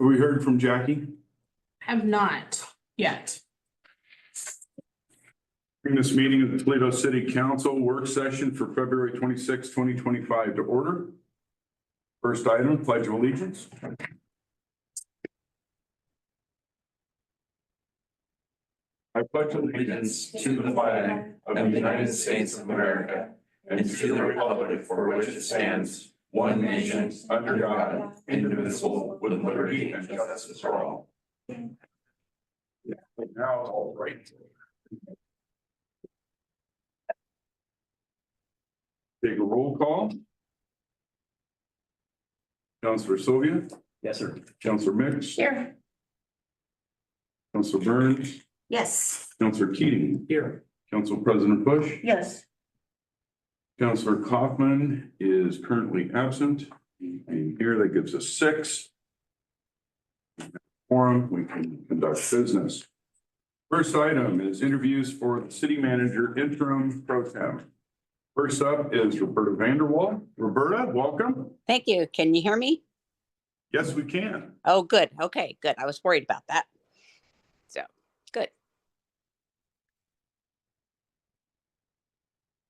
Have we heard from Jackie? Have not yet. Bring this meeting of the Toledo City Council work session for February 26, 2025 to order. First item, pledge of allegiance. I pledge Allegiance to the flag of the United States of America and to the republic for which it stands, one nation, under God, indivisible, with liberty and justice for all. Now, all right. Take a roll call. Councilor Sylvia. Yes, sir. Councilor Mix. Here. Councilor Burns. Yes. Councilor Keating. Here. Council President Bush. Yes. Councilor Kaufman is currently absent. And here that gives us 6. Forum, we can conduct business. First item is interviews for the city manager interim pro tem. First up is Roberta Vanderwall. Roberta, welcome. Thank you. Can you hear me? Yes, we can. Oh, good. Okay, good. I was worried about that. So, good.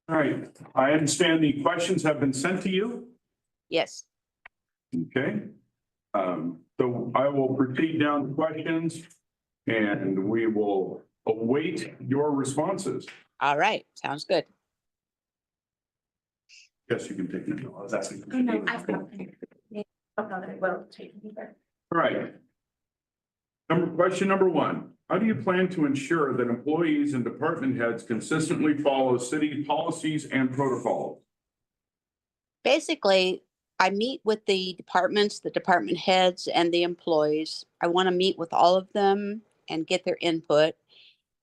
All right. I understand the questions have been sent to you. Yes. Okay. So I will proceed down to questions and we will await your responses. All right. Sounds good. Yes, you can take it. I was asking. Oh, no, I've got it. Okay, well, take it. All right. Question number 1. How do you plan to ensure that employees and department heads consistently follow city policies and protocols? Basically, I meet with the departments, the department heads, and the employees. I want to meet with all of them and get their input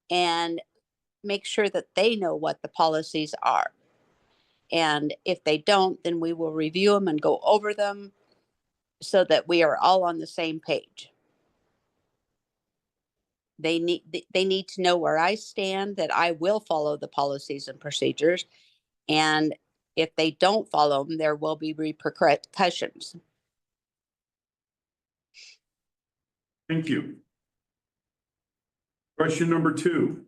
and make sure that they know what the policies are. And if they don't, then we will review them and go over them so that we are all on the same page. They need to know where I stand, that I will follow the policies and procedures. And if they don't follow them, there will be repercussions. Thank you. Question number 2.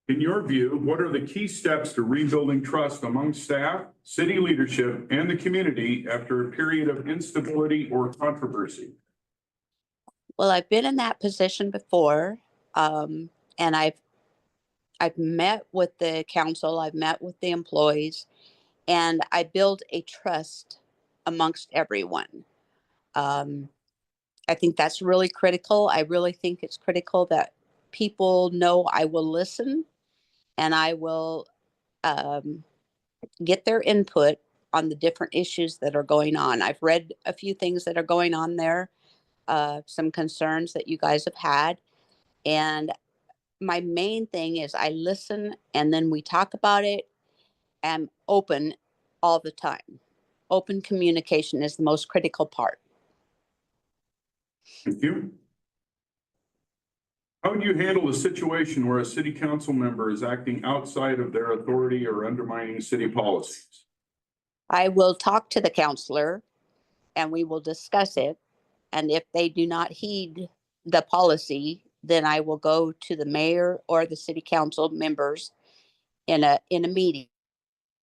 In your view, what are the key steps to rebuilding trust among staff, city leadership, and the community after a period of instability or controversy? Well, I've been in that position before, and I've met with the council, I've met with the employees, and I build a trust amongst everyone. I think that's really critical. I really think it's critical that people know I will listen and I will get their input on the different issues that are going on. I've read a few things that are going on there, some concerns that you guys have had. And my main thing is I listen and then we talk about it. I'm open all the time. Open communication is the most critical part. Thank you. How would you handle a situation where a city council member is acting outside of their authority or undermining city policies? I will talk to the counselor and we will discuss it. And if they do not heed the policy, then I will go to the mayor or the city council members in a meeting.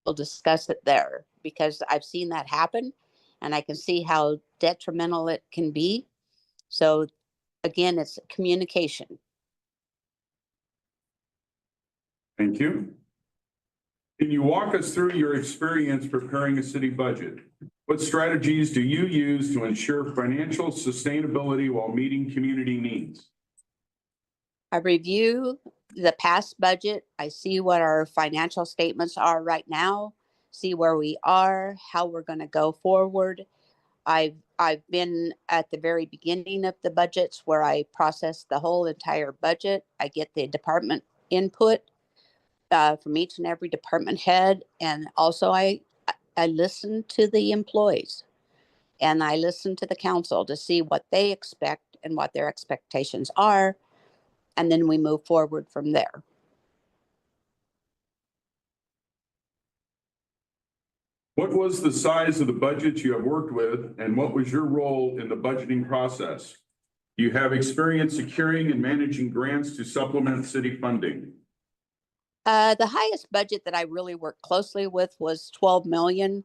We'll discuss it there because I've seen that happen and I can see how detrimental it can be. So again, it's communication. Thank you. Can you walk us through your experience preparing a city budget? What strategies do you use to ensure financial sustainability while meeting community needs? I review the past budget. I see what our financial statements are right now, see where we are, how we're going to go forward. I've been at the very beginning of the budgets where I process the whole entire budget. I get the department input from each and every department head, and also I listen to the employees and I listen to the council to see what they expect and what their expectations are, and then we move forward from there. What was the size of the budget you have worked with, and what was your role in the budgeting process? Do you have experience securing and managing grants to supplement city funding? The highest budget that I really worked closely with was 12 million.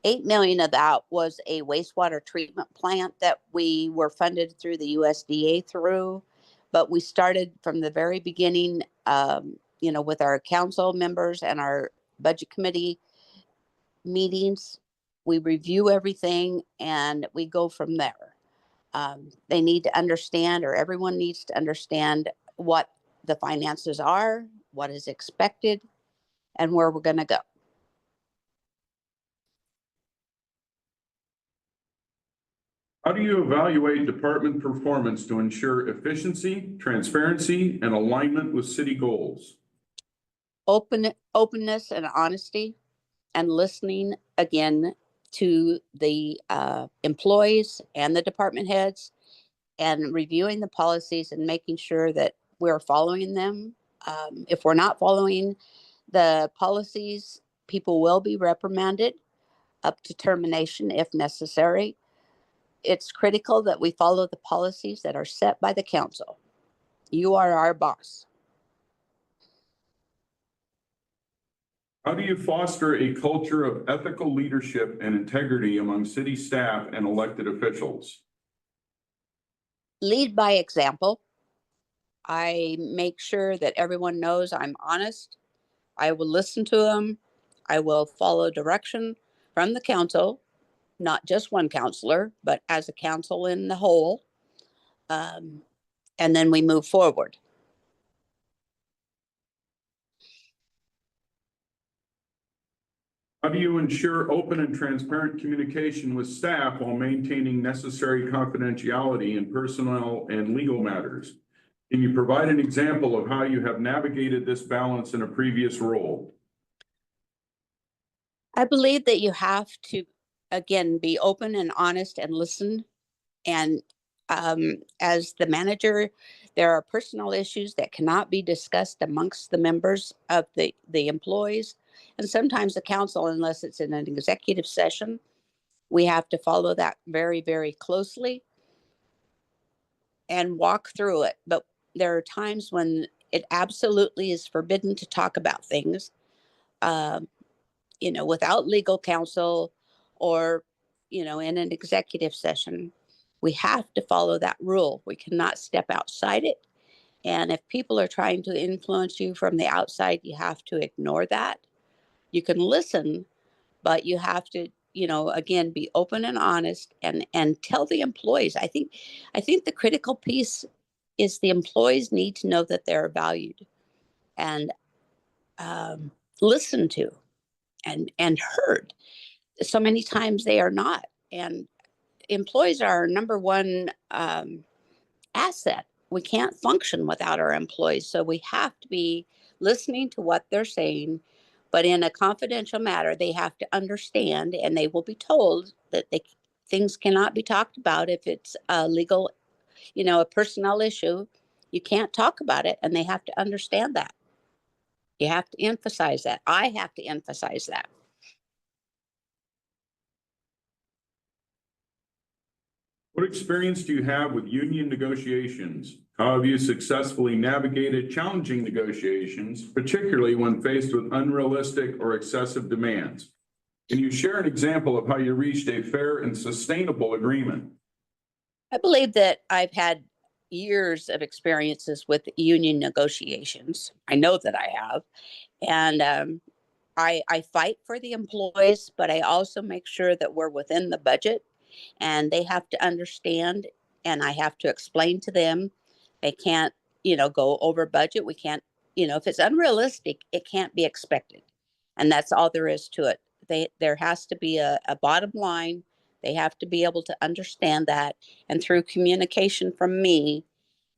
8 million of that was a wastewater treatment plant that we were funded through the USDA through, but we started from the very beginning, with our council members and our budget committee meetings. We review everything and we go from there. They need to understand, or everyone needs to understand what the finances are, what is expected, and where we're going to go. How do you evaluate department performance to ensure efficiency, transparency, and alignment with city goals? Openness and honesty, and listening again to the employees and the department heads, and reviewing the policies and making sure that we're following them. If we're not following the policies, people will be reprimanded up to termination if necessary. It's critical that we follow the policies that are set by the council. You are our boss. How do you foster a culture of ethical leadership and integrity among city staff and elected officials? Lead by example. I make sure that everyone knows I'm honest. I will listen to them. I will follow direction from the council, not just one counselor, but as a council in the whole. And then we move forward. How do you ensure open and transparent communication with staff while maintaining necessary confidentiality in personnel and legal matters? Can you provide an example of how you have navigated this balance in a previous role? I believe that you have to, again, be open and honest and listen. And as the manager, there are personal issues that cannot be discussed amongst the members of the employees. And sometimes the council, unless it's in an executive session, we have to follow that very, very closely and walk through it. But there are times when it absolutely is forbidden to talk about things, um, without legal counsel or, in an executive session. We have to follow that rule. We cannot step outside it. And if people are trying to influence you from the outside, you have to ignore that. You can listen, but you have to, again, be open and honest and tell the employees. I think the critical piece is the employees need to know that they're valued and listened to and heard. So many times they are not. And employees are our number one asset. We can't function without our employees. So we have to be listening to what they're saying, but in a confidential matter, they have to understand, and they will be told that things cannot be talked about if it's a legal, a personnel issue. You can't talk about it, and they have to understand that. You have to emphasize that. I have to emphasize that. What experience do you have with union negotiations? How have you successfully navigated challenging negotiations, particularly when faced with unrealistic or excessive demands? Can you share an example of how you reached a fair and sustainable agreement? I believe that I've had years of experiences with union negotiations. I know that I have. And I fight for the employees, but I also make sure that we're within the budget, and they have to understand, and I have to explain to them they can't, go over budget. We can't, if it's unrealistic, it can't be expected. And that's all there is to it. There has to be a bottom line. They have to be able to understand that. And through communication from me,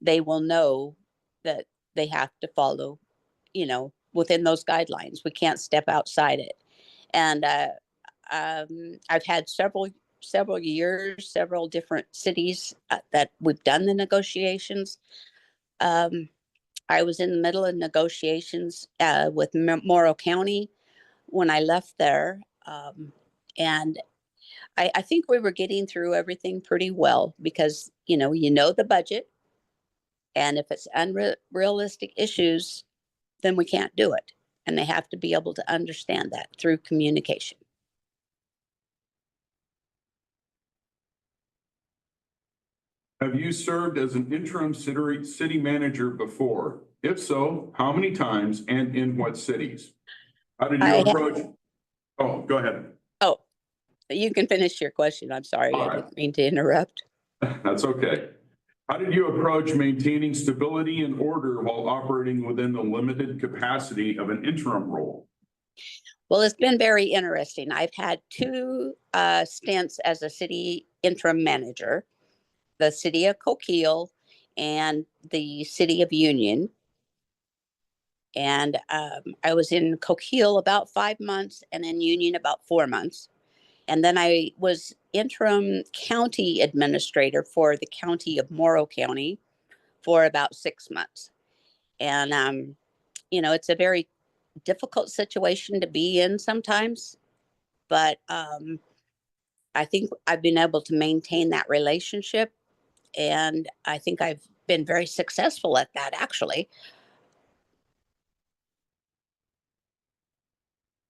they will know that they have to follow, within those guidelines. We can't step outside it. And I've had several years, several different cities that we've done the negotiations. Um, I was in the middle of negotiations with Morrow County when I left there, and I think we were getting through everything pretty well because, you know the budget. And if it's unrealistic issues, then we can't do it. And they have to be able to understand that through communication. Have you served as an interim city manager before? If so, how many times and in what cities? How did you I approach? Oh, go ahead. Oh, you can finish your question. I'm sorry. All I right. didn't mean to interrupt. That's okay. How did you approach maintaining stability and order while operating within the limited capacity of an interim role? Well, it's been very interesting. I've had two stints as a city interim manager, the city of Coquille and the city of Union. And I was in Coquille about 5 months and in Union about 4 months. And then I was interim county administrator for the county of Morrow County for about 6 months. And, it's a very difficult situation to be in sometimes, but I think I've been able to maintain that relationship. And I think I've been very successful at that, actually.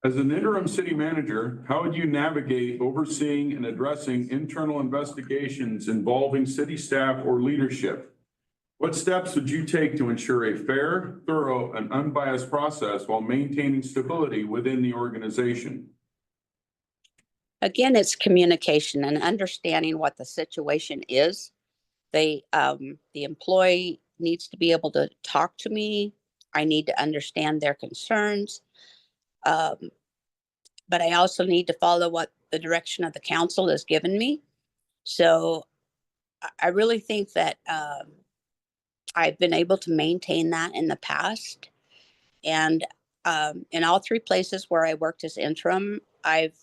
As an interim city manager, how would you navigate overseeing and addressing internal investigations involving city staff or leadership? What steps would you take to ensure a fair, thorough, and unbiased process while maintaining stability within the organization? Again, it's communication and understanding what the situation is. The employee needs to be able to talk to me. I need to understand their concerns. Um, but I also need to follow what the direction of the council has given me. So I really think that I've been able to maintain that in the past. And in all three places where I worked as interim, I've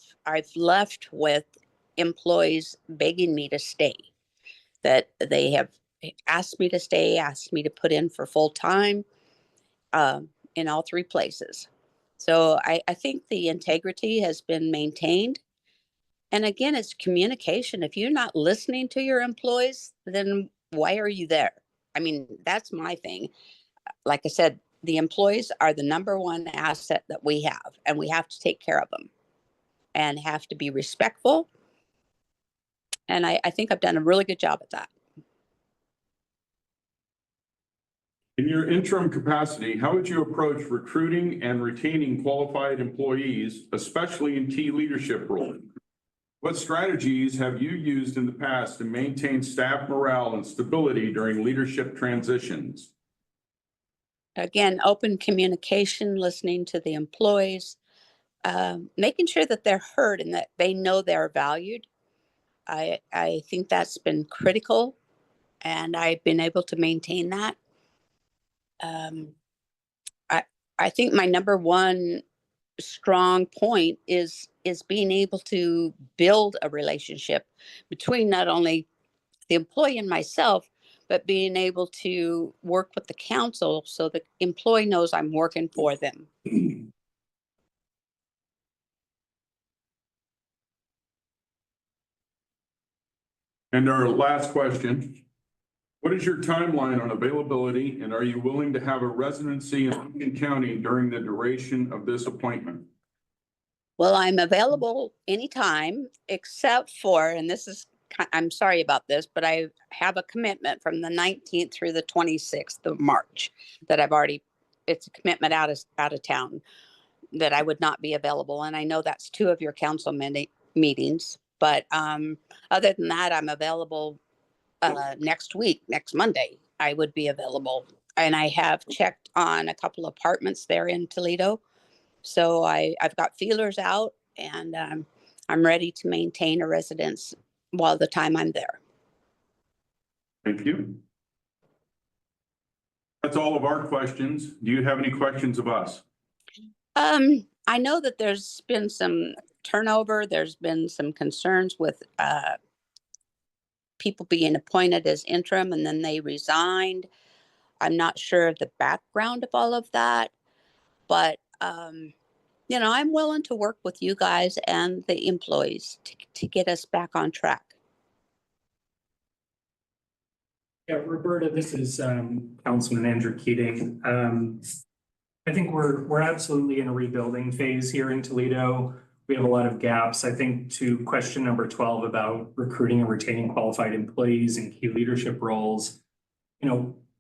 left with employees begging me to stay. That they have asked me to stay, asked me to put in for full time in all three places. So I think the integrity has been maintained. And again, it's communication. If you're not listening to your employees, then why are you there? I mean, that's my thing. Like I said, the employees are the number one asset that we have, and we have to take care of them and have to be respectful. And I think I've done a really good job at that. In your interim capacity, how would you approach recruiting and retaining qualified employees, especially in key leadership roles? What strategies have you used in the past to maintain staff morale and stability during leadership transitions? Again, open communication, listening to the employees, making sure that they're heard and that they know they're valued. I think that's been critical, and I've been able to maintain that. Um, I I think my number one strong point is being able to build a relationship between not only the employee and myself, but being able to work with the council so the employee knows I'm working for them. And our last question, what is your timeline on availability, and are you willing to have a residency in Lincoln County during the duration of this appointment? Well, I'm available anytime except for, and I'm sorry about this, but I have a commitment from the 19th through the 26th of March that it's a commitment out of town that I would not be available. And I know that's two of your council meetings, but other than that, I'm available next week, next Monday, I would be available. And I have checked on a couple apartments there in Toledo. So I've got feelers out, and I'm ready to maintain a residence while the time I'm there. Thank you. That's all of our questions. Do you have any questions of us? I know that there's been some turnover. There's been some concerns with people being appointed as interim and then they resigned. I'm not sure of the background of all of that, but I'm willing to work with you guys and the employees to get us back on track. Yeah, Roberta, this is Councilman Andrew Keating. I think we're absolutely in a rebuilding phase here in Toledo. We have a lot of gaps. I think to question number 12 about recruiting and retaining qualified employees in key leadership roles,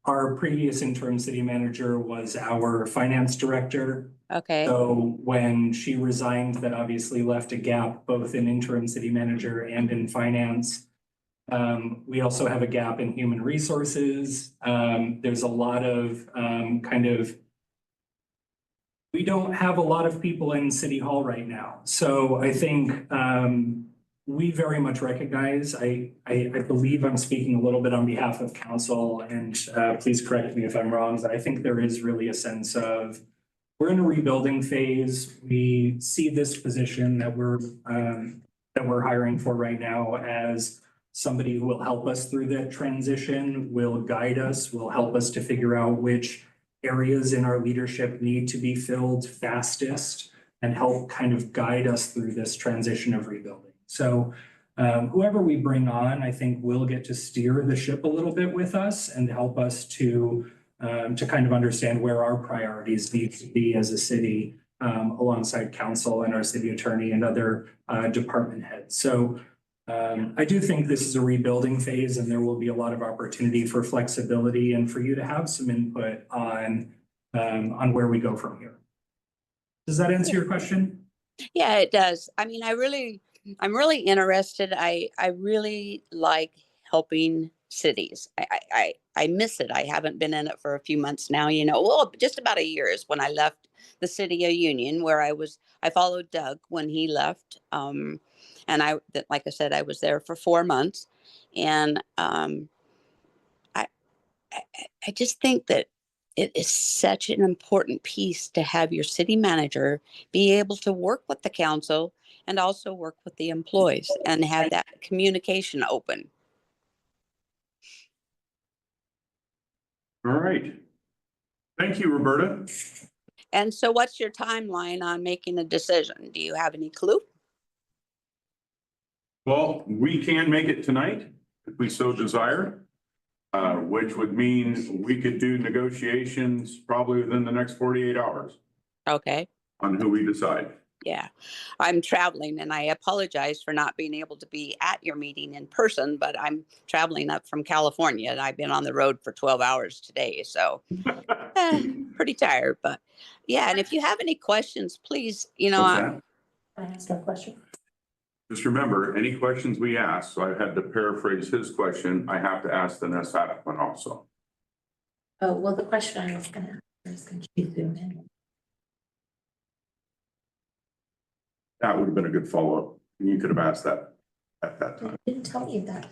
our previous interim city manager was our finance director. Okay. So when she resigned, that obviously left a gap both in interim city manager and in finance. We also have a gap in human resources. There's a lot of we don't have a lot of people in City Hall right now. So I think we very much recognize, I believe I'm speaking a little bit on behalf of council, and please correct me if I'm wrong, but I think there is really a sense of we're in a rebuilding phase. We see this position that we're hiring for right now as somebody who will help us through that transition, will guide us, will help us to figure out which areas in our leadership need to be filled fastest and help kind of guide us through this transition of rebuilding. So whoever we bring on, I think will get to steer the ship a little bit with us and help us to kind of understand where our priorities need to be as a city alongside council and our city attorney and other department heads. So I do think this is a rebuilding phase and there will be a lot of opportunity for flexibility and for you to have some input on where we go from here. Does that answer your question? Yeah, it does. I mean, I'm really interested. I really like helping cities. I miss it. I haven't been in it for a few months now, well, just about a year is when I left the city of Union, where I followed Doug when he left. And like I said, I was there for 4 months, and I just think that it is such an important piece to have your city manager be able to work with the council and also work with the employees and have that communication open. All right. Thank you, Roberta. And so what's your timeline on making a decision? Do you have any clue? Well, we can make it tonight if we so desire, which would mean we could do negotiations probably within the next 48 hours Okay. on who we decide. Yeah, I'm traveling and I apologize for not being able to be at your meeting in person, but I'm traveling up from California and I've been on the road for 12 hours today. So pretty tired, but yeah. And if you have any questions, please, What's that? Can I ask a question? Just remember, any questions we ask, so I had to paraphrase his question, I have to ask the next applicant also. Oh, well, the question I was gonna ask is, can she zoom in? That would have been a good follow-up. You could have asked that at that time. You didn't tell me that.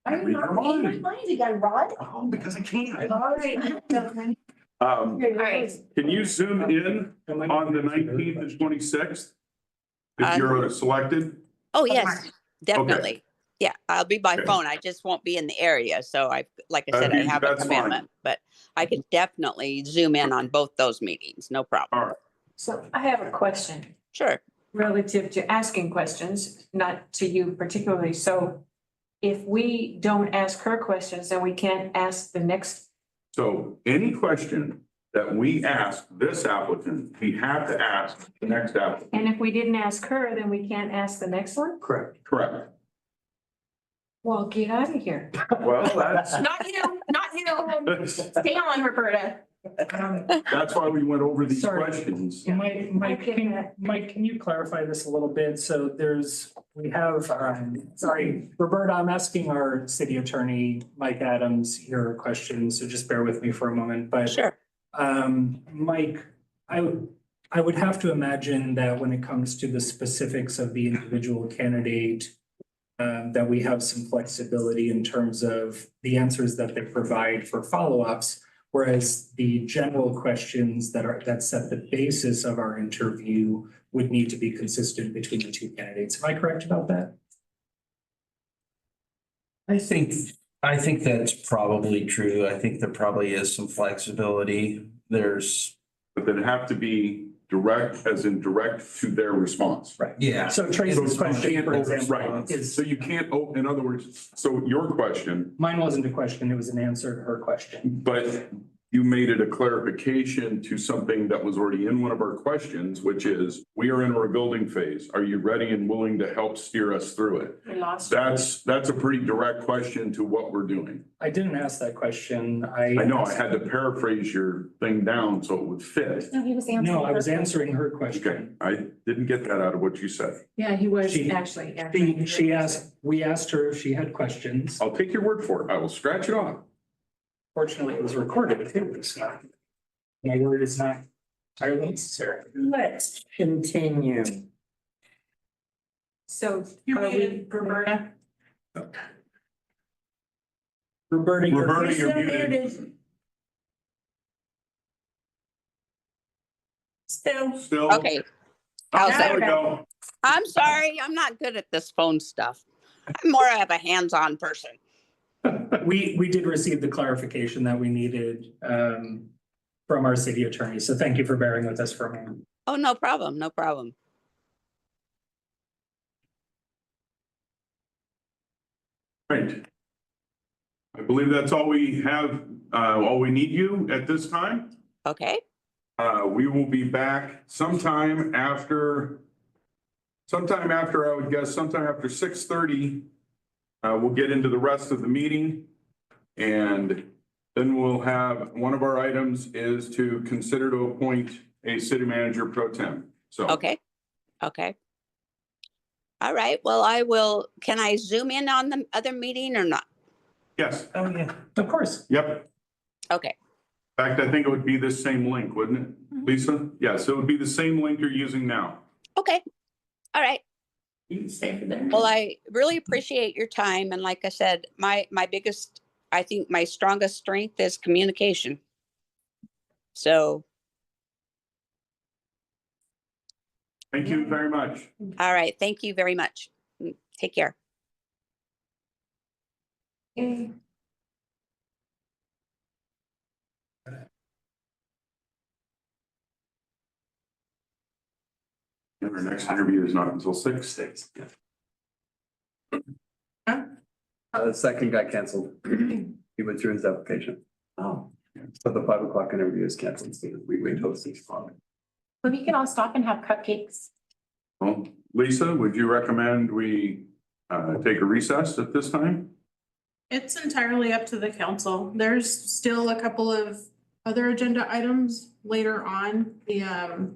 Are you not reading my mind again, Rod? Oh, because I can't. All right. All right. Can you zoom in on the 19th and 26th? If you're selected? Oh, yes, definitely. Yeah, I'll be by phone. I just won't be in the area. So like I said, I have a That's fine. commitment, but I could definitely zoom in on both those meetings. No problem. All right. So I have a question Sure. relative to asking questions, not to you particularly. So if we don't ask her questions, then we can't ask the next. So any question that we ask this applicant, we have to ask the next applicant. And if we didn't ask her, then we can't ask the next one? Correct. Correct. Well, get out of here. Well, that's, Not you, not you. Stay on, Roberta. that's why we went over these Sorry. questions. Mike, can you clarify this a little bit? So sorry, Roberta, I'm asking our city attorney, Mike Adams, your question, so just bear with me for a moment, but. Sure. Mike, I would have to imagine that when it comes to the specifics of the individual candidate, that we have some flexibility in terms of the answers that they provide for follow-ups, whereas the general questions that set the basis of our interview would need to be consistent between the two candidates. Am I correct about that? I think that's probably true. I think there probably is some flexibility. But there'd have to be direct as in direct to their response. Right. Yeah. So So Tracy's you question, can't for over- example, right. is, So you can't, in other words, so your question, mine wasn't a question, it was an answer to her question. but you made it a clarification to something that was already in one of our questions, which is, we are in a rebuilding phase. Are you ready and willing to help steer us through it? We lost. That's a pretty direct question to what we're doing. I didn't ask that question. I know I had to paraphrase your thing down so it would fit. No, he was answering. No, I was her answering her Okay, question. I didn't get that out of what you said. Yeah, he was She- actually. She asked, we asked her if she had questions. I'll take your word for it. I will scratch it off. Fortunately, it was recorded too, so my word is not entirely necessary. Let's continue. So You are we, muted, Roberta. Roberta, you're. Roberta, you're Still muted. Still. Still. Okay. How's There we that? go. I'm sorry, I'm not good at this phone stuff. I'm more of a hands-on person. We did receive the clarification that we needed from our city attorney, so thank you for bearing with us for a moment. Oh, no problem, no problem. Right. I believe that's all we have, all we need you at this time. Okay, We will be back sometime after, I would guess, sometime after 6:30. We'll get into the rest of the meeting. And then we'll have, one of our items is to consider to appoint a city manager pro tem. So. okay, okay. All right, well, I will, can I zoom in on the other meeting or not? Yes, Oh, yeah, of course. yep. Okay, In fact, I think it would be this same link, wouldn't it, Lisa? Yes, it would be the same link you're using now. okay, all right. You can stay for there. Well, I really appreciate your time. And like I said, my biggest, I think my strongest strength is communication. So, Thank you very much. all right, thank you very much. Take care. And our next interview is not until 6. The second got canceled. He withdrew his application. Oh, So the 5 o'clock interview is canceled. So we wait till 6 o'clock. Well, we can all stop and have cupcakes. Well, Lisa, would you recommend we take a recess at this time? It's entirely up to the council. There's still a couple of other agenda items later on. The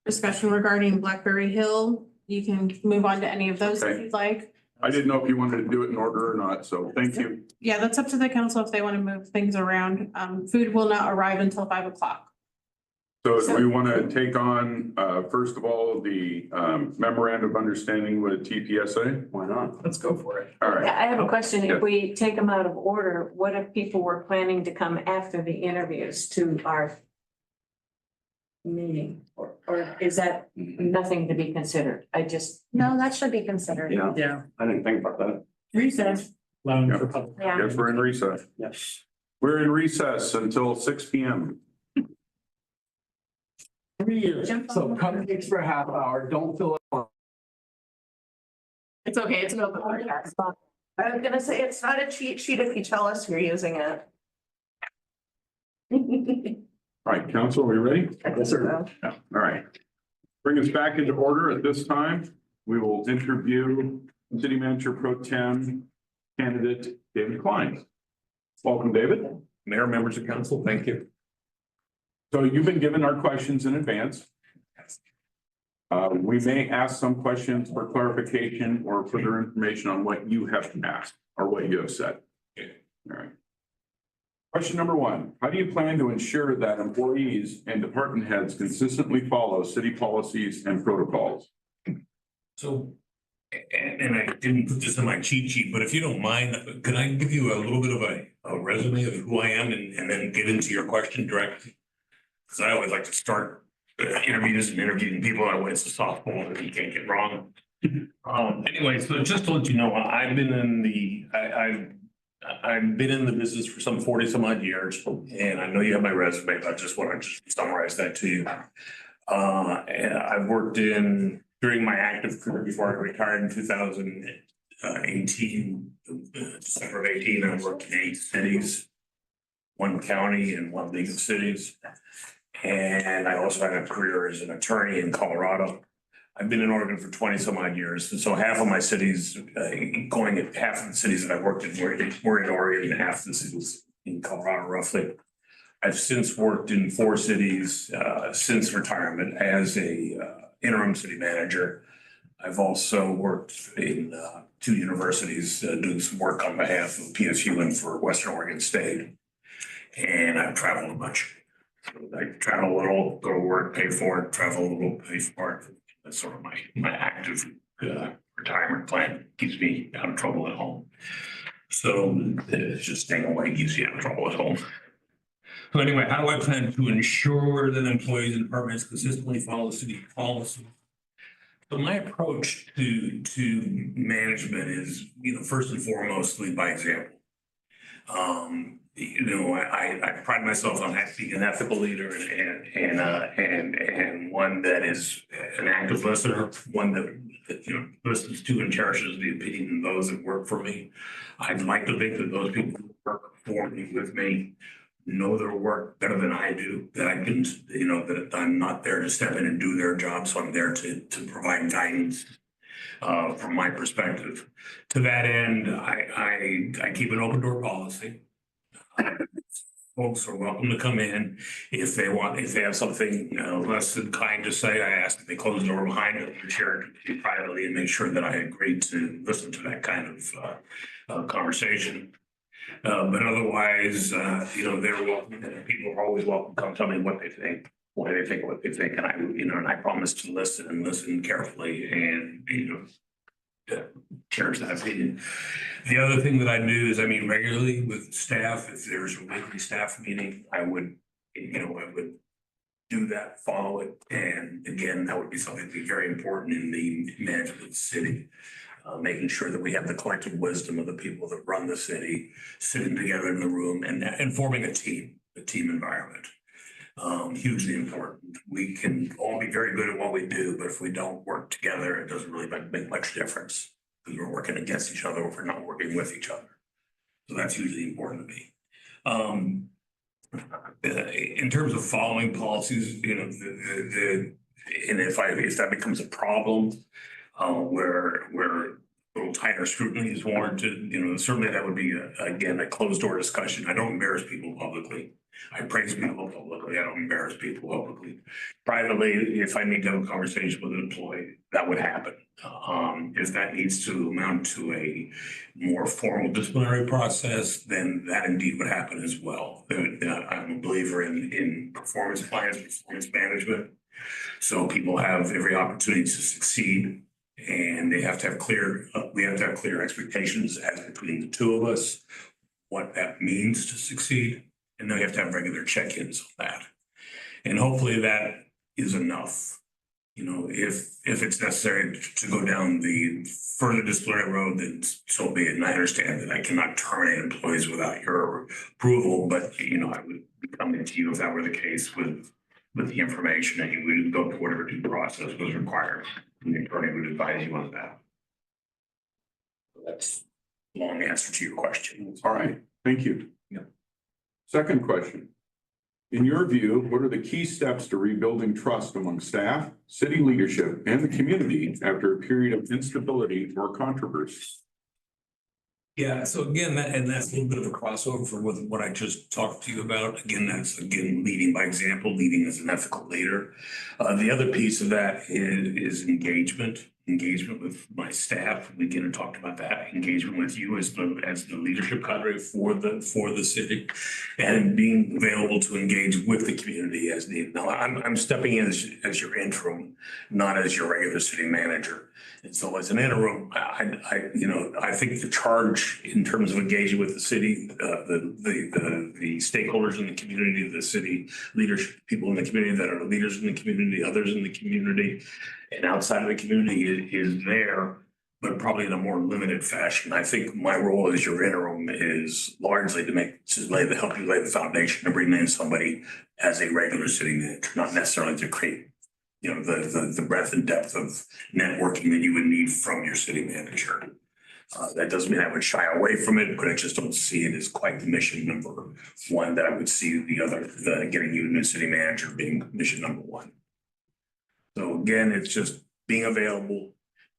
discussion regarding Blackberry Hill. You can move on to any of those if Okay. you'd like. I didn't know if you wanted to do it in order or not, so thank you. Yeah, that's up to the council if they want to move things around. Food will not arrive until 5 o'clock. So do we want to take on, first of all, the memorandum of understanding with TPSA? Why not? Let's go for it. All right. I have a question. Yeah. If we take them out of order, what if people were planning to come after the interviews to our meeting? Or is that nothing to be considered? I just, No, that should be considered. Yeah, Yeah, I didn't think about that. recess. loan Yeah. for public. Yeah. Guess we're in recess. Yes. We're in recess until 6 p.m. So cupcakes for a half hour, don't fill it. It's okay, it's an open podcast. I was gonna say, it's not a cheat sheet if you tell us you're using it. All right, council, are we ready? Yes, sir. Yeah. All right. Bring us back into order at this time. We will interview City Manager Pro Tem candidate David Klein. Welcome, David. Mayor, members of council, thank you. So you've been given our questions in advance. We may ask some questions for clarification or further information on what you have asked or what you have said. All right. Question number 1, how do you plan to ensure that employees and department heads consistently follow city policies and protocols? So, and I didn't put this in my cheat sheet, but if you don't mind, can I give you a little bit of a resume of who I am and then get into your question directly? Because I always like to start interviews and interviewing people. That way it's a softball that you can't get wrong. Anyway, so just to let you know, I've been in the business for some 40 some odd years, and I know you have my resume, but I just want to summarize that to you. And I've worked during my active career before I retired in 2018, December of 18, I worked in 8 cities, 1 county and 1 league of cities. And I also had a career as an attorney in Colorado. I've been in Oregon for 20 some odd years. And so half of my cities, half of the cities that I worked in were in Oregon and half of the cities in Colorado roughly. I've since worked in 4 cities since retirement as a interim city manager. I've also worked in 2 universities doing some work on behalf of PSU and for Western Oregon State. And I've traveled a bunch. So I travel a little, go to work, pay for it, travel a little, pay for it. That's sort of my active retirement plan. Keeps me out of trouble at home. So it's just staying away keeps you out of trouble at home. So anyway, how do I plan to ensure that employees and departments consistently follow city policy? So my approach to management is, first and foremostly by example. I pride myself on being an ethical leader and one that is an active listener, one that listens to and cherishes the opinion of those that work for me. I'd like to think that those people who work for me, with me, know their work better than I do, that I can, that I'm not there to step in and do their job. So I'm there to provide guidance from my perspective. To that end, I keep an open door policy. Folks are welcome to come in if they have something less than kind to say. I ask that they close the door behind them and share it privately and make sure that I agree to listen to that kind of conversation. But otherwise, they're welcome. People are always welcome to come tell me what they think, what they think, and I promise to listen carefully, and cherish that opinion. The other thing that I do is I meet regularly with staff. If there's a weekly staff meeting, I would do that, follow it, and again, that would be something that'd be very important in the management of the city. Making sure that we have the collective wisdom of the people that run the city, sitting together in the room and forming a team environment. Hugely important. We can all be very good at what we do, but if we don't work together, it doesn't really make much difference because we're working against each other if we're not working with each other. So that's hugely important to me. In terms of following policies, and if that becomes a problem, where a little tighter scrutiny is warranted, certainly that would be again a closed door discussion. I don't embarrass people publicly. I praise people publicly. I don't embarrass people publicly. Privately, if I need to have a conversation with an employee, that would happen. If that needs to amount to a more formal disciplinary process, then that indeed would happen as well. I'm a believer in performance plans, performance management. So people have every opportunity to succeed, and they have to have we have to have clear expectations as between the two of us, what that means to succeed. And then we have to have regular check-ins on that. And hopefully that is enough. If it's necessary to go down the further disciplinary road, then so be it. And I understand that I cannot terminate employees without your approval, but I would be coming to you if that were the case with the information, and you would go through whatever due process was required. And the attorney would advise you on that. So that's a long answer to your question. All right, thank you. Yeah. Second question. In your view, what are the key steps to rebuilding trust among staff, city leadership, and the community after a period of instability or controversy? Yeah, so again, that's a little bit of a crossover with what I just talked to you about. Again, that's leading by example, leading as an ethical leader. The other piece of that is engagement with my staff. We again talked about that. Engagement with you as the leadership cadre for the city, and being available to engage with the community as needed. Now, I'm stepping in as your interim, not as your regular city manager. And so as an interim, I think the charge in terms of engaging with the city, the stakeholders in the community, the city leadership, people in the community that are leaders in the community, others in the community, and outside of the community is there, but probably in a more limited fashion. I think my role as your interim is largely to help you lay the foundation to bring in somebody as a regular city manager, not necessarily to create you know, the breadth and depth of networking that you would need from your city manager. That doesn't mean I would shy away from it, but I just don't see it as quite the mission number one that I would see the getting you a new city manager being mission number one. So again, it's just being available,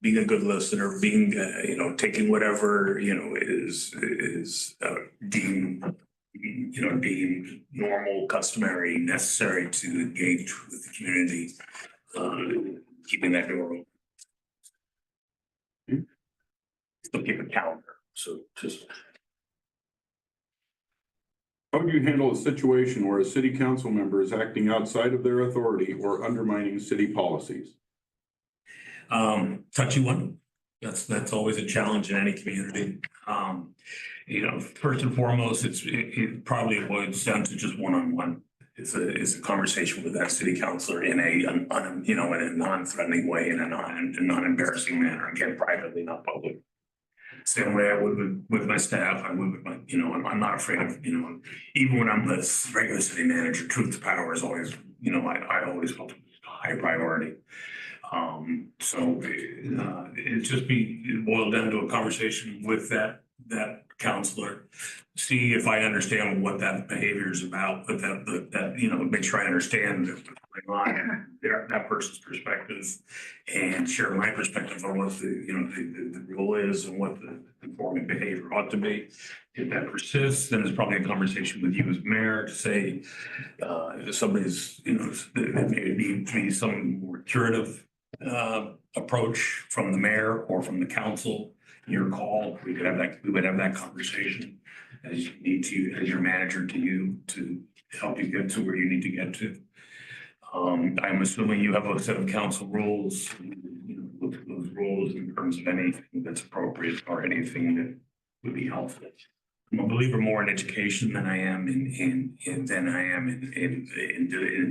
being a good listener, being, you know, taking whatever, you know, is deemed, you know, deemed normal, customary, necessary to engage with the community, keeping that door open. Still keep a calendar, so just. How would you handle a situation where a city council member is acting outside of their authority or undermining city policies? Touchy one. That's always a challenge in any community. You know, first and foremost, it probably boils down to just one-on-one. It's a conversation with that city councilor in a you know, in a non-threatening way, in a non-embarrassing manner. Again, privately, not public. Same way I would with my staff. I would with my, you know, I'm not afraid of, you know, even when I'm the regular city manager, truth to power is always, you know, I always felt a high priority. So it boiled down to a conversation with that counselor, see if I understand what that behavior is about, but that you know, make sure I understand that person's perspective and share my perspective on what the rule is and what the conforming behavior ought to be. If that persists, then it's probably a conversation with you as mayor to say, if somebody's, you know, there may need to be some more curative approach from the mayor or from the council. Your call. We would have that conversation as you need to, as your manager to you to help you get to where you need to get to. I'm assuming you have a set of council rules, you know, those rules in terms of anything that's appropriate or anything that would be helpful. I'm a believer more in education than I am in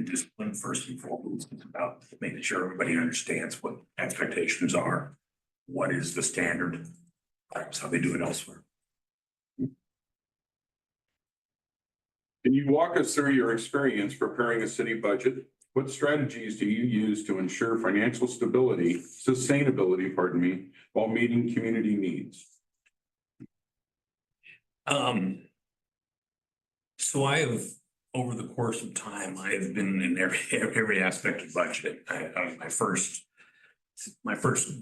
discipline. First and foremost, it's about making sure everybody understands what expectations are, what is the standard, that's how they do it elsewhere. Can you walk us through your experience preparing a city budget? What strategies do you use to ensure financial sustainability, while meeting community needs? So I have, over the course of time, I have been in every aspect of budget. My first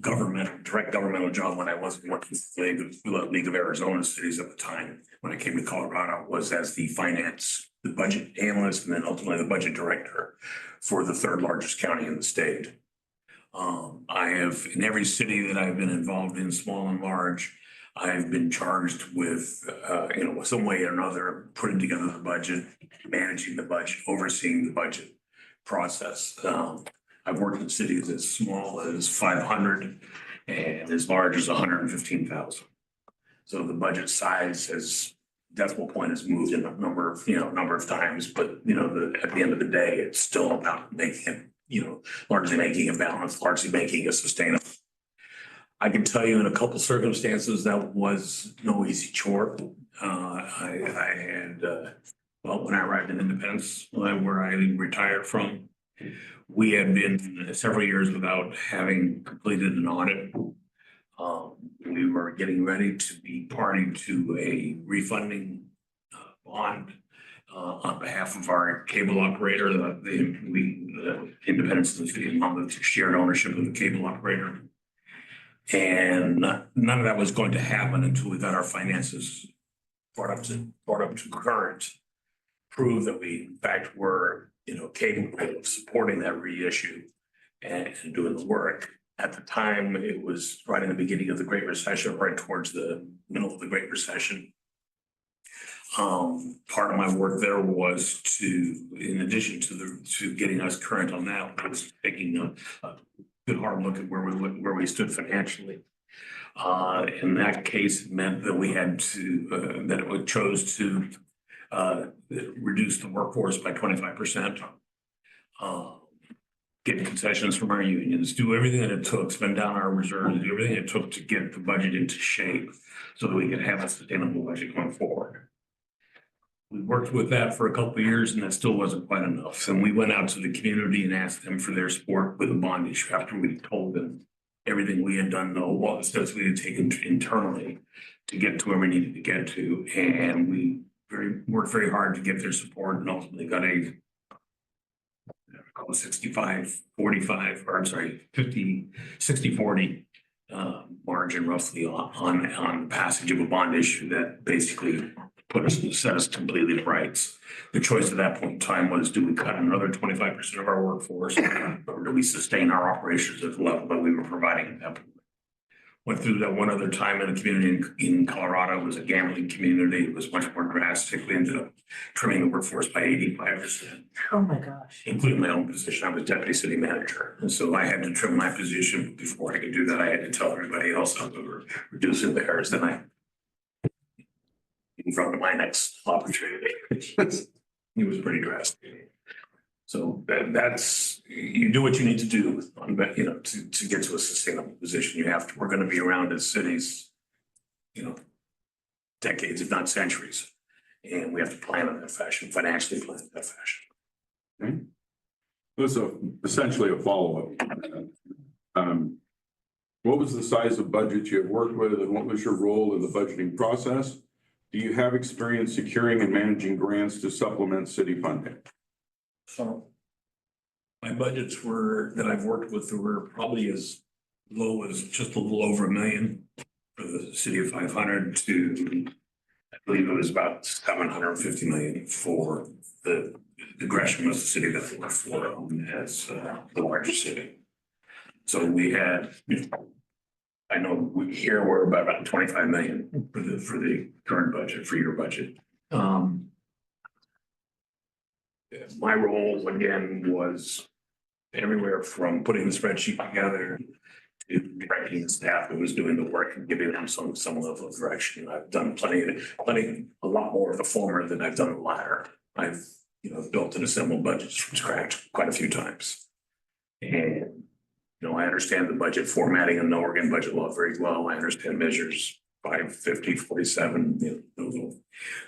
direct governmental job when I was working for the League of Arizona Cities at the time, when I came to Colorado, was as the budget analyst, and then ultimately the budget director for the third largest county in the state. I have, in every city that I've been involved in, small and large, I've been charged with, you know, some way or another, putting together the budget, managing the budget, overseeing the budget process. I've worked in cities as small as 500 and as large as 115,000. So the budget size has, decimal point has moved in a number of times, but you know, at the end of the day, it's still about making it, you know, largely making a balance, largely making it sustainable. I can tell you in a couple circumstances that was no easy chore. I had, well, when I arrived in Independence, where I retired from, we had been several years without having completed an audit. We were getting ready to be party to a refunding bond on behalf of our cable operator. The Independence and the city of Monmouth shared ownership of the cable operator. And none of that was going to happen until we got our finances brought up to current, prove that we in fact were, you know, capable of supporting that reissue and doing the work. At the time, it was right in the beginning of the Great Recession, right towards the middle of the Great Recession. Part of my work there was to, in addition to getting us current on that, was taking a good hard look at where we stood financially. In that case, it meant that we had to that we chose to reduce the workforce by 25%. Get concessions from our unions, do everything that it took, spend down our reserves, do everything it took to get the budget into shape so that we could have a sustainable budget going forward. We worked with that for a couple of years and that still wasn't quite enough. And we went out to the community and asked them for their support with a bond issue after we told them everything we had done, all the steps we had taken internally to get to where we needed to get to. And we worked very hard to get their support and ultimately got a 65-45, or I'm sorry, 60-40 margin roughly on passage of a bond issue that basically set us completely to rights. The choice at that point in time was, do we cut another 25% of our workforce, or do we sustain our operations at the level that we were providing at that point? Went through that one other time in a community in Colorado. It was a gambling community. It was much more drastic. We ended up trimming the workforce by 85%. Oh, my gosh. Including my own position. I was deputy city manager. And so I had to trim my position. Before I could do that, I had to tell everybody else I was reducing theirs. Then I in front of my next opportunity. It was pretty drastic. So that's, you do what you need to do on, to get to a sustainable position. You have to, we're going to be around as cities, decades, if not centuries. And we have to plan in that fashion, financially plan in that fashion. Okay. This is essentially a follow-up. What was the size of budget you have worked with and what was your role in the budgeting process? Do you have experience securing and managing grants to supplement city funding? So my budgets that I've worked with were probably as low as just a little over $1 million for the city of 500 to, I believe it was about 750 million for the Gresham was the city that I worked for as the largest city. So we had, I know here we're about 25 million for the current budget, for your budget. My role again was everywhere from putting the spreadsheet together to directing the staff who was doing the work and giving them some level of direction. I've done a lot more of the former than I've done the latter. I've built and assembled budgets from scratch quite a few times. And I understand the budget formatting and the Oregon budget law very well. I understand measures 550, 47,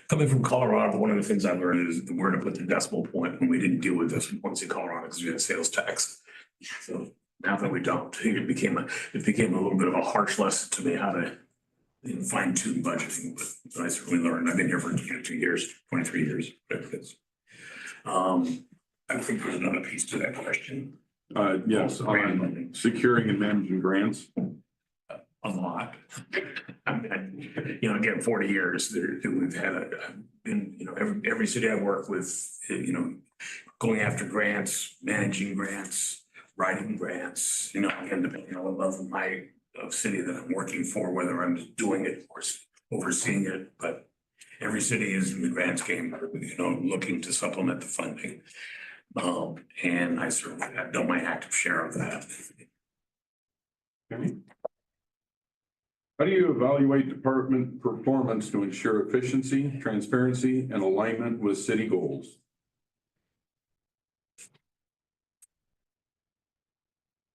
coming from Colorado, one of the things I learned is where to put the decimal point when we didn't deal with this once in Colorado because we had sales tax. So now that we don't, it became a little bit of a harsh lesson to me how to fine tune budgeting, but I certainly learned. I've been here for 22 years, 23 years, whatever it is. I think there's another piece to that question. Yes, on securing and managing grants. A lot. Again, 40 years we've had every city I work with, going after grants, managing grants, writing grants, again, depending on what level of city that I'm working for, whether I'm doing it or overseeing it, but every city is in the grants game, looking to supplement the funding. And I certainly have done my active share of that. Okay. How do you evaluate department performance to ensure efficiency, transparency, and alignment with city goals?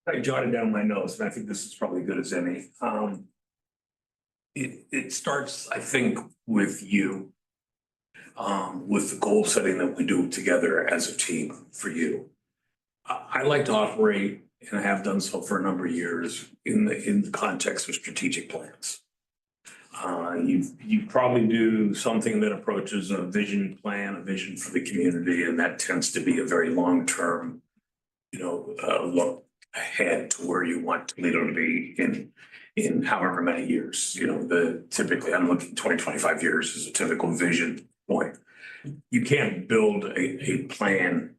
I jotted down my notes, and I think this is probably good as any. It starts, I think, with you, with the goal setting that we do together as a team for you. I like to operate, and I have done so for a number of years, in the context of strategic plans. You probably do something that approaches a vision plan, a vision for the community, and that tends to be a very long-term, look ahead to where you want Toledo to be in however many years. Typically I'm looking 20, 25 years as a typical vision point. You can't build a plan,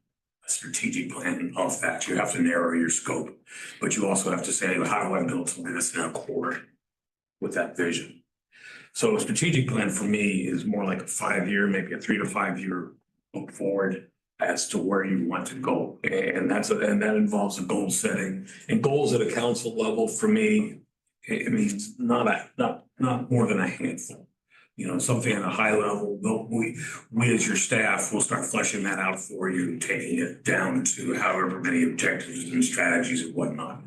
a strategic plan off that. You have to narrow your scope, but you also have to say, how do I build something that's in accord with that vision? So a strategic plan for me is more like a 5-year, maybe a 3 to 5 year look forward as to where you want to go. And that involves a goal setting, and goals at a council level for me, it means not more than a handful. Something at a high level, we as your staff will start fleshing that out for you, taking it down to however many objectives and strategies and whatnot.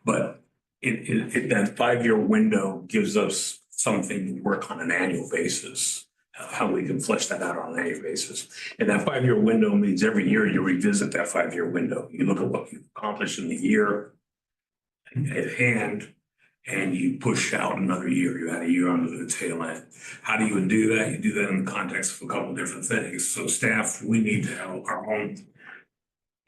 But that 5-year window gives us something to work on an annual basis how we can flesh that out on an annual basis. And that 5-year window means every year you revisit that 5-year window. You look at what you've accomplished in the year at hand, and you push out another year. You add a year onto the tail end. How do you do that? You do that in the context of a couple of different things. So staff, we need to have our own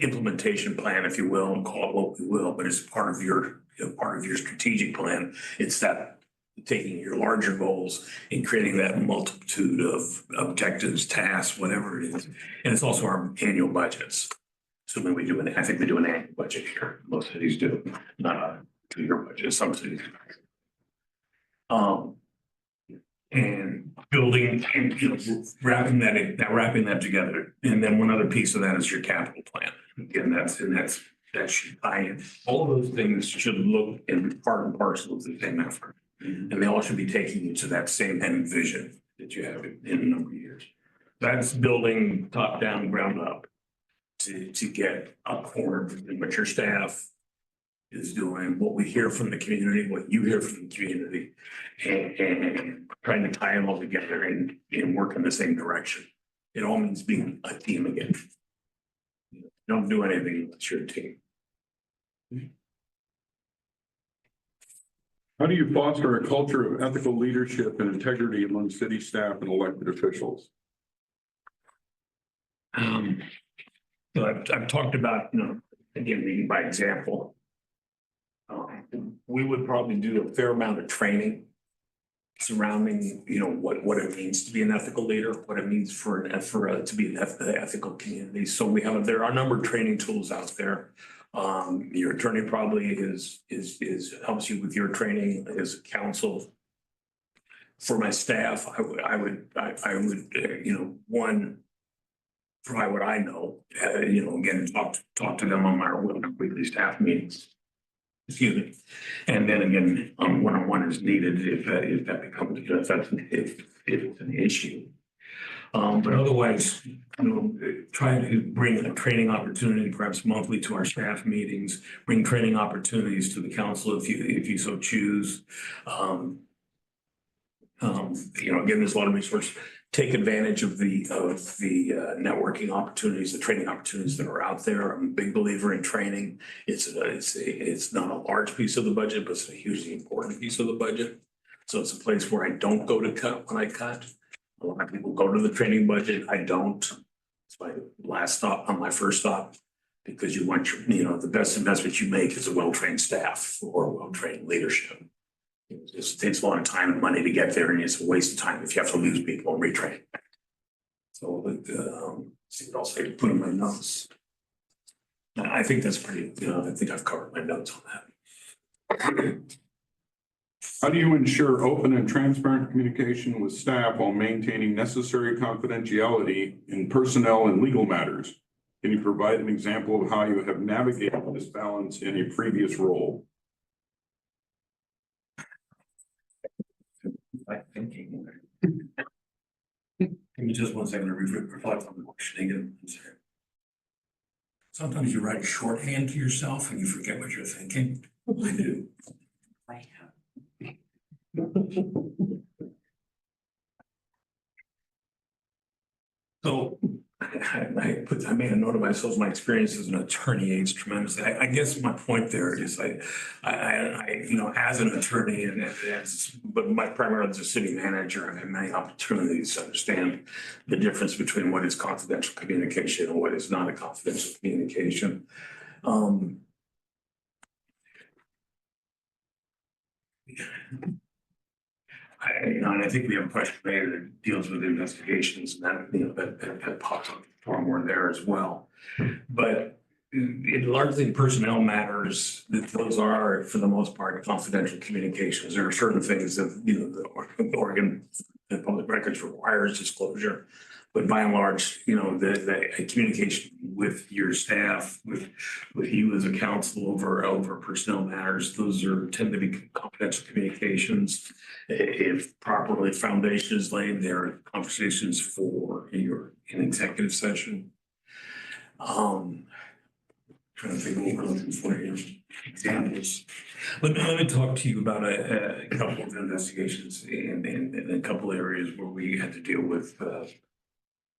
implementation plan, if you will, and call it what we will, but it's part of your, part of your strategic plan. It's that taking your larger goals and creating that multitude of objectives, tasks, whatever it is. And it's also our annual budgets. So when we do I think we do an annual budget here. Most cities do, not a 2-year budget, some cities. And building and, wrapping that together. And then one other piece of that is your capital plan. Again, that should tie in. All of those things should look in part and parcel of the same effort. And they all should be taking you to that same end vision that you have in a number of years. That's building top down, ground up to get up forward in what your staff is doing, what we hear from the community, what you hear from the community, and trying to tie them all together and work in the same direction. It all means being a team again. Don't do anything unless you're a team. How do you foster a culture of ethical leadership and integrity among city staff and elected officials? So I've talked about, again, leading by example. We would probably do a fair amount of training surrounding, what it means to be an ethical leader, what it means to be an ethical community. So there are a number of training tools out there. Your attorney probably helps you with your training as counsel. For my staff, I would, one, provide what I know, again, talk to them on my weekly staff meetings. Excuse me. And then again, one-on-one is needed if that becomes, if it's an issue. But otherwise, try to bring a training opportunity, perhaps monthly, to our staff meetings, bring training opportunities to the council if you so choose. Again, there's a lot of resources. Take advantage of the networking opportunities, the training opportunities that are out there. I'm a big believer in training. It's not a large piece of the budget, but it's a hugely important piece of the budget. So it's a place where I don't go to cut when I cut. A lot of people go to the training budget. I don't. It's my last stop, on my first stop, because you want the best investment you make is a well-trained staff or well-trained leadership. It just takes a lot of time and money to get there, and it's a waste of time if you have to lose people and retrain. So, see what else I can put in my notes. I think that's pretty, I think I've covered my notes on that. How do you ensure open and transparent communication with staff while maintaining necessary confidentiality in personnel and legal matters? Can you provide an example of how you have navigated this balance in a previous role? Thinking. Give me just 1 second to reflect on the question again. Sometimes you write shorthand to yourself and you forget what you're thinking. I do. So I made a note of myself. My experience as an attorney aids tremendously. I guess my point there is I as an attorney but primarily as a city manager, I've had many opportunities to understand the difference between what is confidential communication and what is not a confidential communication. And I think we have a question later that deals with investigations, and that pops up far more there as well. But it largely in personnel matters, those are for the most part confidential communications. There are certain things that the Oregon Public Records requires disclosure, but by and large, the communication with your staff, with you as a counsel over personnel matters, those tend to be confidential communications. If properly foundation is laid, there are conversations for an executive session. Trying to think of what we're looking for here. Examples. Let me talk to you about a couple of investigations in a couple of areas where we had to deal with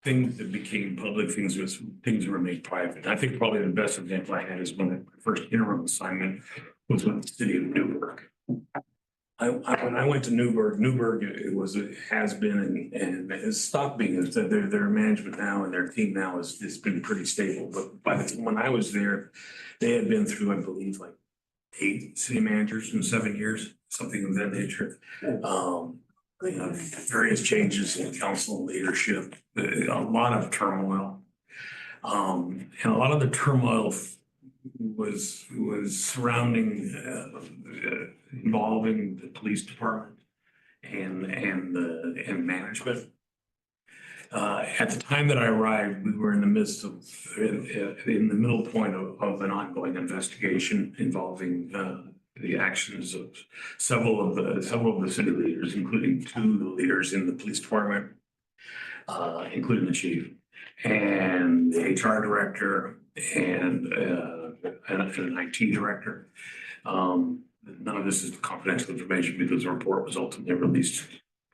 things that became public, things that were made private. I think probably the best example I had is when my first interim assignment was with the city of Newburgh. When I went to Newburgh, it was, it has been and has stopped being, is that their management now and their team now has been pretty stable. But by the time when I was there, they had been through, I believe, like 8 city managers in 7 years, something of that nature. You know, various changes in council leadership, a lot of turmoil. And a lot of the turmoil was surrounding, involving the police department and management. At the time that I arrived, we were in the midst of, in the middle point of an ongoing investigation involving the actions of several of the city leaders, including 2 of the leaders in the police department, including the chief and the HR director and an IT director. None of this is confidential information because the report was ultimately released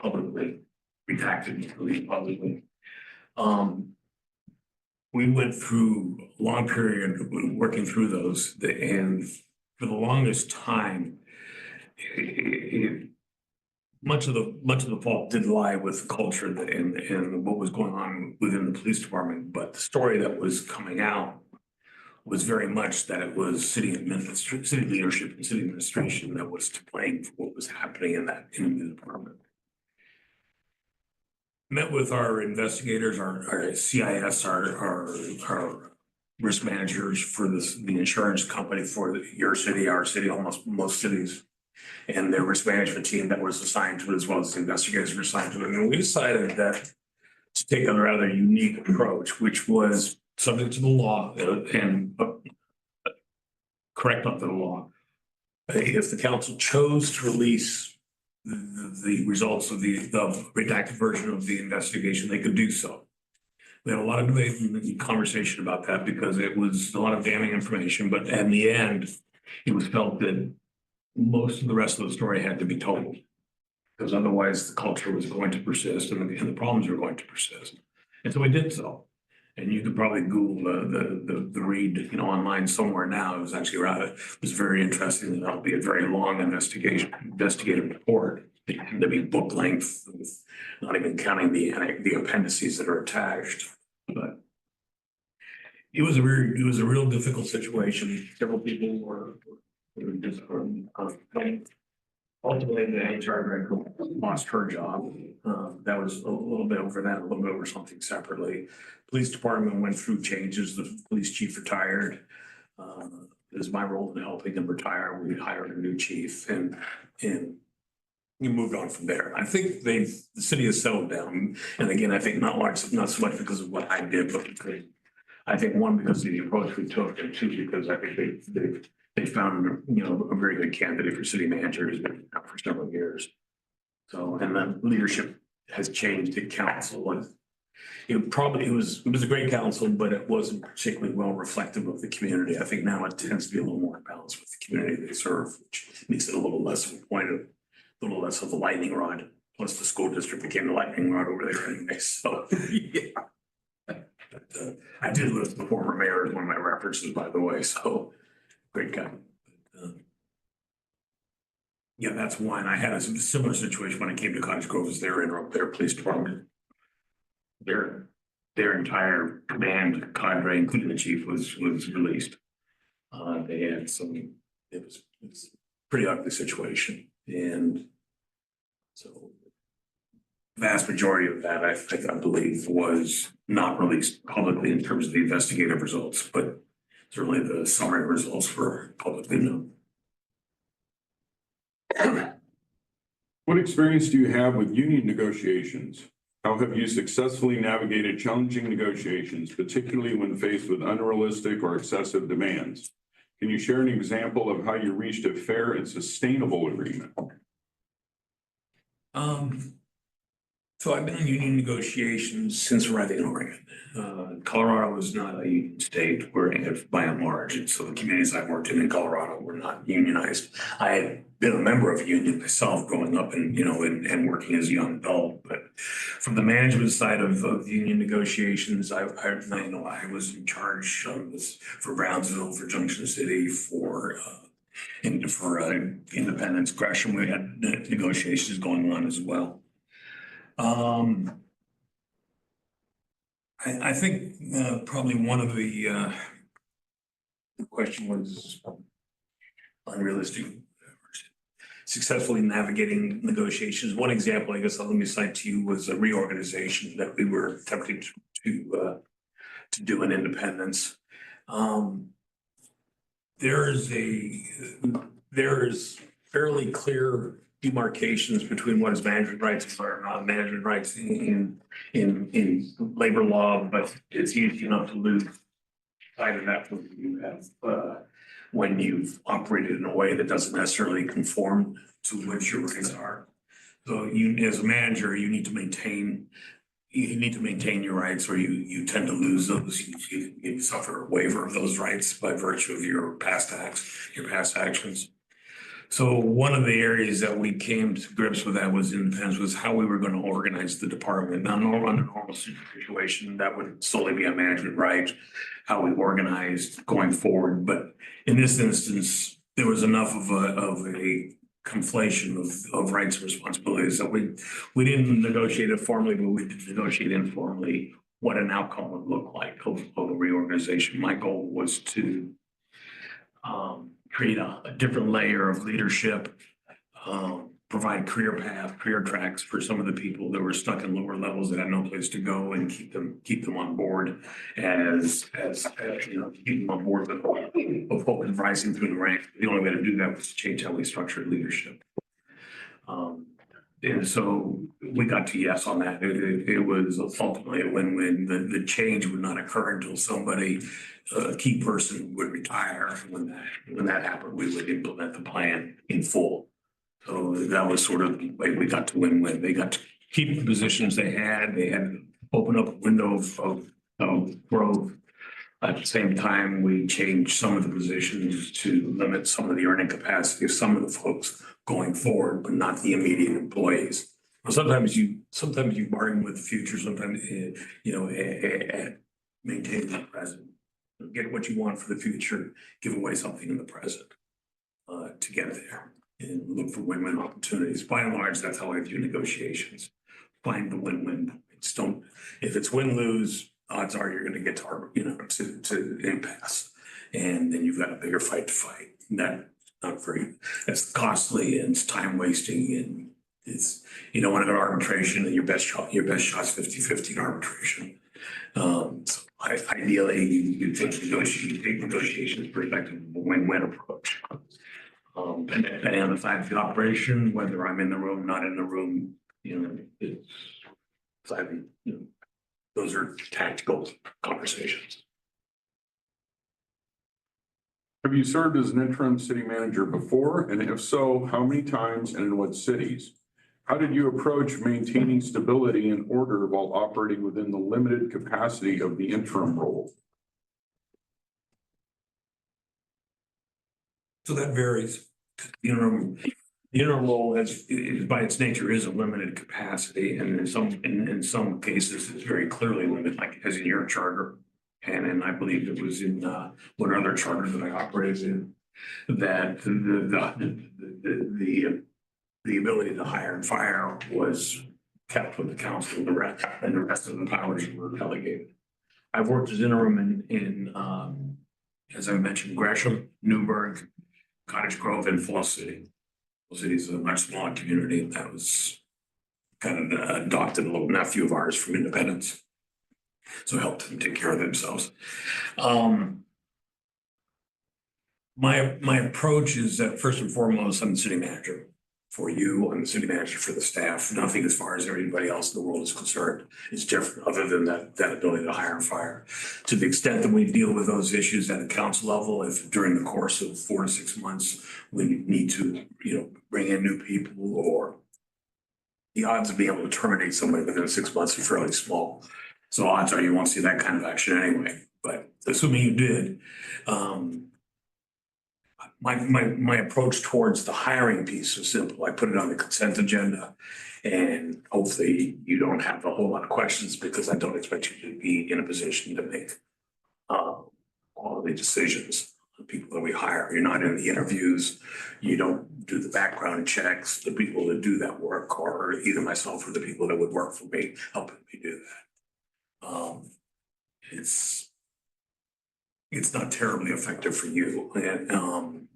publicly, redacted, released publicly. We went through a long period working through those, and for the longest time, much of the fault did lie with the culture and what was going on within the police department. But the story that was coming out was very much that it was city leadership and city administration that was to blame for what was happening in the department. Met with our investigators, our CIS, our risk managers for the insurance company for your city, our city, almost most cities, and their risk management team that was assigned to it, as well as the investigators were assigned to it. And we decided that to take a rather unique approach, which was subject to the law and correct under the law. If the council chose to release the results of the redacted version of the investigation, they could do so. We had a lot of debate and conversation about that because it was a lot of damning information, but in the end, it was felt that most of the rest of the story had to be told because otherwise the culture was going to persist and the problems were going to persist. And so we did so. And you could probably Google the read, you know, online somewhere now. It was actually around, it was very interesting. And that'll be a very long investigative report. It had to be book length, not even counting the appendices that are attached. But it was a real difficult situation. Several people were just ultimately the HR director lost her job. That was a little bit over that, a little bit over something separately. Police department went through changes. The police chief retired. It was my role in helping him retire. We hired a new chief and you moved on from there. I think the city has settled down. And again, I think not so much because of what I did, but because I think 1, because of the approach we took, and 2, because I think they found, you know, a very good candidate for city manager who's been out for several years. So, and then leadership has changed at council. And it was a great council, but it wasn't particularly well reflective of the community. I think now it tends to be a little more balanced with the community they serve, which makes it a little less of a little less of a lightning rod. Plus the school district became the lightning rod over there anyway. So yeah. But, I did list the former mayor as one of my references, by the way. So great guy. Yeah, that's one. I had a similar situation when I came to Cottage Grove as their police department. Their entire command cadre, including the chief, was released. They had it was a pretty ugly situation. And so the vast majority of that, I believe, was not released publicly in terms of the investigative results, but certainly the summary results were publicly known. What experience do you have with union negotiations? How have you successfully navigated challenging negotiations, particularly when faced with unrealistic or excessive demands? Can you share an example of how you reached a fair and sustainable agreement? So I've been in union negotiations since arriving in Oregon. Colorado was not a union state, we're by and large, and so the communities I worked in Colorado were not unionized. I had been a member of a union myself growing up and, and working as a young adult, but from the management side of union negotiations, I was in charge for Brownsville, for Junction City, for Independence, Gresham. We had negotiations going on as well. I think probably one of the question was unrealistic, successfully navigating negotiations. One example, I guess, let me cite to you, was a reorganization that we were attempting to do in Independence. There is fairly clear demarcations between what is management rights and what are not management rights in labor law, but it's easy enough to lose sight of that when you've operated in a way that doesn't necessarily conform to what your rights are. So you, as a manager, you need to maintain your rights, or you tend to lose those. You suffer a waiver of those rights by virtue of your past actions. So one of the areas that we came to grips with that was Independence, was how we were going to organize the department. Now, under a normal situation, that would solely be a management right, how we organized going forward. But in this instance, there was enough of a conflation of rights and responsibilities that we didn't negotiate it formally, but we did negotiate informally what an outcome would look like of a reorganization. My goal was to create a different layer of leadership, provide career tracks for some of the people that were stuck in lower levels that had no place to go, and keep them on board as keep them on board with hope and rising through the ranks. The only way to do that was to change how we structured leadership. And so we got to yes on that. It was ultimately a win-win. The change would not occur until somebody, a key person, would retire. When that happened, we would implement the plan in full. So that was sort of the way we got to win-win. They got to keep the positions they had. They had to open up a window of growth. At the same time, we changed some of the positions to limit some of the earning capacity of some of the folks going forward, but not the immediate employees. Sometimes you bargain with the future. Sometimes maintain the present. Get what you want for the future. Give away something in the present to get there, and look for win-win opportunities. By and large, that's how I view negotiations. Find the win-win. If it's win-lose, odds are you're going to get to impasse, and then you've got a bigger fight to fight. That's costly, and it's time wasting, and it's, you don't want to go to arbitration, and your best shot's 50-50 in arbitration. So ideally, you take negotiations perspective, a win-win approach. And depending on the size of the operation, whether I'm in the room, not in the room, those are tactical conversations. Have you served as an interim city manager before? And if so, how many times and in what cities? How did you approach maintaining stability and order while operating within the limited capacity of the interim role? So that varies. The interim role is by its nature is a limited capacity, and in some cases it's very clearly limited, like as in your charter, and I believe it was in one other charter that I operated in, that the ability to hire and fire was kept with the council, and the rest of the powers were delegated. I've worked as interim in as I mentioned, Gresham, Newburgh, Cottage Grove, and Falls City. Falls City is a much smaller community, and that was kind of adopted a little nephew of ours from Independence. So helped them take care of themselves. My approach is that first and foremost, I'm the city manager for you. I'm the city manager for the staff. Nothing as far as everybody else in the world is concerned is different, other than that ability to hire and fire. To the extent that we deal with those issues at a council level, if during the course of 4 to 6 months we need to, bring in new people or the odds of being able to terminate somebody within 6 months are fairly small. So odds are you won't see that kind of action anyway, but assuming you did, my approach towards the hiring piece is simple. I put it on the consent agenda. And hopefully you don't have a whole lot of questions because I don't expect you to be in a position to make all the decisions on people that we hire. You're not in the interviews. You don't do the background checks. The people that do that work are either myself or the people that would work for me, helping me do that. It's not terribly effective for you. And,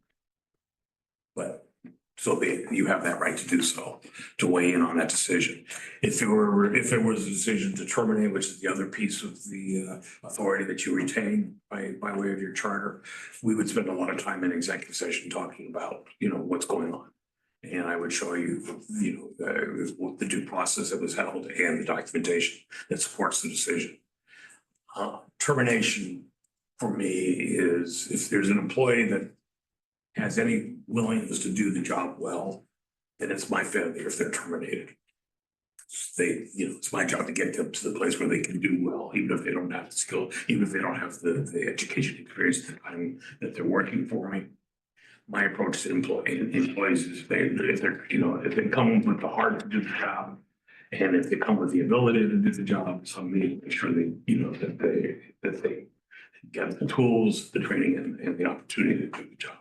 but so you have that right to do so, to weigh in on that decision. If there was a decision to terminate, which is the other piece of the authority that you retain by way of your charter, we would spend a lot of time in executive session talking about, what's going on. And I would show you, the due process that was held and the documentation that supports the decision. Termination for me is if there's an employee that has any willingness to do the job well, then it's my failure if they're terminated. It's my job to get them to the place where they can do well, even if they don't have the skill, even if they don't have the education experience at the time that they're working for me. My approach to employees is if they come with the heart to do the job, and if they come with the ability to do the job, it's on me to make sure that they get the tools, the training, and the opportunity to do the job.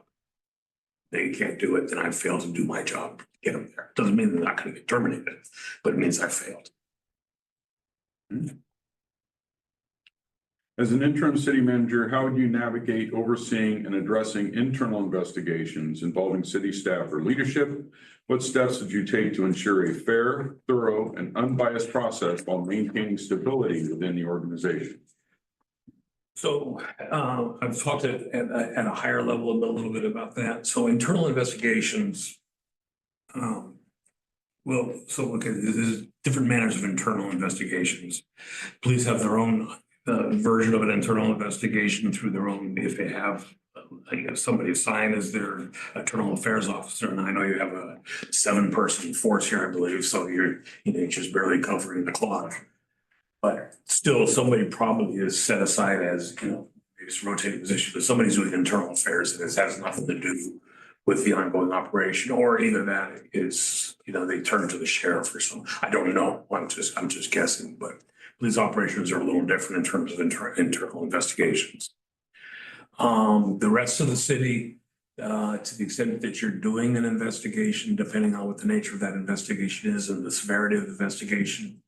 They can't do it, then I failed to do my job to get them there. Doesn't mean they're not going to get terminated, but it means I failed. As an interim city manager, how would you navigate overseeing and addressing internal investigations involving city staff or leadership? What steps would you take to ensure a fair, thorough, and unbiased process while maintaining stability within the organization? So I've talked at a higher level a little bit about that. So internal investigations, there's different manners of internal investigations. Police have their own version of an internal investigation through their own, if they have somebody assigned as their internal affairs officer. And I know you have a 7-person force here, I believe. So you're just barely covering the clock. But still, somebody probably is set aside as, it's a rotating position, but somebody's doing internal affairs and this has nothing to do with the ongoing operation, or either that is, they turn to the sheriff or something. I don't know. I'm just guessing, but police operations are a little different in terms of internal investigations. The rest of the city, to the extent that you're doing an investigation, depending on what the nature of that investigation is and the severity of the investigation,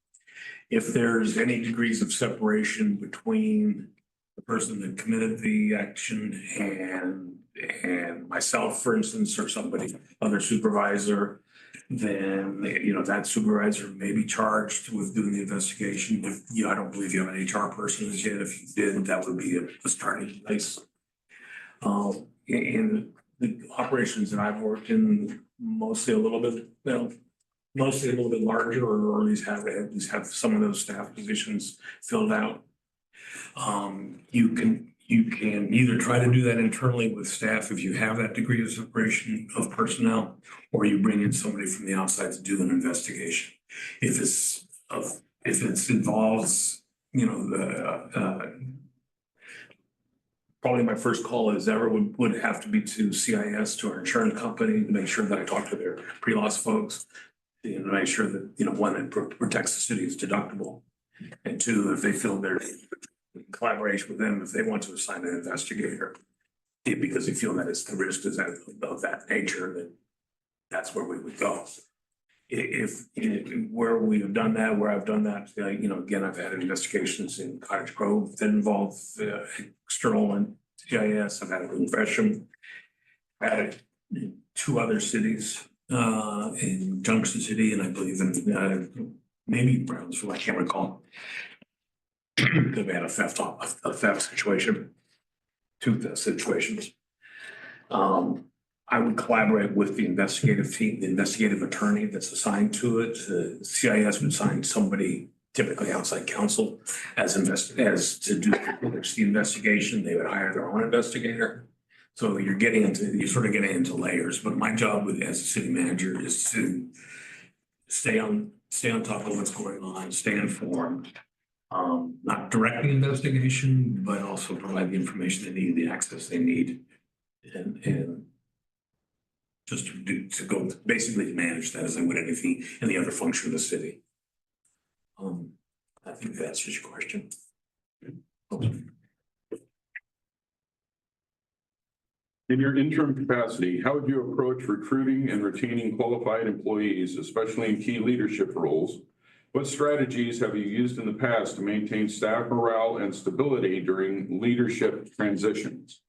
if there's any degrees of separation between the person that committed the action and myself, for instance, or somebody, other supervisor, then, that supervisor may be charged with doing the investigation. If I don't believe you have an HR person as yet. If you did, that would be a starting place. In the operations that I've worked in, mostly a little bit larger, or at least have some of those staff positions filled out. You can either try to do that internally with staff if you have that degree of separation of personnel, or you bring in somebody from the outside to do an investigation. If it involves, probably my first call as ever would have to be to CIS, to our insurance company, to make sure that I talk to their pre-loss folks. To make sure that, one, it protects the city's deductible. And two, if they feel they're in collaboration with them, if they want to assign an investigator, because they feel that it's the risk is of that nature, then that's where we would go. If where we have done that, where I've done that, again, I've had investigations in Cottage Grove that involve external and CIS. I've had it in Gresham. I've had it in 2 other cities. In Junction City, and I believe in maybe Brownsville, I can't recall. Because we had a theft situation, 2 situations. I would collaborate with the investigative team, the investigative attorney that's assigned to it. CIS would assign somebody, typically outside counsel, as to do the investigation. They would hire their own investigator. So you're sort of getting into layers, but my job as a city manager is to stay on top of what's going on, stay informed. Not directing investigation, but also provide the information they need, the access they need. And just to go, basically to manage that as I would any other function of the city. I think that answers your question. In your interim capacity, how would you approach recruiting and retaining qualified employees, especially in key leadership roles? What strategies have you used in the past to maintain staff morale and stability during leadership transitions?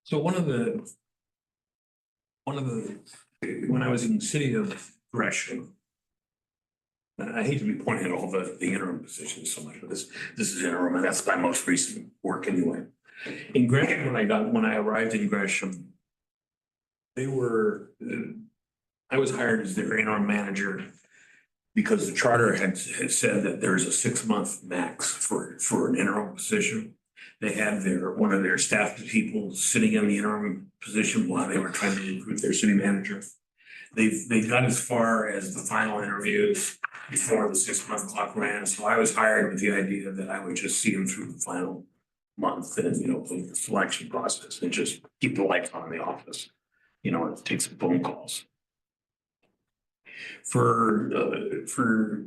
So when I was in the city of Gresham, I hate to be pointing at all the interim positions so much, but this is interim, and that's my most recent work anyway. In Gresham, when I arrived in Gresham, I was hired as their interim manager because the charter had said that there's a 6-month max for an interim position. They had one of their staff people sitting in the interim position while they were trying to recruit their city manager. They got as far as the final interviews before the 6-month clock ran. So I was hired with the idea that I would just see them through the final month and, the selection process and just keep the lights on in the office, and take some phone calls. For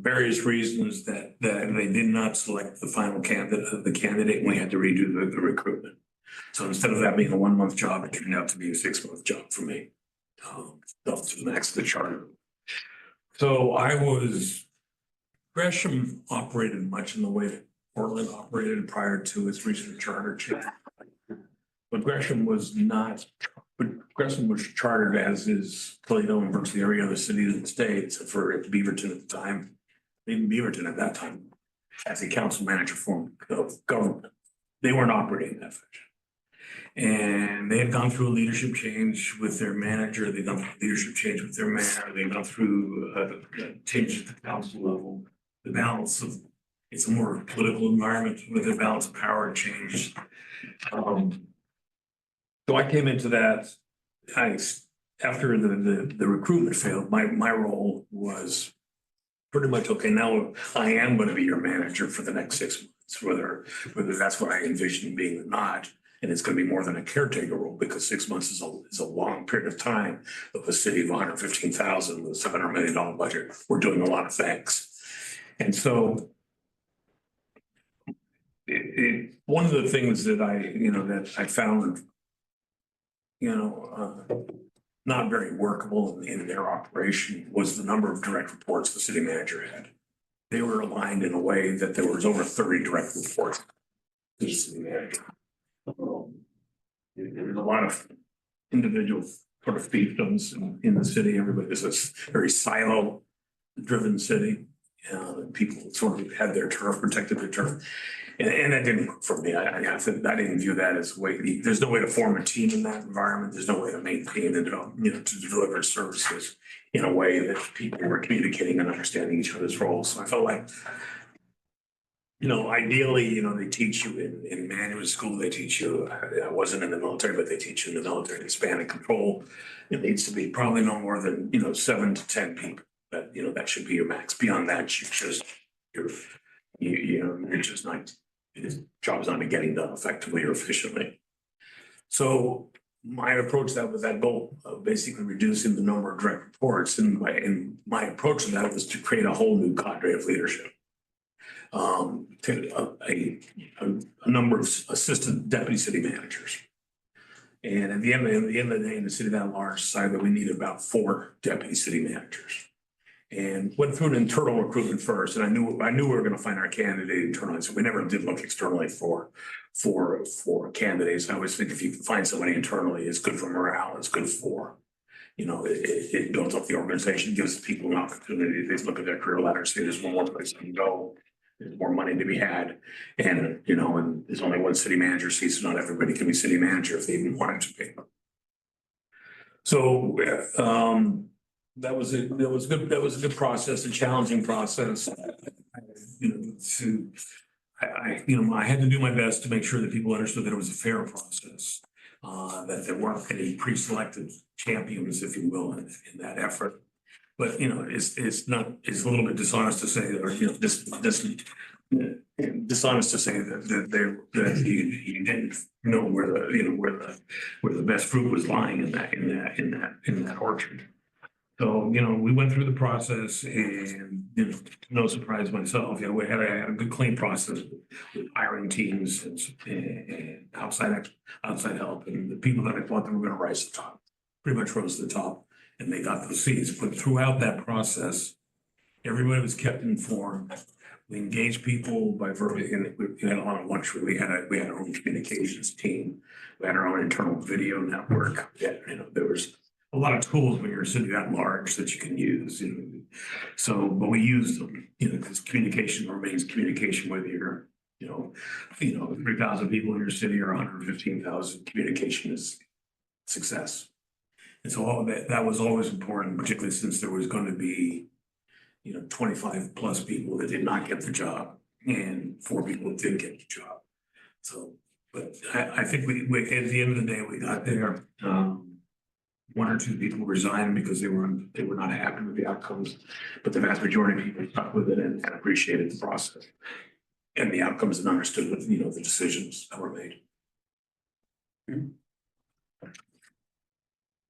various reasons that they did not select the final candidate, and we had to redo the recruitment. So instead of that being a 1-month job, it turned out to be a 6-month job for me, up to the max of the charter. So Gresham operated much in the way that Portland operated prior to its recent charter change. But Gresham was chartered as is Toledo and virtually every other city in the state, except for Beaverton at the time. Even Beaverton at that time, as a council manager form of government, they weren't operating that fashion. And they had gone through a leadership change with their manager. They'd gone through a leadership change with their mayor. They'd gone through a change at the council level. The balance of it's a more political environment with the balance of power changed. So I came into that. After the recruitment failed, my role was pretty much okay. Now I am going to be your manager for the next 6 months, whether that's what I envision being or not. And it's going to be more than a caretaker role because 6 months is a long period of time of a city of 115,000 with a $700 million budget. We're doing a lot of things. And so one of the things that I found, not very workable in their operation was the number of direct reports the city manager had. They were aligned in a way that there was over 30 direct reports to the city manager. There's a lot of individual sort of fiefdoms in the city. Everybody is a very silo-driven city. People sort of had their turf, protected their turf. And that didn't work for me. I didn't view that as way. There's no way to form a team in that environment. There's no way to maintain and to deliver services in a way that people were communicating and understanding each other's roles. So I felt like, ideally, they teach you in management school. They teach you. I wasn't in the military, but they teach you in the military span and control. It needs to be probably no more than 7 to 10 people. That should be your max. Beyond that, you're just not. His job's not getting done effectively or efficiently. So my approach with that goal of basically reducing the number of direct reports, and my approach to that was to create a whole new cadre of leadership. A number of assistant deputy city managers. And at the end of the day, in a city that large, decided that we needed about 4 deputy city managers. And went through an internal recruitment first, and I knew we were going to find our candidate internally. So we never did look externally for candidates. I always think if you can find somebody internally, it's good for morale. It's good for, it builds up the organization, gives people an opportunity. They look at their career ladder, say there's one more place they can go. There's more money to be had, and and there's only one city manager seat, so not everybody can be city manager if they even wanted to be. So. That was a good process, a challenging process. I had to do my best to make sure that people understood that it was a fair process. that there weren't any pre-selected champions, if you will, in that effort. But, you know, it's a little bit dishonest to say, or, you know, dishonest to say that you didn't know where the best fruit was lying in that orchard. So, you know, we went through the process and, you know, no surprise myself, you know, I had a good clean process with hiring teams and outside help, and the people that I thought that were gonna rise to the top, pretty much rose to the top, and they got those seats. But throughout that process, everybody was kept informed. We engaged people by virtue, and we had a lot of luxury. We had our own communications team. We had our own internal video network. Yeah, you know, there was a lot of tools when you're sitting at large that you can use. You know? So, but we used them, you know, because communication remains communication, whether you're, you know, 3,000 people in your city or 115,000, communication is success. And so all of that was always important, particularly since there was going to be, you know, 25 plus people that did not get the job and 4 people that did get the job. So, but I think we at the end of the day, we got there. 1 or 2 people resigned because they were not happy with the outcomes, but the vast majority of people stuck with it and appreciated the process and the outcomes and understood, you know, the decisions that were made.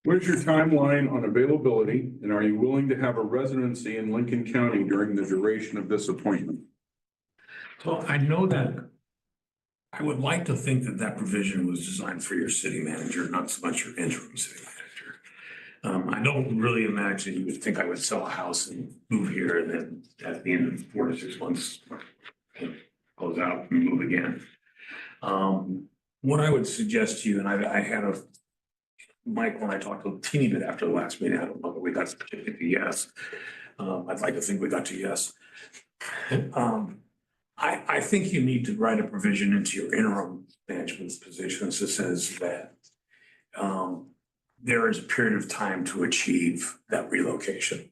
What is your timeline on availability, and are you willing to have a residency in Lincoln County during the duration of this appointment? So I know that I would like to think that provision was designed for your city manager, not so much your interim city manager. I don't really imagine you would think I would sell a house and move here and then at the end of 4 to 6 months, close out and move again. What I would suggest to you, and I had Mike, when I talked a teeny bit after the last meeting, I don't know that we got specifically to yes. I'd like to think we got to yes. I think you need to write a provision into your interim management positions that says that there is a period of time to achieve that relocation.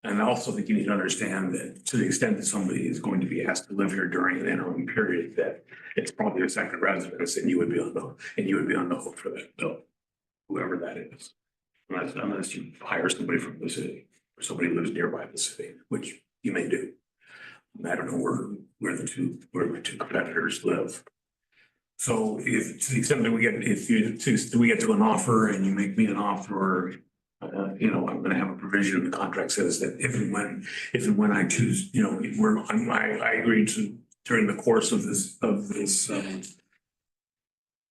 And I also think you need to understand that to the extent that somebody is going to be asked to live here during an interim period, that it's probably a second residence and you would be on the hook for that bill, whoever that is. Unless you hire somebody from the city or somebody who lives nearby the city, which you may do. I don't know where the two competitors live. So if to the extent that we get to an offer and you make me an offer, you know, I'm going to have a provision in the contract says that if and when I choose, you know, I agreed to during the course of this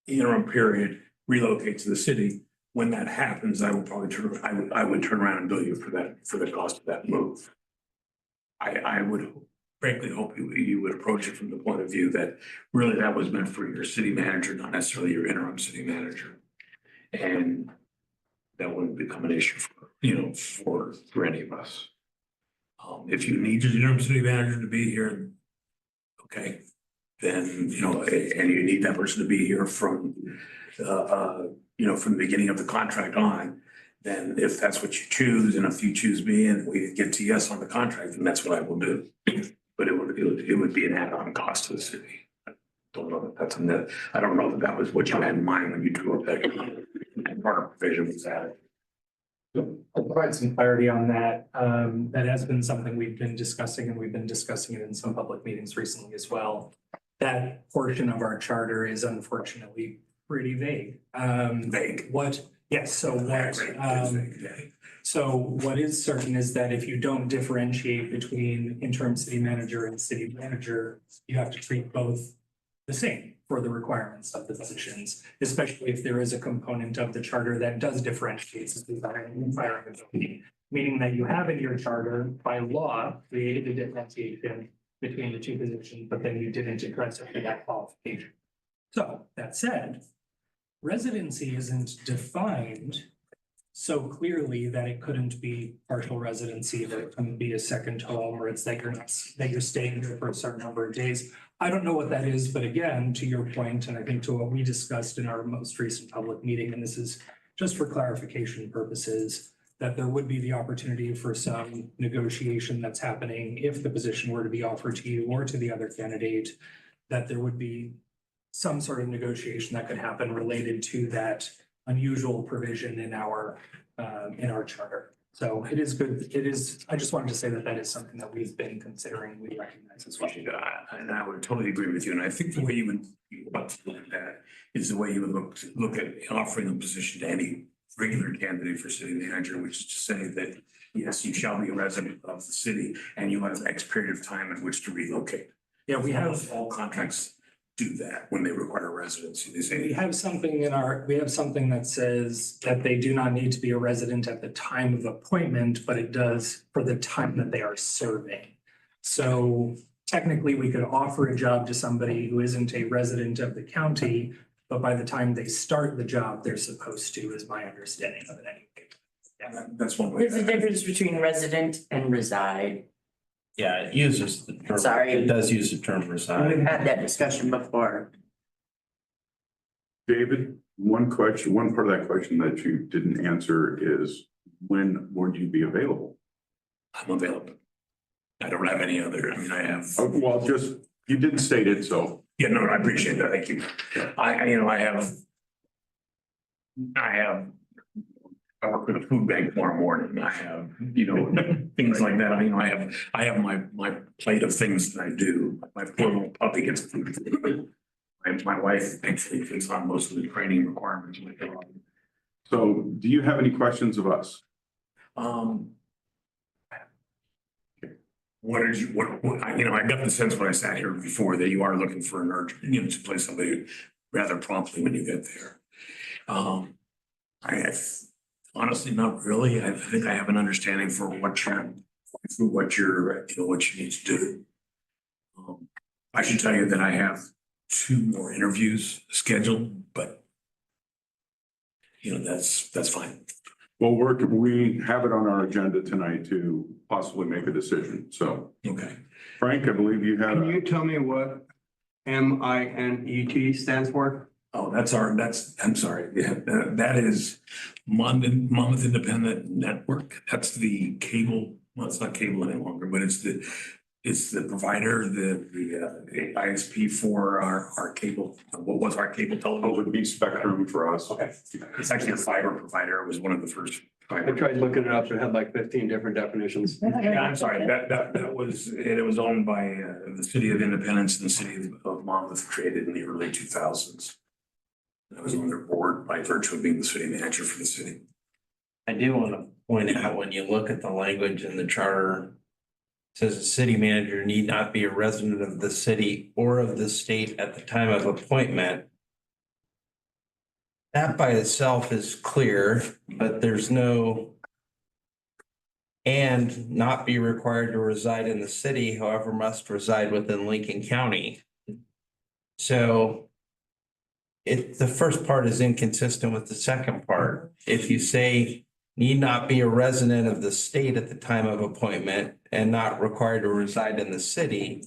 interim period relocate to the city. When that happens, I will probably I would turn around and bill you for the cost of that move. I would frankly hope you would approach it from the point of view that really that was meant for your city manager, not necessarily your interim city manager. And that wouldn't become an issue for any of us. If you need your interim city manager to be here, okay, then, you know, and you need that person to be here from, from the beginning of the contract on, then if that's what you choose, and if you choose me and we get to yes on the contract, then that's what I will do. But it would be an add-on cost to the city. I don't know that that was what you had in mind when you drew up that part of provision was added. I'll provide some clarity on that. That has been something we've been discussing, and we've been discussing it in some public meetings recently as well. That portion of our charter is unfortunately pretty vague. So what is certain is that if you don't differentiate between interim city manager and city manager, you have to treat both the same for the requirements of the positions, especially if there is a component of the charter that does differentiate between hiring and firing ability, meaning that you have in your charter by law created a differentiation between the two positions, but then you didn't address it for that qualification. So that said, residency isn't defined so clearly that it couldn't be partial residency, that it couldn't be a second home, or it's that you're staying there for a certain number of days. I don't know what that is, but again, to your point, and I think to what we discussed in our most recent public meeting, and this is just for clarification purposes, that there would be the opportunity for some negotiation that's happening if the position were to be offered to you or to the other candidate, that there would be some sort of negotiation that could happen related to that unusual provision in our charter. So it is good. It is, I just wanted to say that that is something that we've been considering. We recognize as well. And I would totally agree with you. And I think the way you would look at that is the way you would look at offering a position to any regular candidate for city manager, which is to say that, yes, you shall be a resident of the city and you have X period of time in which to relocate. Yeah, we have. All contracts do that when they require residency. They We say, have something we have something that says that they do not need to be a resident at the time of appointment, but it does for the time that they are serving. So technically, we could offer a job to somebody who isn't a resident of the county, but by the time they start the job, they're supposed to, is my understanding of it anyway. Yeah. that's one way. There's a difference between resident and reside. Yeah, it uses the term. Sorry. It does use the term We've reside. had that discussion before. David, one part of that question that you didn't answer is when would you be available? I'm available. I don't have any other, I mean, I have. Oh, well, just, you didn't state it, so. Yeah, no, I appreciate that. Thank you. I work with a food bank tomorrow morning. I have, things like that. I have my plate of things that I do. My poor little puppy gets food. My wife actually takes on most of the training requirements with her. So do you have any questions of us? I got the sense when I sat here before that you are looking for an urgent, to place somebody rather promptly when you get there. Honestly, not really. I think I have an understanding for what you need to do. I should tell you that I have 2 more interviews scheduled, but that's fine. Well, we have it on our agenda tonight to possibly make a decision. So, Okay. Frank, I believe you had. Can you tell me what MINET stands for? Oh, I'm sorry. Yeah, that is Monmouth Independent Network. That's the cable, well, it's not cable any longer, but it's the provider, the ISP for our cable, what was our cable It television? would be Spectrum for us. Okay, it's actually a fiber provider. It was one of the first. I tried looking it up. It had like 15 different definitions. Yeah, I'm sorry, that was, it was owned by the city of Independence and the city of Monmouth, created in the early 2000s. I was on their board by virtue of being the city manager for the city. I do want to point out, when you look at the language in the charter, it says a city manager need not be a resident of the city or of the state at the time of appointment. That by itself is clear, but there's no and not be required to reside in the city, however, must reside within Lincoln County. So the first part is inconsistent with the second part. If you say need not be a resident of the state at the time of appointment and not required to reside in the city,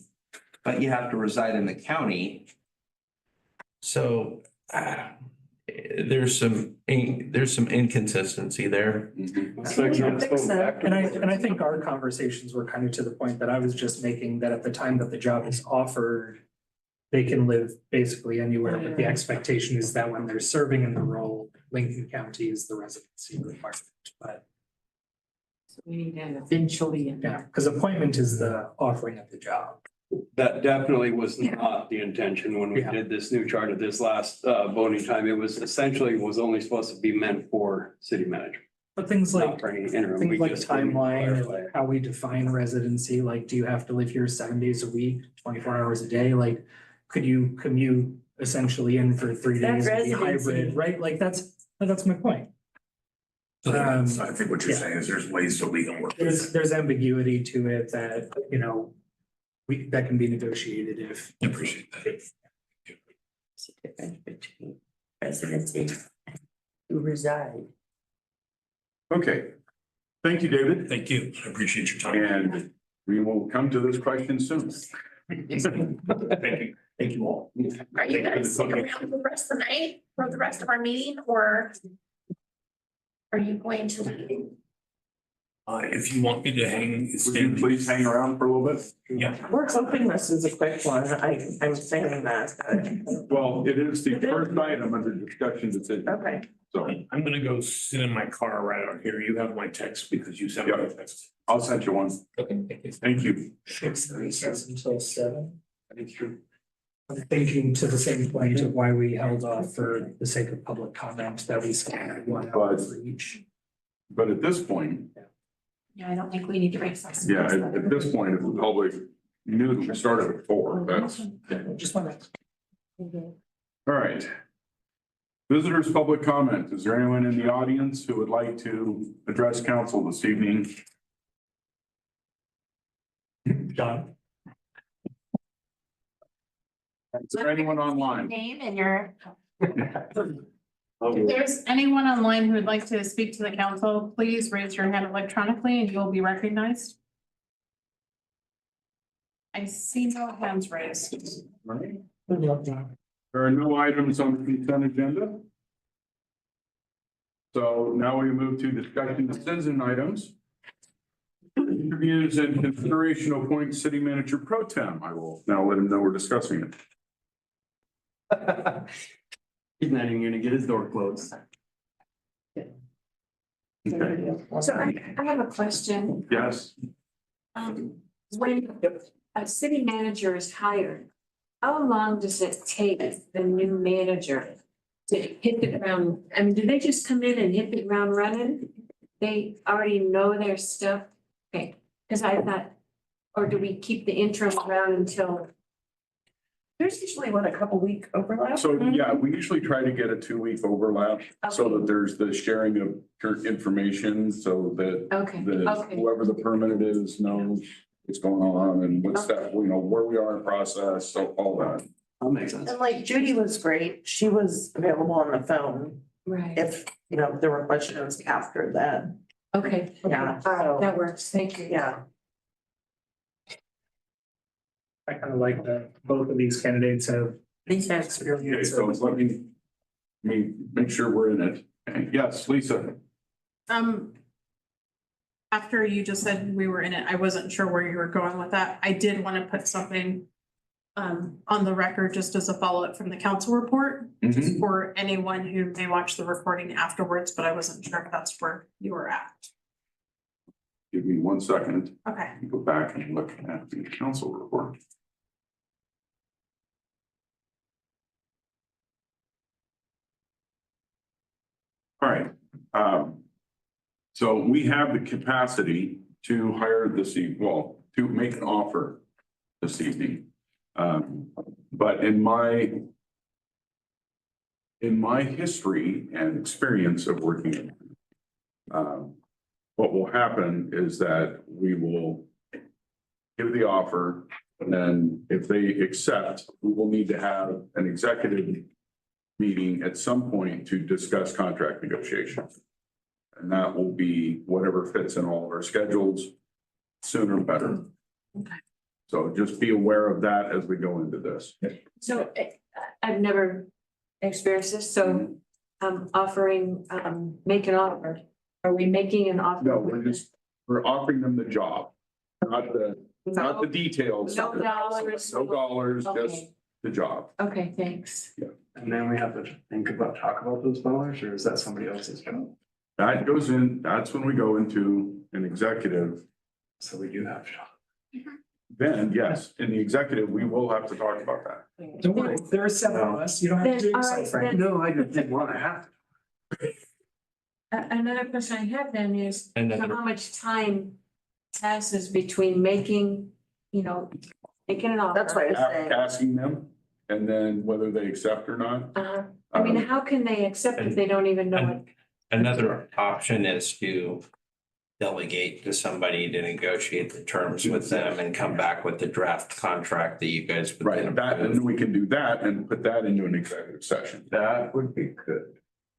but you have to reside in the county. So there's some inconsistency there. And I think our conversations were kind of to the point that I was just making, that at the time that the job is offered, they can live basically anywhere, but the expectation is that when they're serving in the role, Lincoln County is the residency requirement. But So we need an eventually. yeah, because appointment is the offering of the job. That definitely was not the intention when we Yeah. did this new chart at this last voting time. It was essentially only supposed to be meant for city manager, But things not like, for any interim. things We like just didn't timeline, clarify. and how we define residency, like, do you have to live here 7 days a week, 24 hours a day? Like, could you commute essentially in for 3 days and be That's hybrid, residency. right? Like, that's my point. So I think what you're yeah. saying is there's ways that we can work with that. There's ambiguity to it that, that can be negotiated if. I appreciate that. There's a difference between residency and who reside. Okay. Thank you, David. Thank you. I appreciate your time. And we will come to this question soon. Thank you. Thank you all. Are you gonna stick around for the rest of the night for the rest of our meeting, or are you going to leave? If you want me to hang. Would you please hang around for a little bit? Yeah. We're hoping this is a quick one. I'm saying that. Well, it is the first item under discussion decision. Okay. So I'm gonna go sit in my car right out here. You have my text because you sent me a text. I'll send you one. Okay, thank you. Thank you. It's recess until 7. I'm thinking to the same point of why we held off for the sake of public comment that we scheduled 1 hour for each. But at this point, Yeah, I don't think we need to recess. yeah, at this point, if the public knew that we started at 4, that's. Just want to. All right. Visitors' public comment. Is there anyone in the audience who would like to address council this evening? John. Is there anyone online? Name and your. If there's anyone online who would like to speak to the council, please raise your hand electronically and you'll be recognized. I see no hands raised. All right. There are no items on the consent agenda. So now we move to discussion of citizen items. Interviews and consideration to appoint city manager pro tem. I will now let him know we're discussing it. He's not even gonna get his door closed. Okay. So I have a question. Yes. When a city manager is hired, how long does it take the new manager to hit the ground? I mean, do they just come in and hit the ground running? They already know their stuff? Okay, because I thought, or do we keep the interim around until? There's usually a couple week overlap. So, yeah, we usually try to get a 2-week overlap so that there's the sharing of information so that Okay, the okay. whoever the permanent is knows what's going on and what step, where we are in process, so all that. That makes sense. And like Judy was great. She was available on the phone Right, if, there were questions after that. okay. Yeah, All right, so, that works, thank you. yeah. I kind of like that both of these candidates have These Okay, experience. so let me make sure we're in it. Okay, yes, Lisa. After you just said we were in it, I wasn't sure where you were going with that. I did want to put something on the record just as a follow-up from the council report Mhm. for anyone who may watch the recording afterwards, but I wasn't sure if that's where you were at. Give me 1 second. Okay. Go back and look at the council report. All right. So we have the capacity to hire this evening, to make an offer this evening. But in my history and experience of working, what will happen is that we will give the offer, and then if they accept, we will need to have an executive meeting at some point to discuss contract negotiations. And that will be whatever fits in all of our schedules, sooner the better. Okay. So just be aware of that as we go into this. So I've never experienced this, so offering, make an offer. Are we making an offer? No, we're offering them the job, not the details. No dollars. No dollars, just Okay. the job. Okay, thanks. And then we have to talk about those dollars, or is that somebody else's job? That goes in, that's when we go into an executive. So we do have to talk. Then, yes, in the executive, we will have to talk about that. Don't worry, there are 7 of us. You don't have to do Then, all yourself, right, Frank. then- No, I just didn't want to have to. Another question I have then is, And so how much time passes between making an offer? That's why I was saying. Asking them, and then whether they accept or not. I mean, how can they accept if they don't even know it? Another option is to delegate to somebody to negotiate the terms with them and come back with the draft contract that you guys would then Right, that, approve. and we can do that and put that into an executive session. That would be good.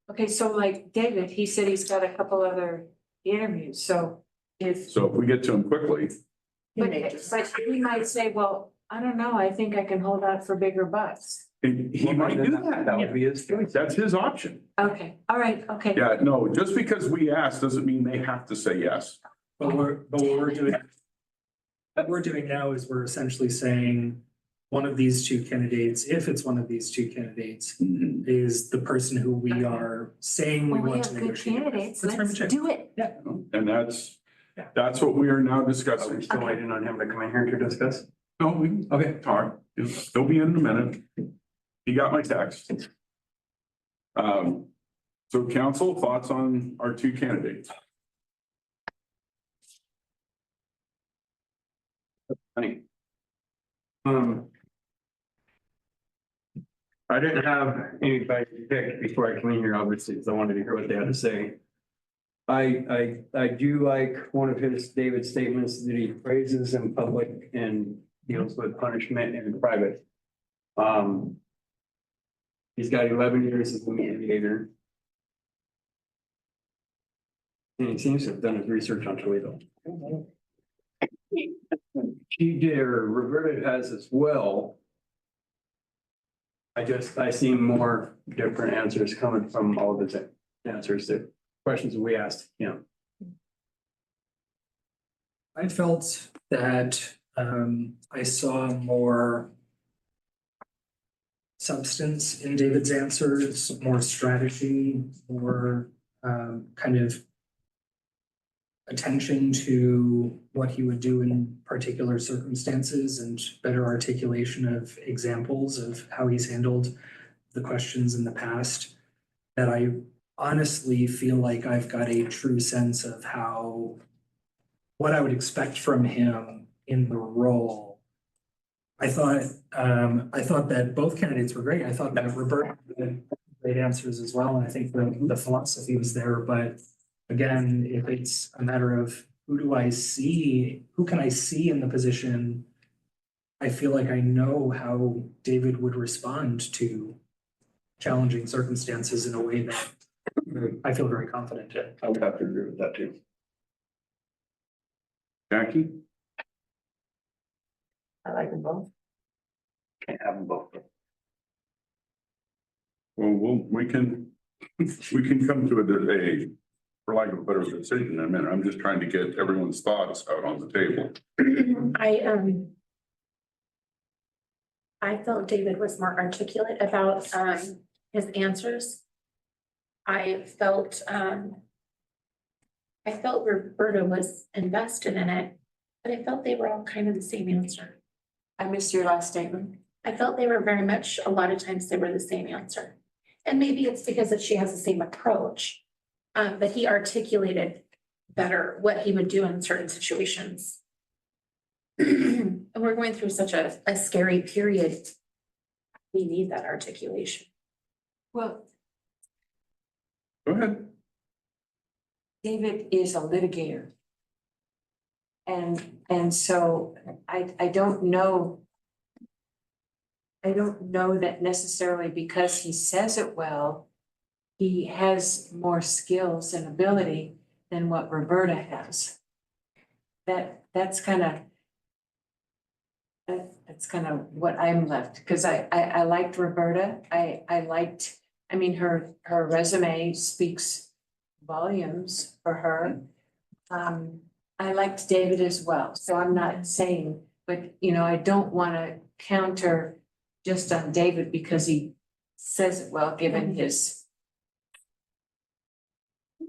Okay, so like David, he said he's got a couple other interviews, so if. So if we get to them quickly, But he might say, well, I don't know, I think I can hold out for bigger bucks. he might do that. That would be his choice. That's his option. Okay, all right, okay. Yeah, no, just because we ask doesn't mean they have to say yes. But what we're doing now is we're essentially saying one of these two candidates, if it's one of these two candidates, is the person who we are saying we Well, we want to have good negotiate with. candidates, That's pretty let's much it. do it. Yeah. And that's what we are now Are discussing. we still waiting on him to come in here to discuss? No, we can Okay. talk. He'll be in a minute. He got my text. So council, thoughts on our two candidates? Honey. I didn't have anybody picked before I came in here, obviously, because I wanted to hear what they had to say. I do like one of David's statements that he praises in public and deals with punishment in private. He's got 11 years as a mediator. And he seems to have done his research on Toledo. She did, or Roberta has as well. I see more different answers coming from all of the answers to questions we asked him. I felt that I saw more substance in David's answers, more strategy, more kind of attention to what he would do in particular circumstances and better articulation of examples of how he's handled the questions in the past. That I honestly feel like I've got a true sense of what I would expect from him in the role. I thought that both candidates were great. I thought that Roberta had great answers as well, and I think the philosophy was there. But again, if it's a matter of who can I see in the position, I feel like I know how David would respond to challenging circumstances in a way that I feel very confident in. I would have to agree with that too. Jackie? I like them both. Can't have them both. Well, we can come to a, for lack of a better decision in a minute. I'm just trying to get everyone's thoughts out on the table. I felt David was more articulate about his answers. I felt Roberta was invested in it, but I felt they were all kind of the same answer. I missed your last statement. I felt they were very much, a lot of times they were the same answer. And maybe it's because that she has the same approach, but he articulated better what he would do in certain situations. And we're going through such a scary period. We need that articulation. Well, Go ahead. David is a litigator. And so I don't know. I don't know that necessarily because he says it well, he has more skills and ability than what Roberta has. That's kind of what I'm left, because I liked Roberta. I liked, I mean, her resume speaks volumes for her. I liked David as well, so I'm not saying, but I don't want to counter just on David because he says it well, given his.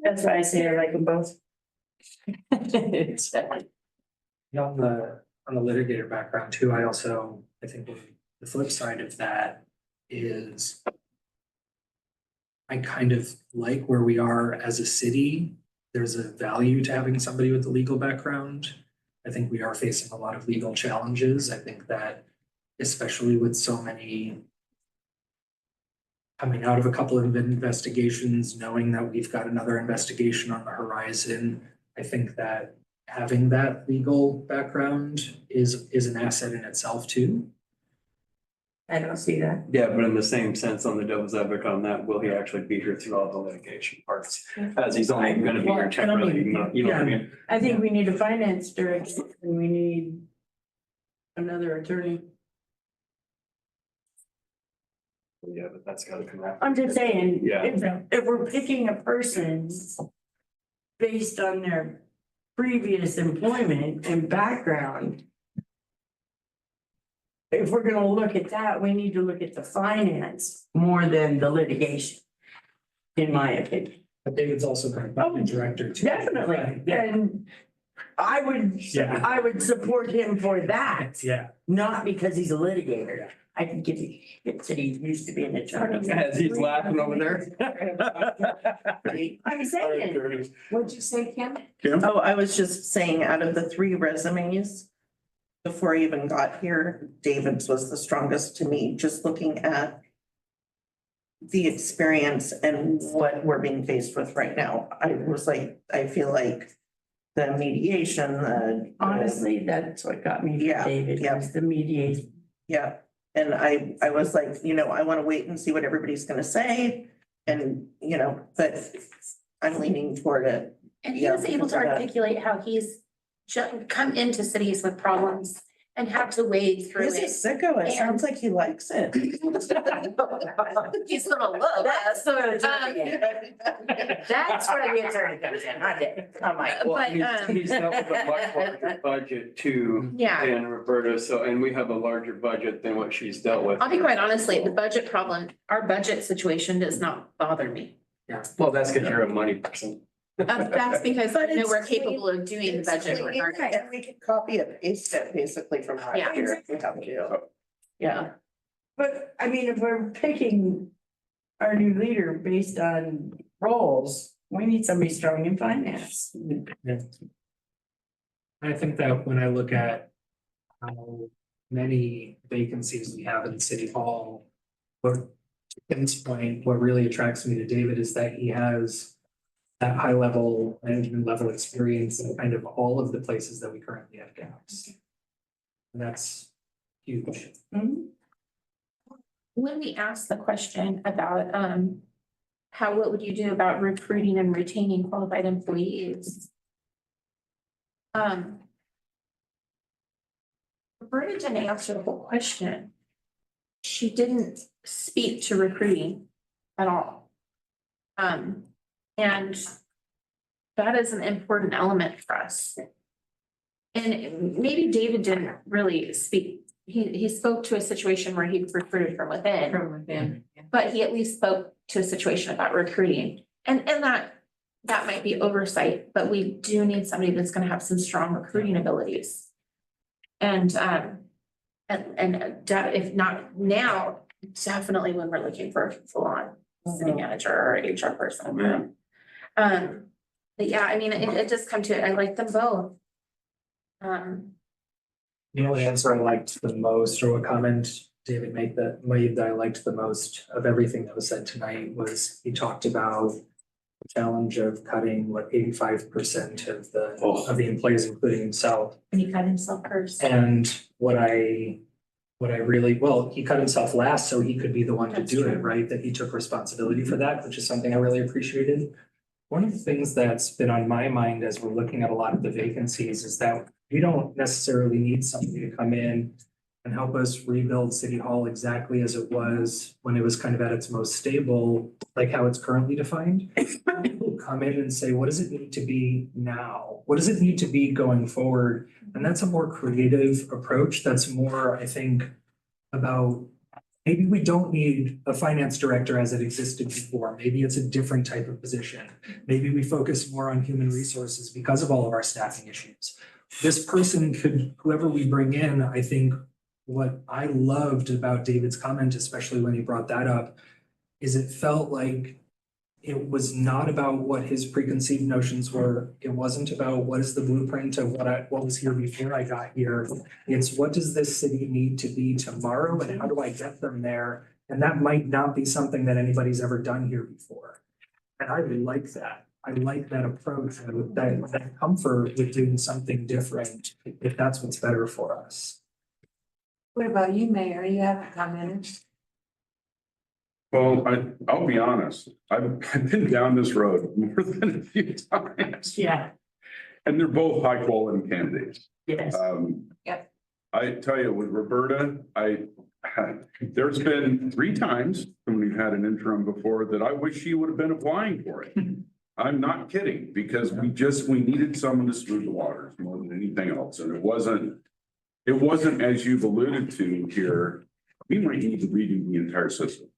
That's why I say I like them both. On the litigator background too, I think the flip side of that is I kind of like where we are as a city. There's a value to having somebody with a legal background. I think we are facing a lot of legal challenges. I think that especially with so many coming out of a couple of investigations, knowing that we've got another investigation on the horizon, I think that having that legal background is an asset in itself too. I don't see that. Yeah, but in the same sense, on the devil's advocate on that, will he actually be here through all the litigation parts? As he's only gonna be here temporarily, you know what I mean? I think we need a finance director and we need another attorney. Yeah, but that's gotta come out. I'm just saying, Yeah. if we're picking a person based on their previous employment and background. If we're gonna look at that, we need to look at the finance more than the litigation. In my opinion. But David's also the budget director too. Definitely, Yeah. and I Yeah. would support him for that, Yeah. not because he's a litigator. I can give you, it's that he used to be an attorney. As he's laughing over there. I'm saying, what'd you say, Kim? Kim? Oh, I was just saying, out of the 3 resumes, before I even got here, David's was the strongest to me, just looking at the experience and what we're being faced with right now. I was like, I feel like the mediation, Honestly, that's what got me to Yeah, David, yeah. was the mediation. yeah. And I was like, I want to wait and see what everybody's gonna say. And, but I'm leaning toward it. And he was able to articulate how he's come into cities with problems and had to wade through He's a it. sicko. It sounds like he likes it. He's gonna love That's the, That's where the attorney comes in, not David. I'm like, Well, But, he's dealt with a much larger budget too Yeah, than Roberta, so, and we have a larger budget than what she's dealt with. I'll be quite honestly, the budget problem, our budget situation does not bother me. Well, that's because you're a money person. That's because I know we're it's clean. capable of doing the budget It's clean, regardless. And we can copy and paste it basically from last Yeah. year if we have to. Yeah. but I mean, if we're picking our new leader based on roles, we need somebody strong in finance. Yeah. I think that when I look at how many vacancies we have in City Hall, what, to Ken's point, what really attracts me to David is that he has that high level, management level experience in kind of all of the places that we currently have gaps. And that's huge. When we asked the question about, what would you do about recruiting and retaining qualified employees? Roberta didn't answer the whole question. She didn't speak to recruiting at all. And that is an important element for us. And maybe David didn't really speak, he spoke to a situation where he recruited from within. From within. But he at least spoke to a situation about recruiting, and that might be oversight, but we do need somebody that's gonna have some strong recruiting abilities. And if not now, definitely when we're looking for a full-on city manager or HR person. But yeah, I mean, it just come to it, I like them both. The only answer I liked the most, or what comment David made that I liked the most of everything that was said tonight was he talked about the challenge of cutting 85% of the employees, including himself. And he cut himself first. And what I really, well, he cut himself last so he could be the one to That's do it, true. right? That he took responsibility for that, which is something I really appreciated. One of the things that's been on my mind as we're looking at a lot of the vacancies is that we don't necessarily need somebody to come in and help us rebuild City Hall exactly as it was when it was kind of at its most stable, like how it's currently defined. People come in and say, what does it need to be now? What does it need to be going forward? And that's a more creative approach. That's more, I think, about maybe we don't need a finance director as it existed before. Maybe it's a different type of position. Maybe we focus more on human resources because of all of our staffing issues. This person could, whoever we bring in, I think what I loved about David's comment, especially when he brought that up, is it felt like it was not about what his preconceived notions were. It wasn't about what is the blueprint of what was here before I got here. It's what does this city need to be tomorrow and how do I get them there? And that might not be something that anybody's ever done here before. And I really like that. I like that approach, that comfort with doing something different, if that's what's better for us. What about you, Mayor? You haven't commented? Well, I'll be honest, I've been down this road more than a few times. Yeah. And they're both high quality candidates. Yes. Yep. I tell you, with Roberta, there's been 3 times when we've had an interim before that I wish she would have been applying for it. I'm not kidding, because we needed someone to smooth the waters more than anything else, and it wasn't as you've alluded to here, we might need to redo the entire system.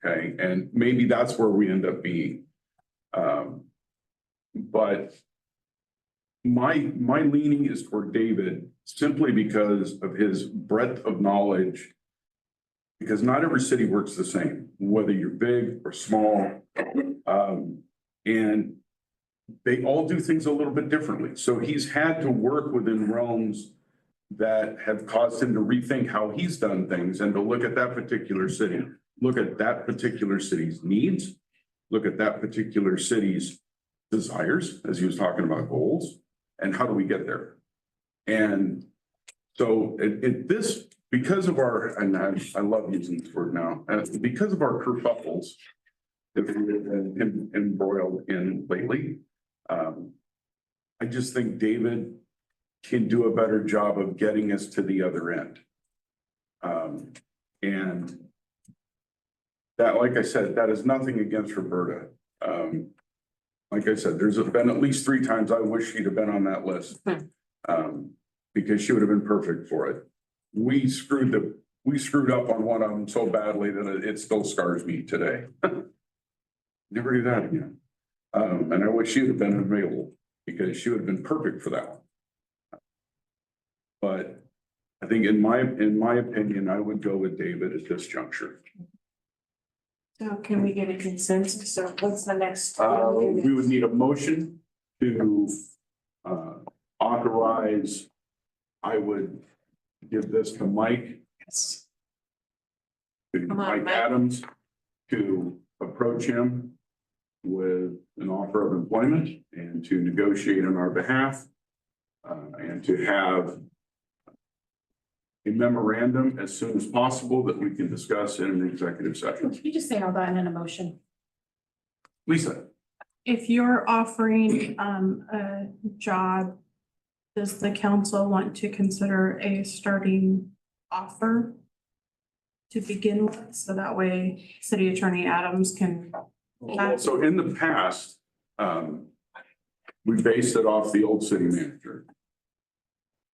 Okay, and maybe that's where we end up being. But my leaning is toward David simply because of his breadth of knowledge. Because not every city works the same, whether you're big or small. And they all do things a little bit differently. So he's had to work within realms that have caused him to rethink how he's done things and to look at that particular city, look at that particular city's needs, look at that particular city's desires, as he was talking about goals, and how do we get there? And so this, because of our, and I love using this word now, because of our kerfuffles that we've been embroiled in lately, I just think David can do a better job of getting us to the other end. And that, like I said, that is nothing against Roberta. Like I said, there's been at least 3 times I wish she'd have been on that list. Because she would have been perfect for it. We screwed up on one of them so badly that it still scars me today. Never do that again. And I wish she would have been available because she would have been perfect for that one. But I think in my opinion, I would go with David at this juncture. So can we get a consensus? So what's the next? We would need a motion to authorize. I would give this to Mike. Yes. To Come on, Mike Mike. Adams to approach him with an offer of employment and to negotiate on our behalf. And to have a memorandum as soon as possible that we can discuss in an executive session. Can you just say all that in a motion? Lisa, If you're offering a job, does the council want to consider a starting offer to begin with? So that way City Attorney Adams can. so in the past, we based it off the old city manager.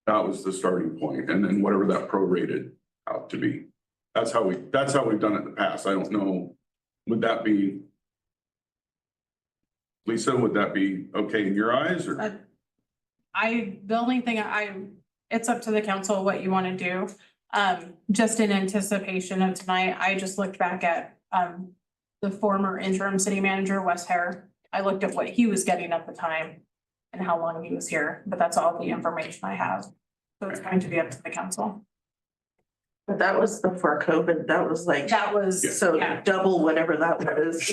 That was the starting point, and then whatever that prorated out to be. That's how we've done it in the past. I don't know, would that be? Lisa, would that be okay in your eyes, or? The only thing it's up to the council what you want to do. Just in anticipation of tonight, I just looked back at, the former interim city manager, Wes Hare. I looked at what he was getting at the time and how long he was here, but that's all the information I have. So it's going to be up to the council. But that was before COVID. That was like, That was, so yeah. double whatever that was.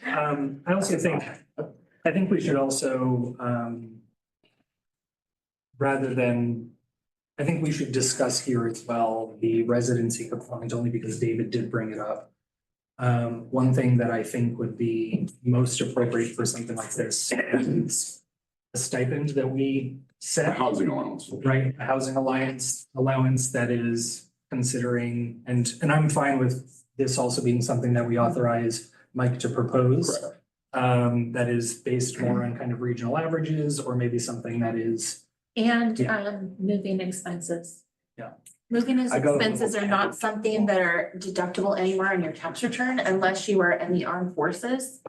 I also think, I think we should also, I think we should discuss here as well, the residency component, only because David did bring it up. One thing that I think would be most appropriate for something like this is a stipend that we A set. housing allowance. Right, a housing allowance that is considering, and I'm fine with this also being something that we authorize Mike to propose. Correct. That is based more on kind of regional averages, or maybe something that is, And moving expenses. Yeah. Moving I go- expenses are not something that are deductible anymore on your tax return unless you are in the armed forces.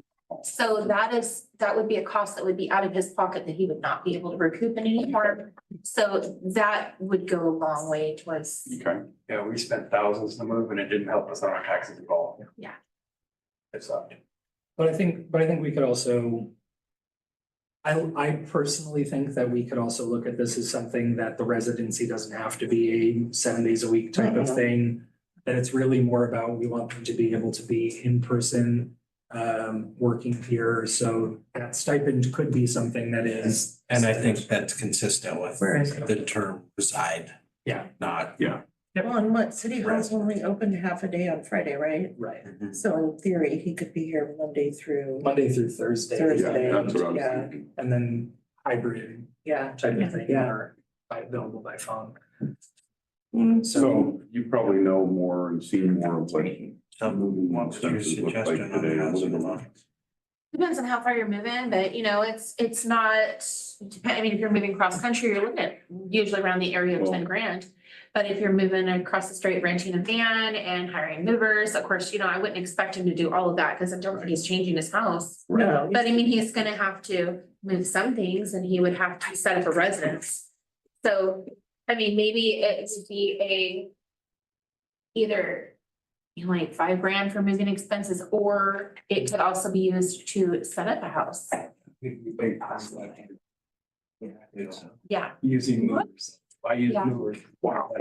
So that would be a cost that would be out of his pocket that he would not be able to recoup anymore. So that would go a long way towards. Okay. Yeah, we spent thousands to move and it didn't help us on our taxes at all. Yeah. It sucked. but I think we could also. I personally think that we could also look at this as something that the residency doesn't have to be a 7 days a week type of thing. That it's really more about, we want them to be able to be in person, working here, so that stipend could be something that is. And I think that's consistent with Where is it? the term reside. Yeah. Not. Well, and what, City Hall's only open half a day on Friday, right? Right, So in theory, he could be here Monday through Monday through Thursday. Thursday. Yeah, that's what I was Yeah. thinking. And then hybrid Yeah. type of thing, Yeah. or available by phone. So you probably know more and seen more of what Some wants your Expenses look like suggestion on today, the what are housing the allowance. Depends on how far you're moving, but you know, it's not, I mean, if you're moving cross country, you're looking at usually around the area of 10 grand. But if you're moving across the state, renting a van and hiring movers, of course, you know, I wouldn't expect him to do all of that because I don't think he's changing his house. No. But I mean, he's gonna have to move some things and he would have to set up a residence. So, I mean, maybe it would be either like 5 grand for moving expenses, or it could also be used to set up a house. Yeah, Using movers. I use Yeah. movers. Wow.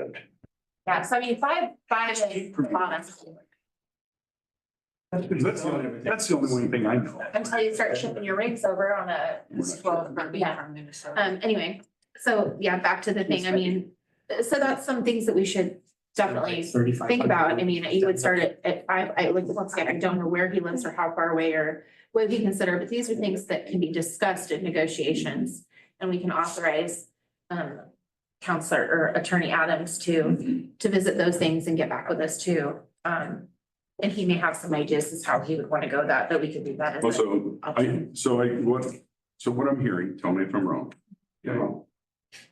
yeah, so I mean, five is the bottom That's the only thing I know. until you start shipping your rigs over on a, yeah. Anyway, so yeah, back to the thing, I mean, so that's some things that we should definitely think about. I mean, you would start at 5, I like, once again, I don't know where he lives or how far away or what he consider, but these are things that can be discussed in negotiations. And we can authorize Counselor or Attorney Adams to visit those things and get back with us too. And he may have some ideas as how he would want to go that we could do that. as a option. So what I'm hearing, tell me if I'm wrong.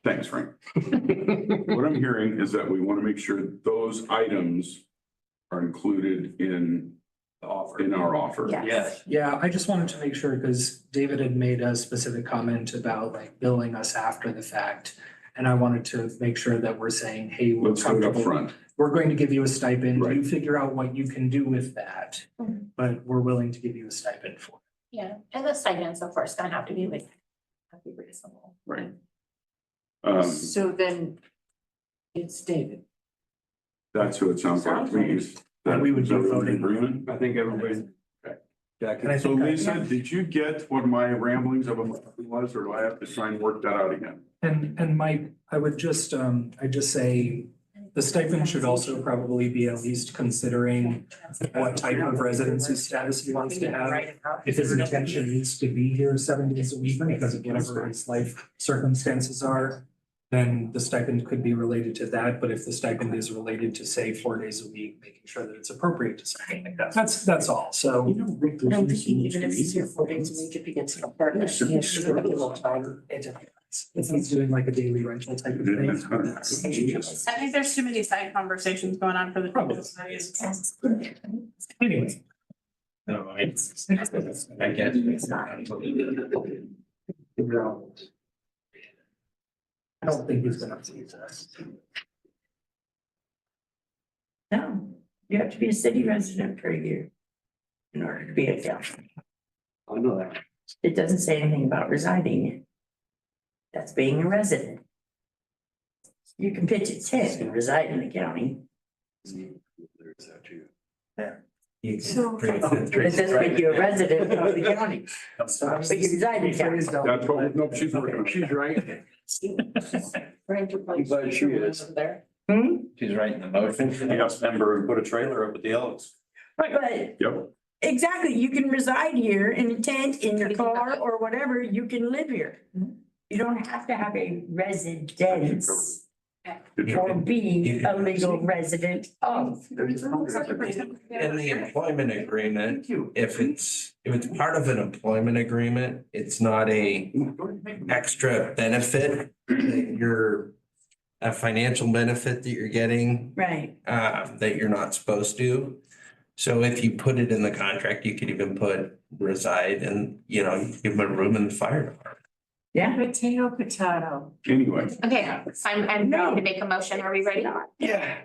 Thanks, Frank. What I'm hearing is that we want to make sure those items are included in our offer. Yes. Yeah, I just wanted to make sure, because David had made a specific comment about like billing us after the fact. And I wanted to make sure that we're saying, hey, we're Let's do it up comfortable. front. We're going to give you a stipend. Right. You figure out what you can do with that. Mhm. But we're willing to give you a stipend for it. Yeah, and the stipends, of course, gonna have to be like, have to be reasonable. Right. So then it's David. That's who it sounds like to me. And we would be Is everyone in voting. agreement? I think everybody's. And I So think Lisa, did you get what my ramblings of a month was, or do I have to try and work that out again? And Mike, I would just, I'd just say the stipend should also probably be at least considering what type of residency status he wants to have. If his intention is to be here 7 days a week because of whatever his life circumstances are, then the stipend could be related to that. But if the stipend is related to, say, 4 days a week, making sure that it's appropriate to something like that. That's all. So. I don't think even if he's here 4 days a week, if he gets an apartment, he has to work a little time. If he's doing like a daily rental type of thing. I think there's too many side conversations going on for the. Probably. Anyway. No, I get. I don't think he's gonna please us. No, you have to be a city resident for a year in order to be a counselor. I know that. It doesn't say anything about residing. That's being a resident. You can pitch a tent and reside in the county. There's that too. So it doesn't make you a resident of the county, but you reside in the county. That's what, no, she's working on it. She's right. But she is. Hmm? She's writing the motion. House member and put a trailer up at the Elks. But Yep. exactly, you can reside here in a tent, in your car or whatever, you can live here. You don't have to have a residence or be a legal resident of. In the employment agreement, if it's part of an employment agreement, it's not a extra benefit that you're a financial benefit that you're getting, Right. that you're not supposed to. So if you put it in the contract, you could even put reside and, give them a room in the fire department. Yeah. Potato. Anyway, Okay, so I'm ready to make a motion. Are we ready? Yeah.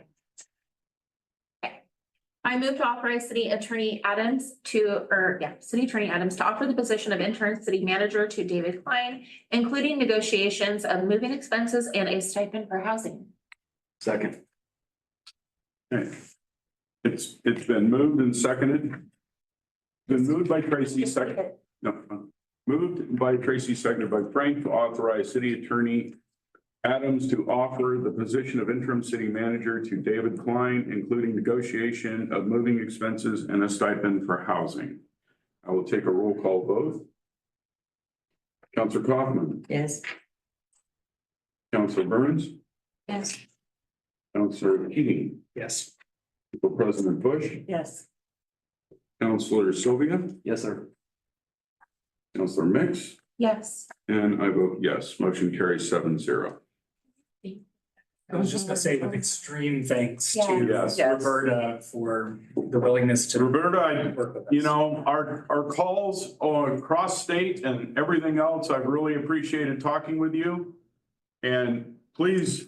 I move to authorize City Attorney Adams to offer the position of interim city manager to David Klein, including negotiations of moving expenses and a stipend for housing. Second. okay. It's been moved and seconded. Been moved by Tracy, moved by Tracy, seconded by Frank to authorize City Attorney Adams to offer the position of interim city manager to David Klein, including negotiation of moving expenses and a stipend for housing. I will take a roll call vote. Counselor Kaufman, Yes. Counselor Burns, Yes. Counselor Keating, Yes. President Bush, Yes. Counselor Sylvia, Yes, sir. Counselor Mix, Yes. and I vote yes. Motion carries 7-0. I was just gonna say with extreme thanks to Yes. Roberta for the willingness to. Roberta, work with us. you know, our calls across state and everything else, I've really appreciated talking with you. And please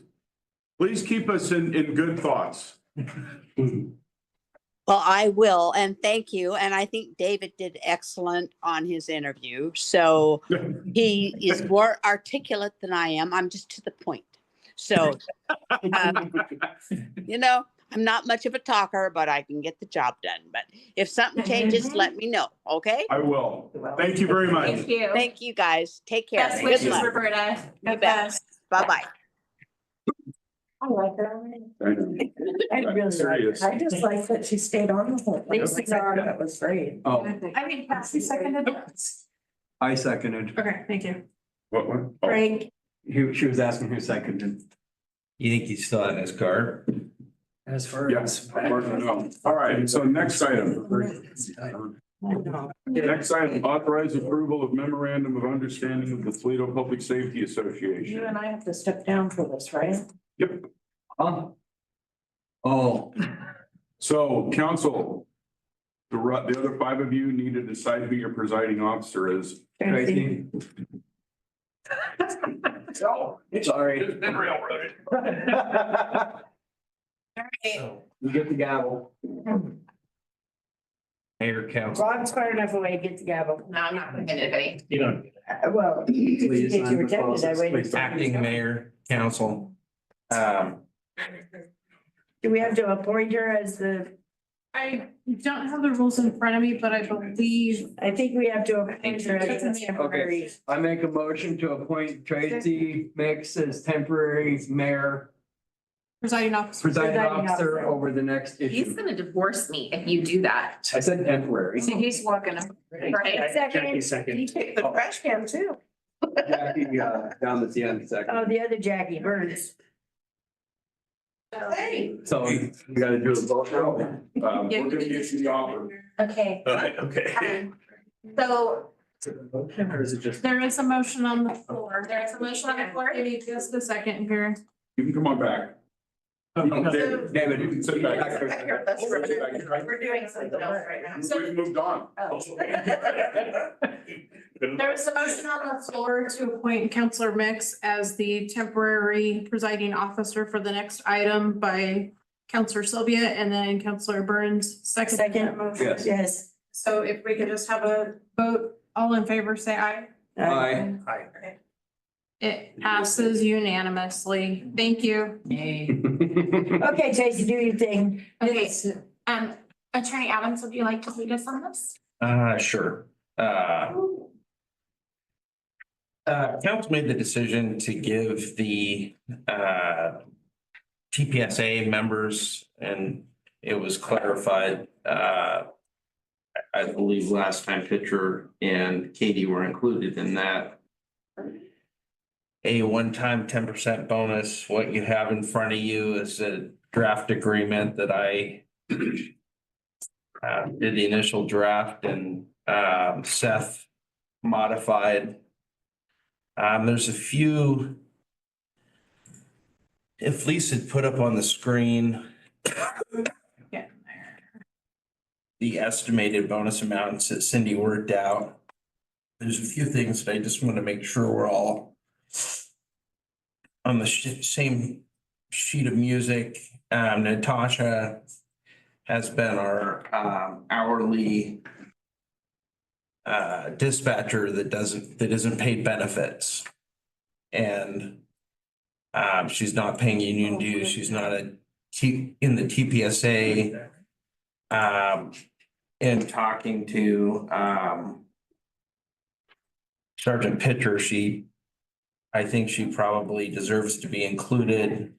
keep us in good thoughts. Well, I will, and thank you. And I think David did excellent on his interview. So he is more articulate than I am. I'm just to the point. So, you know, I'm not much of a talker, but I can get the job done. But if something changes, let me know, okay? I will. Thank you very much. Thank you. Thank you, guys. Take care. Best Good wishes, luck. Roberta. You bet. Bye-bye. I like her. I know. I really like Serious. her. I just like that she stayed on the whole thing. Thanks, Sarah. That was great. Oh, I mean, Cassie seconded. I seconded. Okay, thank you. What? Oh, Frank, She was asking who seconded. You think he's still on his card? As far yes. as. No. All right, so next item. Next item, authorize approval of memorandum of understanding with the Toledo Public Safety you Association. and I have to step down for this, right? Yep. Huh? Oh, So council, the other 5 of you need to decide who your presiding officer is. Tracy. Sorry. It's been railroaded. You get the gavel. Mayor, council. Ron's far enough away, get the gavel. No, I'm not putting anybody. You don't. Well, in Please, case you were tempted, I process, waited. please. Acting mayor, council. Do we have to appoint her as the, I don't have the rules in front of me, but I believe I think we have to appoint her as the temporary. I make a motion to appoint Tracy Mix as temporary mayor, presiding officer. presiding Presiding officer officer. over the next He's issue. gonna divorce me if you do that. I said temporary. So he's walking up, right? Jackie He second. took the trash can too. Jackie, down at the end, second. Oh, the other Jackie Burns. Hey. So we gotta do a vote now. We're gonna issue the offer. Okay, Okay. so Or is it just? There is a motion on the floor. there is a motion on the floor. Give me just a second here. You can come on back. Oh, No, no. David, you can sit back. That's right. We're doing something else right now. We've moved on. There is a motion on the floor to appoint Counselor Mix as the temporary presiding officer for the next item by Counselor Sylvia, and then Counselor Burns seconded that motion. Yes. Yes. So if we could just have a vote, all in favor, say aye. Aye. It passes unanimously. Thank you. Okay, Tracy, do your thing. Okay. Attorney Adams, would you like to lead us on this? Sure. Council made the decision to give the TPSA members, and it was clarified, I believe last time Pitcher and Katie were included in that. A one-time 10% bonus. What you have in front of you is a draft agreement that I did the initial draft, and Seth modified. There's a few. If Lisa had put up on the screen the estimated bonus amounts that Cindy worked out, there's a few things that I just want to make sure we're all on the same sheet of music. Natasha has been our hourly dispatcher that isn't paid benefits. And she's not paying union dues. She's not in the TPSA. And talking to Sergeant Pitcher, I think she probably deserves to be included.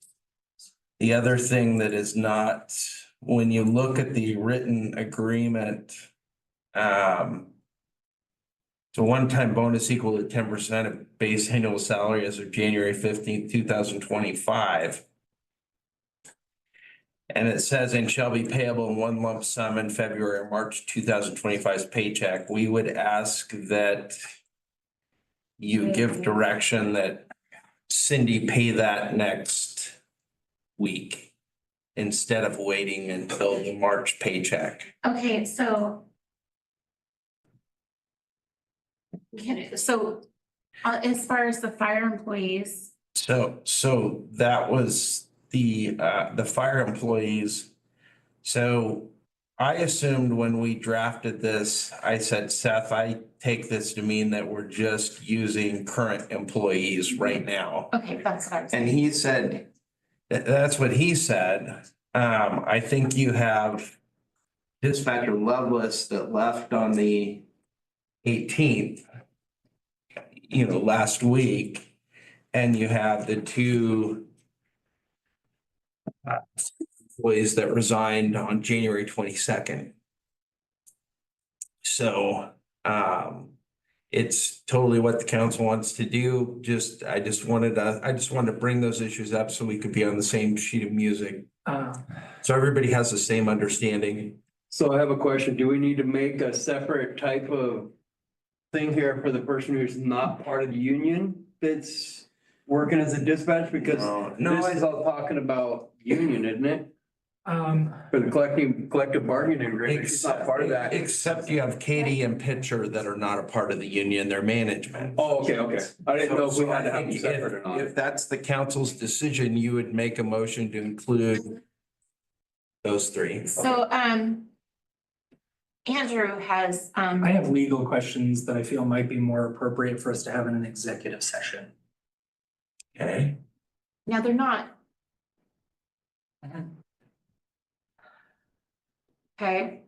The other thing that is not, when you look at the written agreement, it's a one-time bonus equal to 10% of base annual salary as of January 15th, 2025. And it says and shall be payable in one lump sum in February or March 2025's paycheck. We would ask that you give direction that Cindy pay that next week instead of waiting until the March paycheck. Okay, so. As far as the fire employees, So that was the fire employees. So I assumed when we drafted this, I said, Seth, I take this to mean that we're just using current employees right now. okay, that's what I was. And he said, that's what he said. I think you have dispatcher Lovelace that left on the 18th, last week. And you have the two employees that resigned on January 22nd. So it's totally what the council wants to do. I just wanted to bring those issues up so we could be on the same sheet of music. So everybody has the same understanding. So I have a question. Do we need to make a separate type of thing here for the person who's not part of the union that's working as a dispatch? Because this is all talking about union, isn't it? For the collective bargaining agreement, she's not part of that. Except you have Katie and Pitcher that are not a part of the union, they're management. Oh, okay. I didn't know if we had to have them If separate or not. if that's the council's decision, you would make a motion to include those three. So, Andrew has, I have legal questions that I feel might be more appropriate for us to have in an executive session. Okay. now they're not. Okay.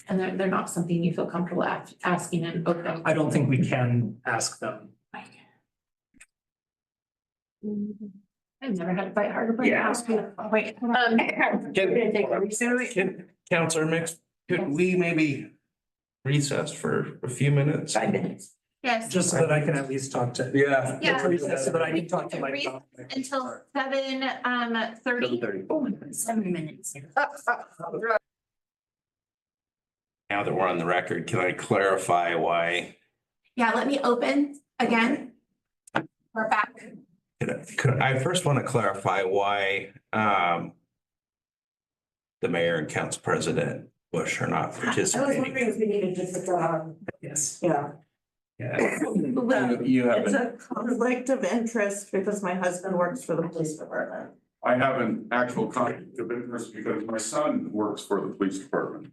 And they're not something you feel comfortable asking in open. I don't think we can ask them. I've never had to fight hard to bring ask you. Wait, Counselor Mix, could we maybe recess for a few minutes? 5 minutes. yes. Just so that I can at least talk to. Yeah. Yeah. So that I can talk to my. Until 7:30. Oh, 7 minutes. Now that we're on the record, can I clarify why? Yeah, let me open again. We're back. I first want to clarify why the mayor and council president Bush are not participating. if we needed to put that. Yes. Yeah. You have It's a conflict of interest because my husband works for the police department. I have an actual conflict of interest because my son works for the police department.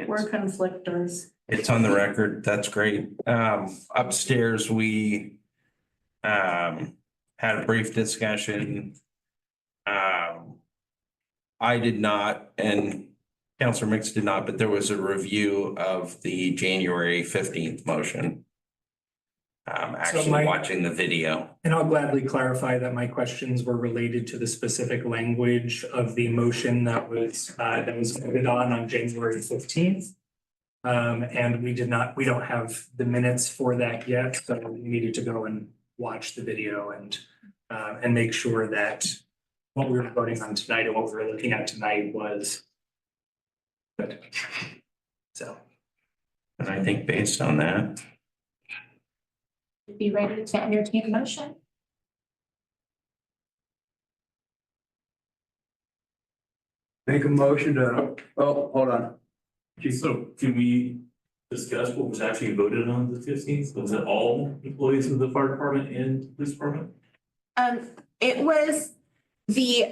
We're conflictors. It's on the record. That's great. Upstairs, we had a brief discussion. I did not, and Councilor Mix did not, but there was a review of the January 15th motion. Actually watching the video. And I'll gladly clarify that my questions were related to the specific language of the motion that was voted on January 15th. And we don't have the minutes for that yet, so we needed to go and watch the video and make sure that what we were voting on tonight and what we were looking at tonight was good. So. And I think based on that. Be ready to entertain a motion. Make a motion to, oh, hold on. So can we discuss what was actually voted on the 15th? Was it all employees of the fire department and police department? It was the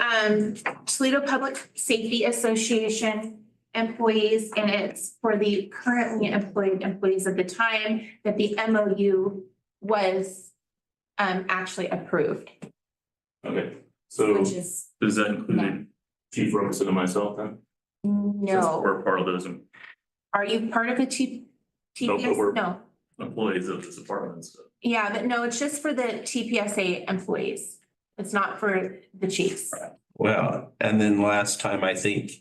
Toledo Public Safety Association employees, and it's for the currently employed employees at the time that the MOU was actually approved, Okay, so which is does that include Chief Robeson and myself then? no. We're part of those Are you part of the No, but we're- TPS? No. employees of this department, so. Yeah, but no, it's just for the TPSA employees. It's not for the chiefs. Well, and then last time, I think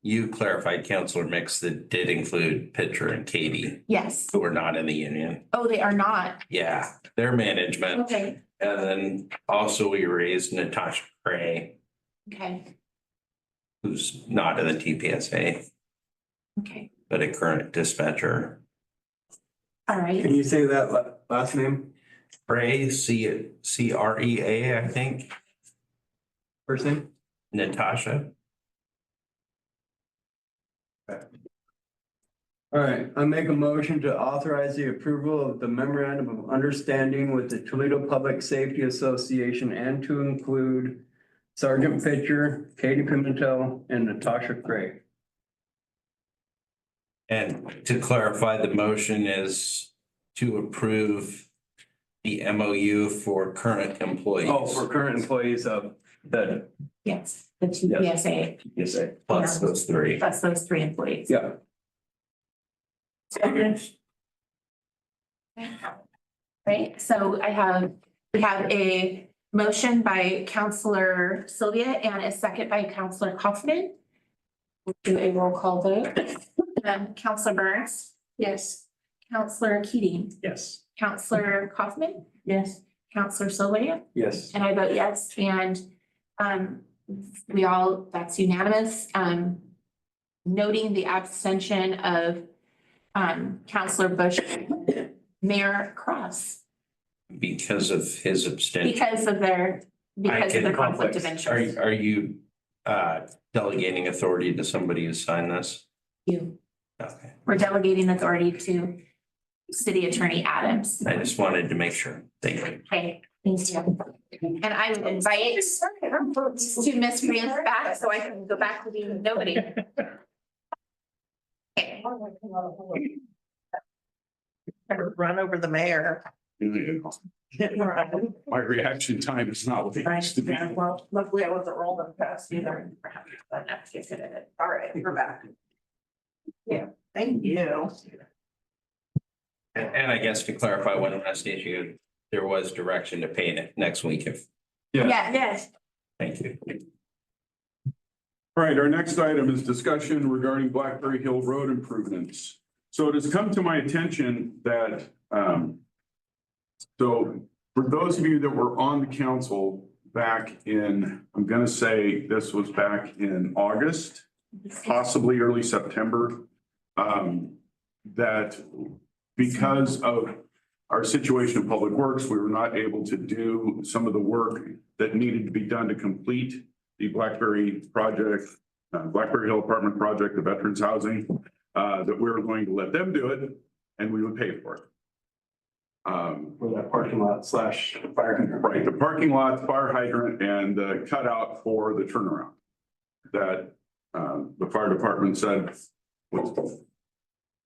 you clarified, Councilor Mix, that did include Pitcher and Katie, Yes. who are not in the union. Oh, they are not. Yeah, their management. Okay. And then also we raised Natasha Gray, Okay, who's not in the TPSA, okay, but a current dispatcher. all right. Can you say that last name, Gray, CREA, I think, first name? Natasha. All right, I make a motion to authorize the approval of the memorandum of understanding with the Toledo Public Safety Association and to include Sergeant Pitcher, Katie Pimentel, and Natasha Gray. And to clarify, the motion is to approve the MOU for current employees. Oh, for current employees of the Yes, the TPSA, TSA. Plus those three. plus those 3 employees. Yeah. Right, so we have a motion by Counselor Sylvia and a second by Counselor Kaufman. We'll do a roll call vote. Counselor Burns? Yes. Counselor Keating? Yes. Counselor Kaufman? Yes. Counselor Sylvia? Yes. And I vote yes, and that's unanimous. Noting the abstention of Counselor Bush, Mayor Cross, Because of his abstention. because of their conflict of interest. Are you delegating authority to somebody to sign this? You, Okay, we're delegating authority to City Attorney Adams. I just wanted to make sure. Thank you. Okay, thank you. And I would invite to Miss Rance back so I can go back to being nobody. Okay. Run over the mayor. My reaction time is not what it used to be. Well, luckily I wasn't rolling fast either. All right, we're back. Yeah, thank you. And I guess to clarify one last issue, there was direction to pay it next week if, Yeah, yes. thank you. All right, our next item is discussion regarding Blackberry Hill Road improvements. So it has come to my attention that, so for those of you that were on the council back in, I'm gonna say this was back in August, possibly early September, that because of our situation in Public Works, we were not able to do some of the work that needed to be done to complete the Blackberry project, Blackberry Hill Apartment Project, the Veterans Housing, that we were going to let them do it and we would pay for it. For that parking lot slash fire hydrant. Right, the parking lot, fire hydrant, and the cutout for the turnaround that the fire department said was.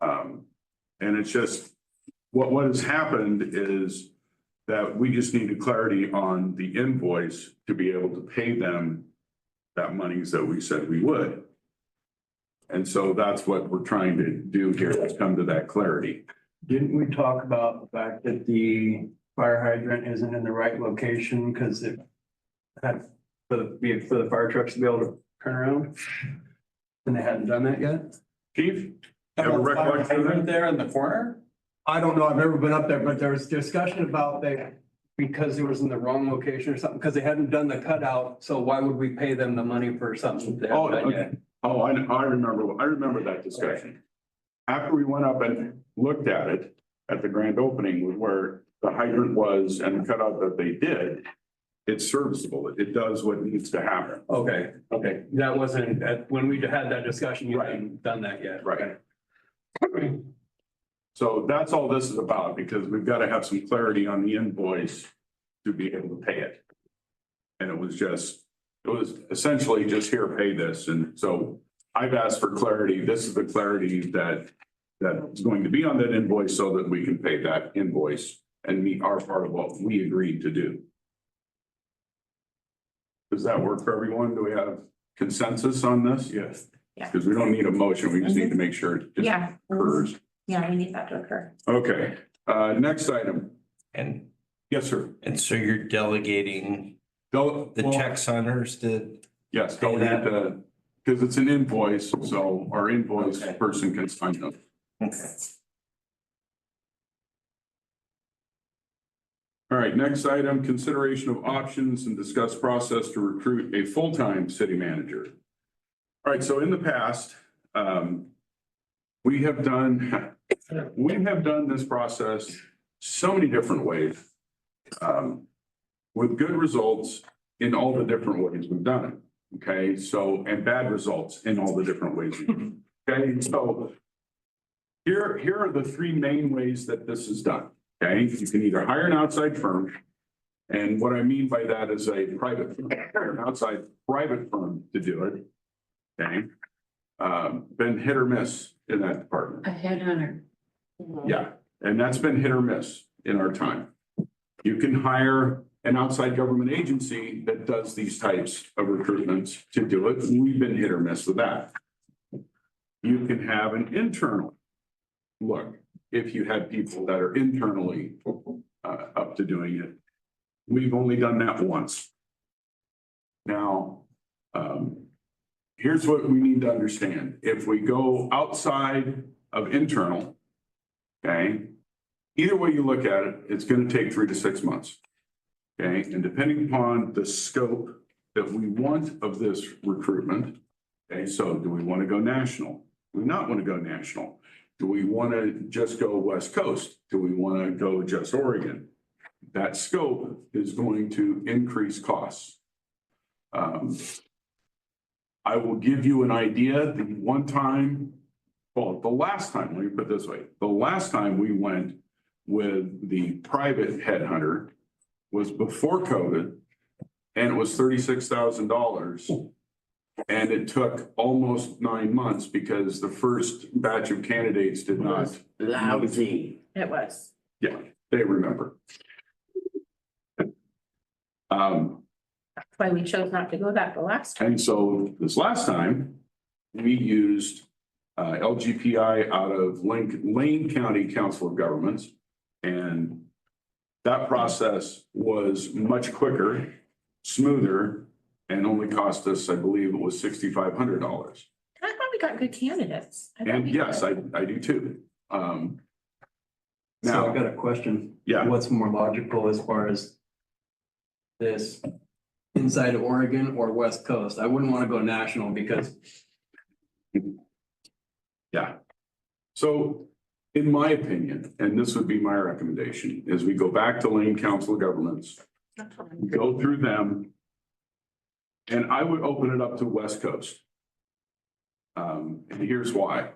And it's just, what has happened is that we just needed clarity on the invoice to be able to pay them that monies that we said we would. And so that's what we're trying to do here, is come to that clarity. Didn't we talk about the fact that the fire hydrant isn't in the right location because it had for the fire trucks to be able to turn around? And they hadn't done that yet? Chief? You have a recollection of that? there in the corner? I don't know, I've never been up there, but there was discussion about that because it was in the wrong location or something, because they hadn't done the cutout, so why would we pay them the money for something they haven't done yet? Oh, I remember that discussion. After we went up and looked at it, at the grand opening where the hydrant was and the cutout that they did, it's serviceable. It does what needs to happen. Okay, that wasn't, when we had that discussion, you Right. hadn't done that yet. Right. So that's all this is about, because we've got to have some clarity on the invoice to be able to pay it. And it was essentially just here, pay this. And so I've asked for clarity. This is the clarity that's going to be on that invoice so that we can pay that invoice and meet our part of what we agreed to do. Does that work for everyone? Do we have consensus on this? Yes. Yeah. Because we don't need a motion. We just need to make sure it just Yeah. occurs. Yeah, we need that to occur. Okay, next item. And, Yes, sir. and so you're delegating the Well, check signers to, Yes, pay don't that? need to, because it's an invoice, so our invoice Okay. person can sign them. okay. All right, next item, consideration of options and discuss process to recruit a full-time city manager. All right, so in the past, we have done this process so many different ways, with good results in all the different ways we've done it. Okay, so, and bad results in all the different ways. Okay, so here are the three main ways that this is done. Okay, you can either hire an outside firm. And what I mean by that is a private, an outside private firm to do it. Okay. Been hit or miss in that department. A headhunter. Yeah, and that's been hit or miss in our time. You can hire an outside government agency that does these types of recruitments to do it. We've been hit or miss with that. You can have an internal look if you had people that are internally up to doing it. We've only done that once. Now, here's what we need to understand. If we go outside of internal, okay, either way you look at it, it's going to take 3 to 6 months. Okay, and depending upon the scope that we want of this recruitment, okay, so do we want to go national? Do we not want to go national? Do we want to just go West Coast? Do we want to go just Oregon? That scope is going to increase costs. I will give you an idea. The last time, let me put it this way. The last time we went with the private headhunter was before COVID, and it was $36,000. And it took almost 9 months because the first batch of candidates did not. Lousy. It was. Yeah, they remember. That's why we chose not to go that the last time. And so this last time, we used LGPI out of Lane County Council of Governments. And that process was much quicker, smoother, and only cost us, I believe it was $6,500. And I thought we got good candidates. I thought And we yes, did. I do too. So Now, I've got a question. yeah, What's more logical as far as this inside Oregon or West Coast? I wouldn't want to go national because yeah. So in my opinion, and this would be my recommendation, is we go back to Lane Council of Governments, go through them. And I would open it up to West Coast. And here's why.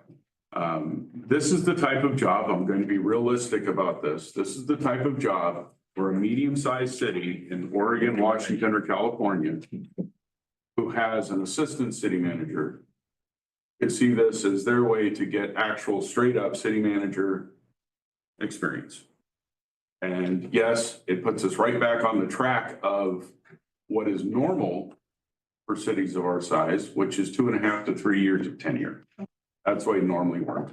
This is the type of job, I'm going to be realistic about this. This is the type of job for a medium-sized city in Oregon, Washington, or California who has an assistant city manager could see this as their way to get actual straight-up city manager experience. And yes, it puts us right back on the track of what is normal for cities of our size, which is 2.5 to 3 years of tenure. That's the way it normally works.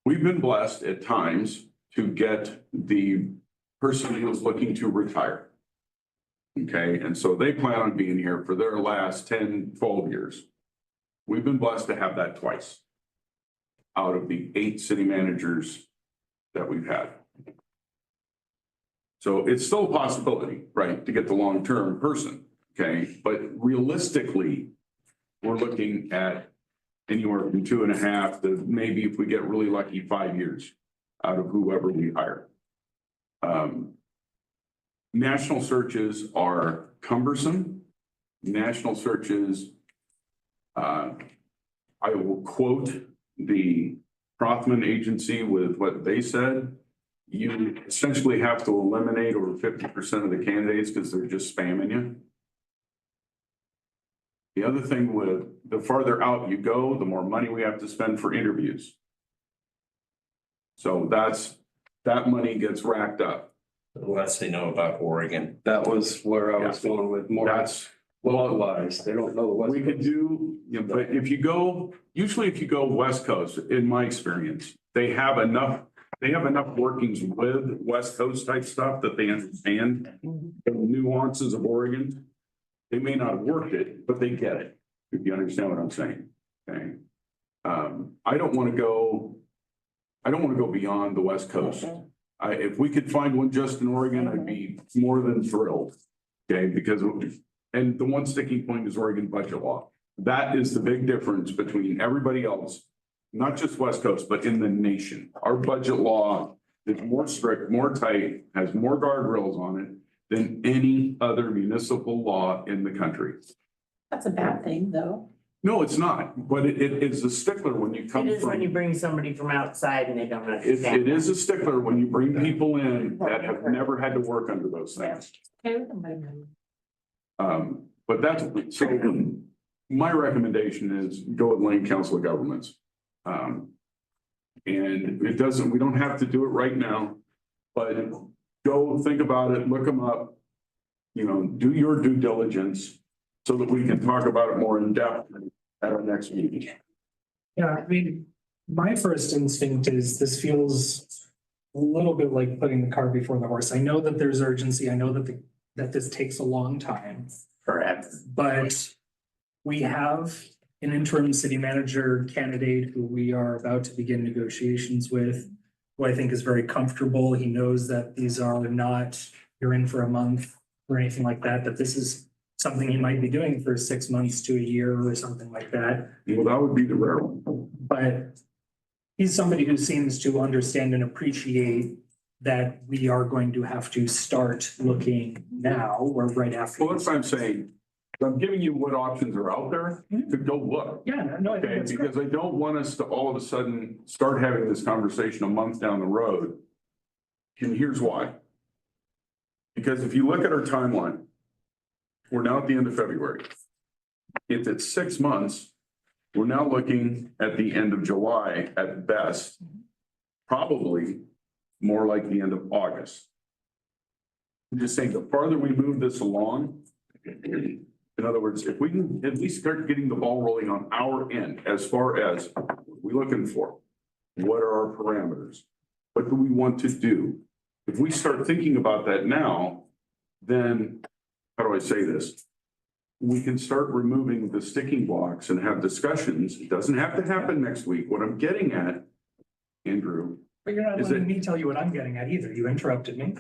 We've been blessed at times to get the person who is looking to retire. Okay, and so they plan on being here for their last 10, 12 years. We've been blessed to have that twice out of the 8 city managers that we've had. So it's still a possibility, right, to get the long-term person. Okay, but realistically, we're looking at anywhere from 2.5 to maybe, if we get really lucky, 5 years out of whoever we hire. National searches are cumbersome. National searches, I will quote the Rothman agency with what they said. You essentially have to eliminate over 50% of the candidates because they're just spamming you. The other thing with the farther out you go, the more money we have to spend for interviews. So that money gets racked up. The less they know about Oregon. that was where I was going with more That's, localized. They don't know the West we could Coast. do, you know, but if you go, usually if you go West Coast, in my experience, they have enough workings with West Coast type stuff that they understand the nuances of Oregon. They may not have worked it, but they get it, if you understand what I'm saying. Okay. I don't want to go beyond the West Coast If we could find one just in Oregon, I'd be more than thrilled. Okay, because, and the one sticking point is Oregon budget law. That is the big difference between everybody else, not just West Coast, but in the nation. Our budget law is more strict, more tight, has more guardrails on it than any other municipal law in the country. That's a bad thing, though. No, it's not, but it is a stickler when you come It is when you from. bring somebody from outside and they don't understand. It is a stickler when you bring people in that have never had to work under those things. But that's, so my recommendation is go with Lane Council of Governments. And it doesn't, we don't have to do it right now, but go think about it, look them up. You know, do your due diligence so that we can talk about it more in depth at our next meeting. Yeah, I mean, my first instinct is this feels a little bit like putting the cart before the horse. I know that there's urgency. I know that that this takes a long time. Forever. But we have an interim city manager candidate who we are about to begin negotiations with, who I think is very comfortable. He knows that these are not, you're in for a month or anything like that, that this is something he might be doing for 6 months to a year or something like that. Well, that would be the rare one. But he's somebody who seems to understand and appreciate that we are going to have to start looking now or right after. Well, that's what I'm saying. I'm giving you what options are out there to go look. Yeah, no, I think Okay, that's great. because I don't want us to all of a sudden start having this conversation a month down the road. And here's why. Because if you look at our timeline, we're now at the end of February. If it's 6 months, we're now looking at the end of July at best, probably more like the end of August. I'm just saying, the farther we move this along, in other words, if we can at least start getting the ball rolling on our end, as far as what we're looking for, what are our parameters? What do we want to do? If we start thinking about that now, then, how do I say this? We can start removing the sticking blocks and have discussions. It doesn't have to happen next week. What I'm getting at, Andrew, But you're not Is letting it- me tell you what I'm getting at either. You interrupted me.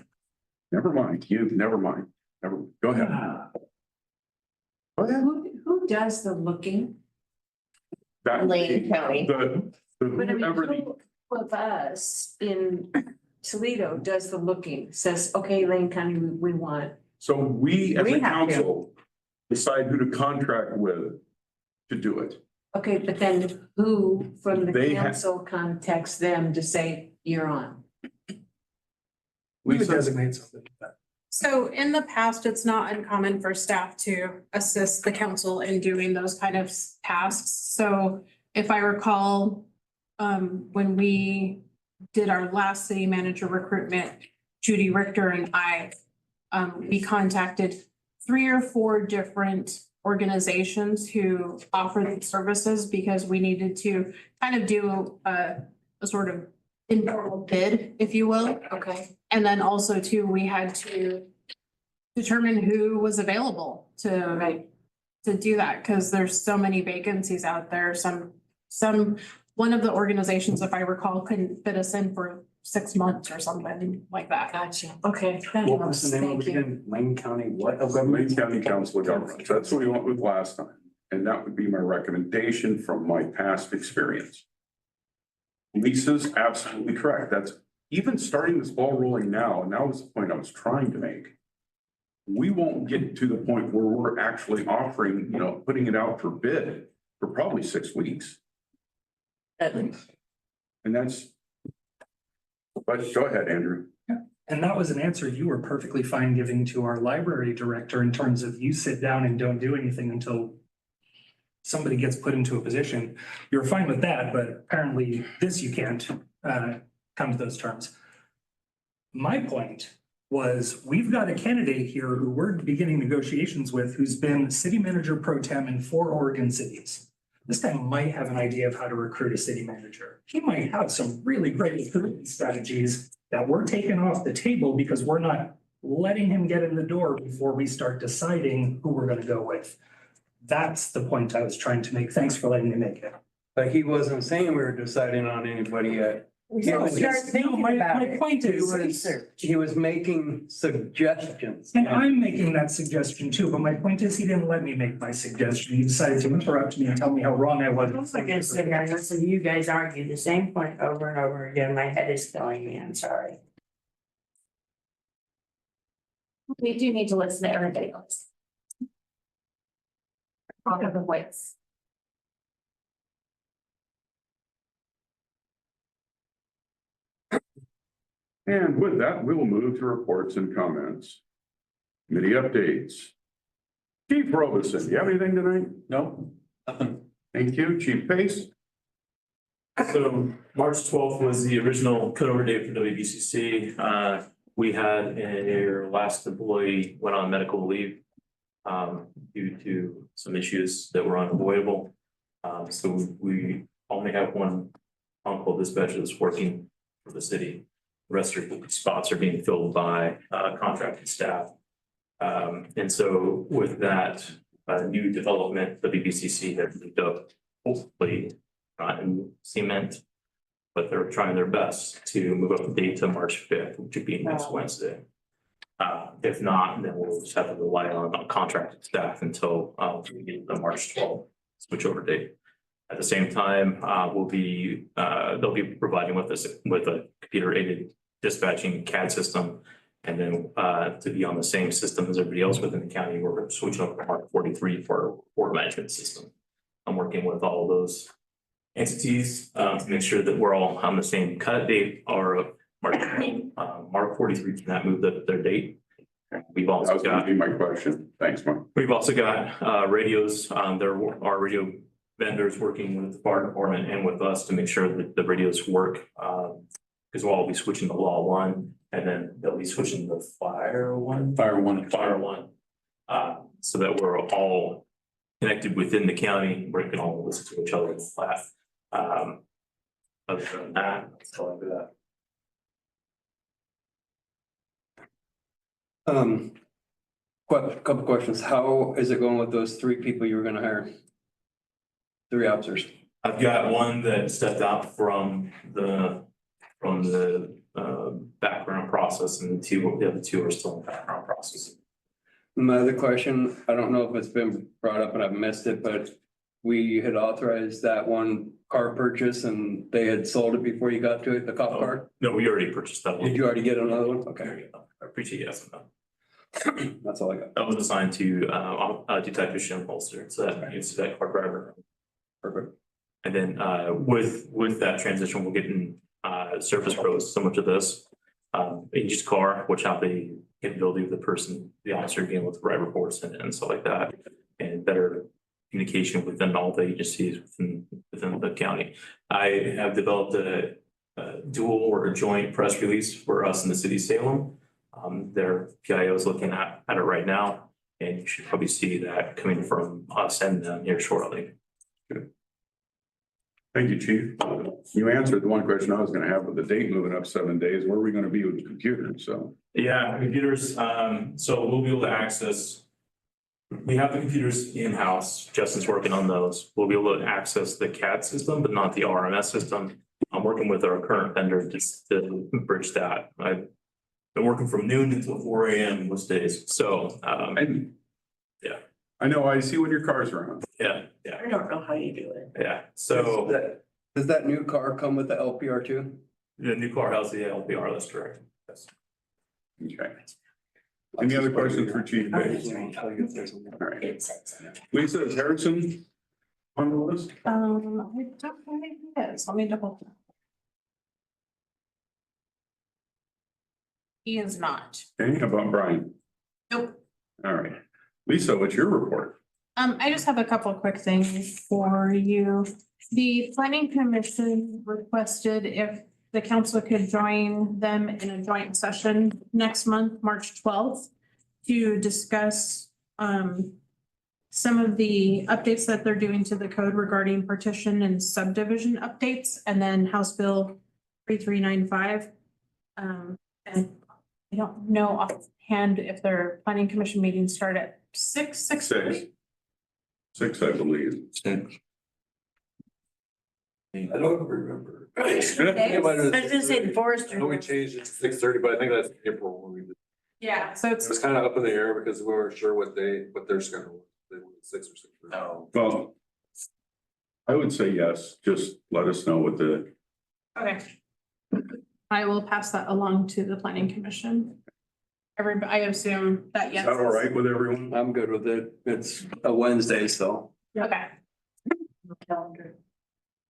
never mind, never mind. Go ahead. Go ahead. Who does the looking? That- Lane County. The But I mean, whoever the, who of us in Toledo does the looking, says, okay, Lane County, we want. so we as We a have to. council decide who to contract with to do it. Okay, but then who from the They ha- council contacts them to say, you're on? We would Lisa? designate something like that. So in the past, it's not uncommon for staff to assist the council in doing those kind of tasks. So if I recall, when we did our last city manager recruitment, Judy Richter and I, we contacted 3 or 4 different organizations who offer these services because we needed to kind of do a sort of informal bid, if you will. Okay. And then also too, we had to determine who was available to do that, because there's so many vacancies out there. One of the organizations, if I recall, couldn't fit us in for 6 months or something like that. Gotcha. Okay. What was the name of it Thank you. again? Lane County, what? Lane County Council of Governments. That's what we went with last time. And that would be my recommendation from my past experience. Lisa's absolutely correct. That's even starting this ball rolling now, and that was the point I was trying to make. We won't get to the point where we're actually offering, putting it out for bid for probably 6 weeks. At least. And that's, but go ahead, Andrew. And that was an answer you were perfectly fine giving to our library director in terms of you sit down and don't do anything until somebody gets put into a position. You're fine with that, but apparently this you can't come to those terms. My point was we've got a candidate here who we're beginning negotiations with who's been city manager pro tem in 4 Oregon cities. This guy might have an idea of how to recruit a city manager. He might have some really great recruitment strategies that we're taking off the table because we're not letting him get in the door before we start deciding who we're going to go with. That's the point I was trying to make. Thanks for letting me make it. But he wasn't saying we were deciding on anybody yet. We Yeah, should start No, thinking my about it. point is, Research. He was making suggestions. and I'm making that suggestion too, but my point is he didn't let me make my suggestion. He decided to interrupt me and tell me how wrong I was. I'm not gonna sit here and listen to you guys argue the same point over and over again. My head is killing me. I'm sorry. We do need to listen to everybody else. All of the voice. And with that, we will move to reports and comments. Committee updates. Chief Robison, do you have anything tonight? No, nothing. Thank you. Chief Pace? So March 12th was the original cutover date for WBCC. We had our last employee went on medical leave due to some issues that were unavoidable. So we only have one on-call dispatcher that's working for the city. The rest of the spots are being filled by contracted staff. And so with that new development, WBCC has moved up, hopefully not in cement, but they're trying their best to move up the date to March 5th, which would be next Wednesday. If not, then we'll just have to rely on contracted staff until we get the March 12th switchover date. At the same time, they'll be providing with us with a computer aided dispatching CAD system. And then to be on the same system as everybody else within the county, we're switching over to Mark 43 for our report management system. I'm working with all of those entities to make sure that we're all on the same cut date or Mark 43 cannot move their date. We've That also was gonna got be my question. Thanks, Mike. We've also got radios. There are radio vendors working with the fire department and with us to make sure that the radios work. Because we'll all be switching to Law 1 and then they'll be switching to Fire 1. Fire one. Fire 1. So that we're all connected within the county, where we can all listen to each other in the class. Other than that, that's all I got. Couple questions. How is it going with those 3 people you were gonna hire? 3 officers. I've got one that stepped out from the background process, and the other 2 are still in background process. My other question, I don't know if it's been brought up and I've missed it, but we had authorized that one car purchase and they had sold it before you got to it, the cop car. No, we already purchased that one. Did you already get another one? Okay, I appreciate you asking that. that's all I got. That was assigned to Detective Shem Holster, so that is that car driver. Perfect. And then with that transition, we're getting Surface Pros similar to this. Each car, which have the capability of the officer being able to write reports and stuff like that, and better communication within all the agencies within the county. I have developed a dual or a joint press release for us in the city of Salem. Their PIO is looking at it right now, and you should probably see that coming from us and them here shortly. Good. Thank you, Chief. You answered the one question I was gonna have with the date moving up 7 days. Where are we gonna be with the computers? So. Yeah, computers, so we'll be able to access. We have the computers in-house. Justin's working on those. We'll be able to access the CAD system, but not the RMS system. I'm working with our current vendor to bridge that. I've been working from noon until 4 a.m. most days, so, And. Yeah. I know, I see when your car's around. yeah, I don't know how you do it. yeah. So Does that new car come with the LPR too? the new car has the LPR, that's correct. Yes. Okay. Any other questions for Chief Bates? All right. It says. Lisa, is Harrison on the list? I don't think it is. Let me double. Check. He is not. Okay, how about Brian? Nope. All right. Lisa, what's your report? I just have a couple of quick things for you. The planning commission requested if the council could join them in a joint session next month, March 12th, to discuss some of the updates that they're doing to the code regarding partition and subdivision updates, and then House Bill 3395. And I don't know offhand if their planning commission meetings start at 6:30. 6, I believe. I don't remember. I was gonna say the forester. I know we changed it to 6:30, but I think that's April when we did. Yeah, so It was kind of up in the air because we weren't sure what their schedule was. They wanted 6 or 6:30. Oh. Well, I would say yes, just let us know what the, okay. I will pass that along to the planning commission. Everybody, I assume that is yes. that all right with everyone? I'm good with it. It's a Wednesday, so Okay. Calendar.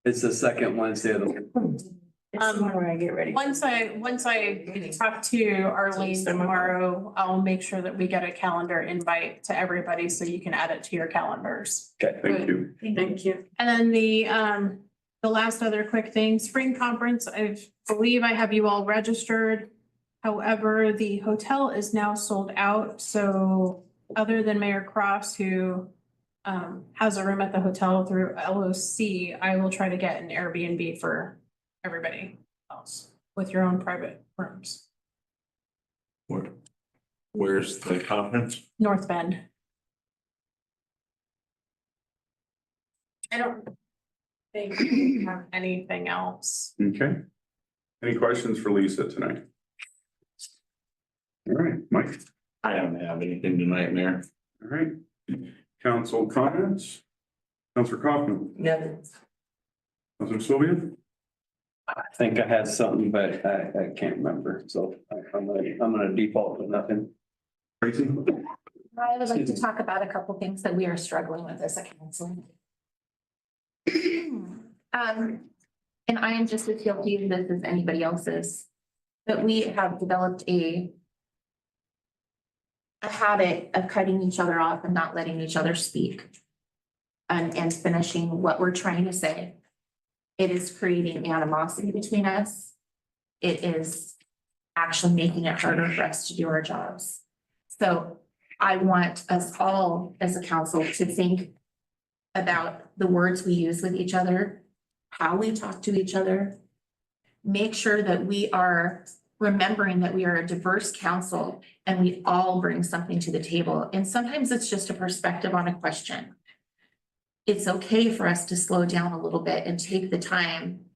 it's the second Wednesday of the week. It's where I get ready. Once I talk to Arlene tomorrow, I'll make sure that we get a calendar invite to everybody so you can add it to your calendars. Okay, thank you. Thank you. And then the last other quick thing, spring conference, I believe I have you all registered. However, the hotel is now sold out, so other than Mayor Cross, who has a room at the hotel through LOC, I will try to get an Airbnb for everybody else with your own private rooms. Where's the conference? North Bend. I don't think we have anything else. Okay. Any questions for Lisa tonight? All right, Mike. I don't have anything tonight, Mayor. All right. Council comments? Councilor Kaufman? Nothing. Councilor Sylvia? I think I had something, but I can't remember, so I'm gonna default to nothing. Tracy? I would like to talk about a couple things that we are struggling with as a council. And I am just as guilty of this as anybody else is, but we have developed a habit of cutting each other off and not letting each other speak and finishing what we're trying to say. It is creating animosity between us. It is actually making it harder for us to do our jobs. So I want us all as a council to think about the words we use with each other, how we talk to each other. Make sure that we are remembering that we are a diverse council and we all bring something to the table. And sometimes it's just a perspective on a question. It's okay for us to slow down a little bit and take the time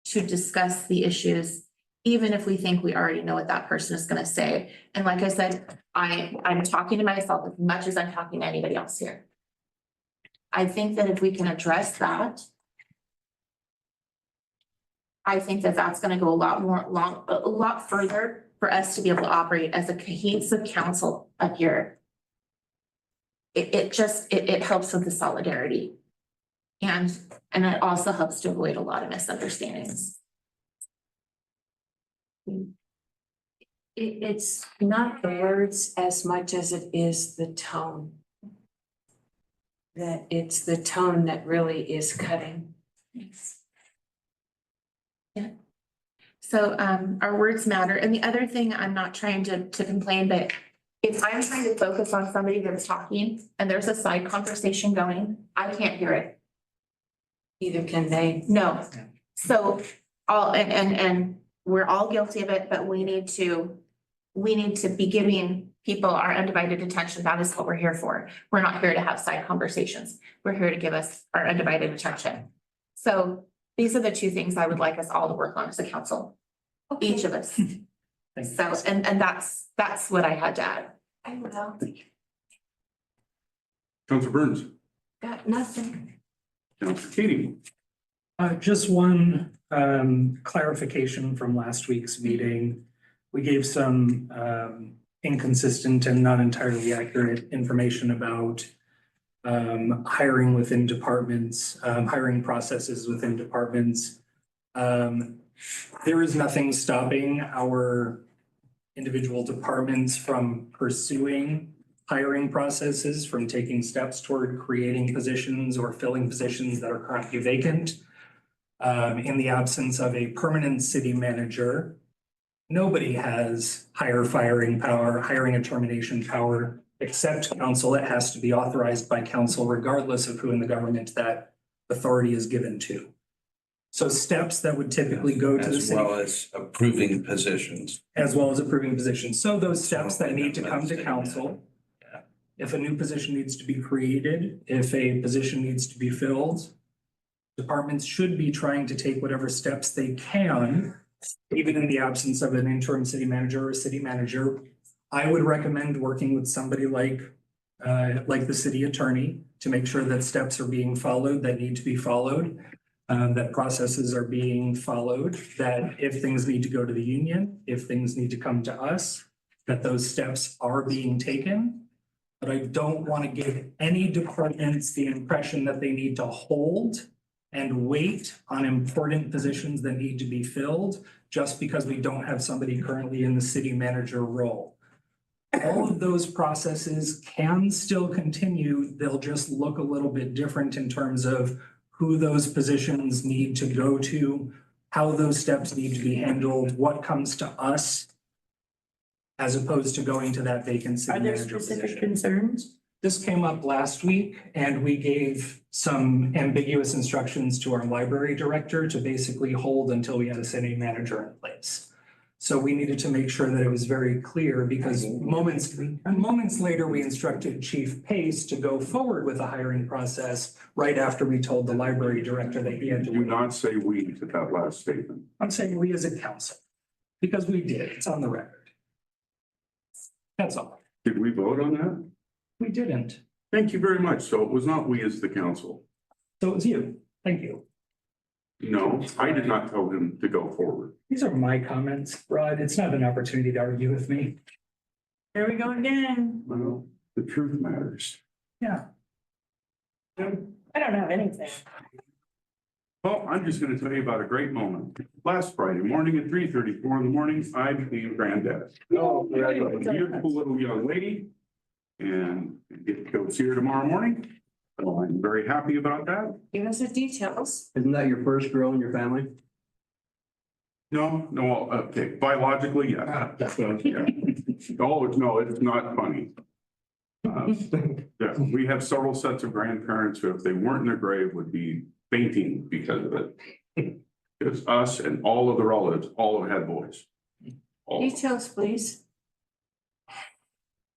to discuss the issues, even if we think we already know what that person is going to say. And like I said, I'm talking to myself as much as I'm talking to anybody else here. I think that if we can address that, I think that that's going to go a lot further for us to be able to operate as a cohesive council up here. It helps with the solidarity. And it also helps to avoid a lot of misunderstandings. It's not the words as much as it is the tone. That it's the tone that really is cutting. Yeah. So our words matter. And the other thing, I'm not trying to complain, but if I'm trying to focus on somebody that's talking and there's a side conversation going, I can't hear it. Neither can they. No. So and we're all guilty of it, but we need to be giving people our undivided attention. That is what we're here for. We're not here to have side conversations. We're here to give us our undivided attention. So these are the two things I would like us all to work on as a council, each of us. So, and that's what I had to add. I will. Councilor Burns? Got nothing. Councilor Keating? Just one clarification from last week's meeting. We gave some inconsistent and not entirely accurate information about hiring within departments, hiring processes within departments. There is nothing stopping our individual departments from pursuing hiring processes, from taking steps toward creating positions or filling positions that are currently vacant. In the absence of a permanent city manager, nobody has hiring and termination power except council. It has to be authorized by council regardless of who in the government that authority is given to. So steps that would typically go to the city. As well as approving positions. As well as approving positions. So those steps that need to come to council. If a new position needs to be created, if a position needs to be filled, Departments should be trying to take whatever steps they can, even in the absence of an interim city manager or city manager. I would recommend working with somebody like the city attorney to make sure that steps are being followed that need to be followed, that processes are being followed, that if things need to go to the union, if things need to come to us, that those steps are being taken. But I don't want to give any departments the impression that they need to hold and wait on important positions that need to be filled just because we don't have somebody currently in the city manager role. All of those processes can still continue. They'll just look a little bit different in terms of who those positions need to go to, how those steps need to be handled, what comes to us as opposed to going to that vacant city Are there manager specific position. concerns? This came up last week and we gave some ambiguous instructions to our library director to basically hold until we had a city manager in place. So we needed to make sure that it was very clear because moments later, we instructed Chief Pace to go forward with the hiring process right after we told the library director that he had to. Do not say we to that last statement. I'm saying we as a council, because we did, it's on the record. That's all. Did we vote on that? We didn't. Thank you very much. So it was not we as the council. So it was you. Thank you. No, I did not tell him to go forward. These are my comments, Rod. It's not an opportunity to argue with me. There we go again. Well, the truth matters. Yeah. I don't have anything. Well, I'm just gonna tell you about a great moment. Last Friday morning at 3:34 in the morning, I became granddad. Oh, I have a beautiful little young lady and get to go see her tomorrow morning. So I'm very happy about that. Give us the details. Isn't that your first girl in your family? No, okay, biologically, yeah. Yeah. Oh, no, it's not funny. Yeah, we have several sets of grandparents who, if they weren't in their grave, would be fainting because of it. It's us and all of the relatives, all have had boys. All. I Details, please.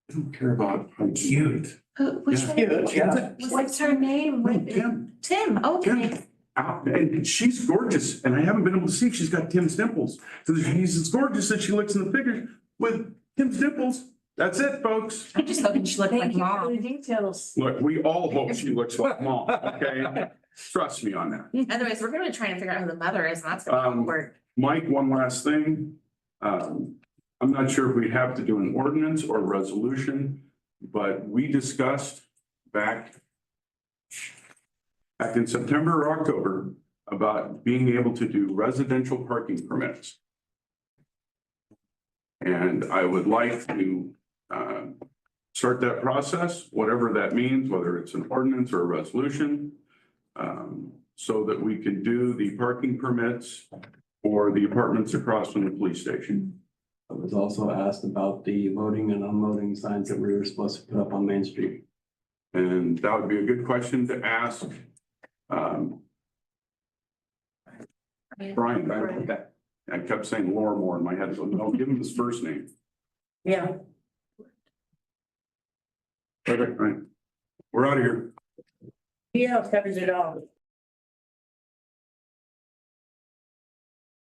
don't care about how cute. Which one? Yeah. What's her name? What- Tim. Tim, okay. Tim. And she's gorgeous, and I haven't been able to see, she's got Tim's dimples. So she's as gorgeous as she looks in the pictures with Tim's dimples. That's it, folks. I just hoping she looked like Thank you for mom. the details. Look, we all hope she looks like mom, okay? Trust me on that. Otherwise, we're gonna try and figure out who the mother is, and that's gonna work. Mike, one last thing. I'm not sure if we have to do an ordinance or a resolution, but we discussed back in September or October about being able to do residential parking permits. And I would like to start that process, whatever that means, whether it's an ordinance or a resolution, so that we can do the parking permits for the apartments across from the police station. I was also asked about the loading and unloading signs that we were supposed to put up on Main Street. And that would be a good question to ask. Brian, I kept saying Lorimore in my head, so no, give him his first name. Yeah. Perfect, right? We're out of here. Yeah, covers it all.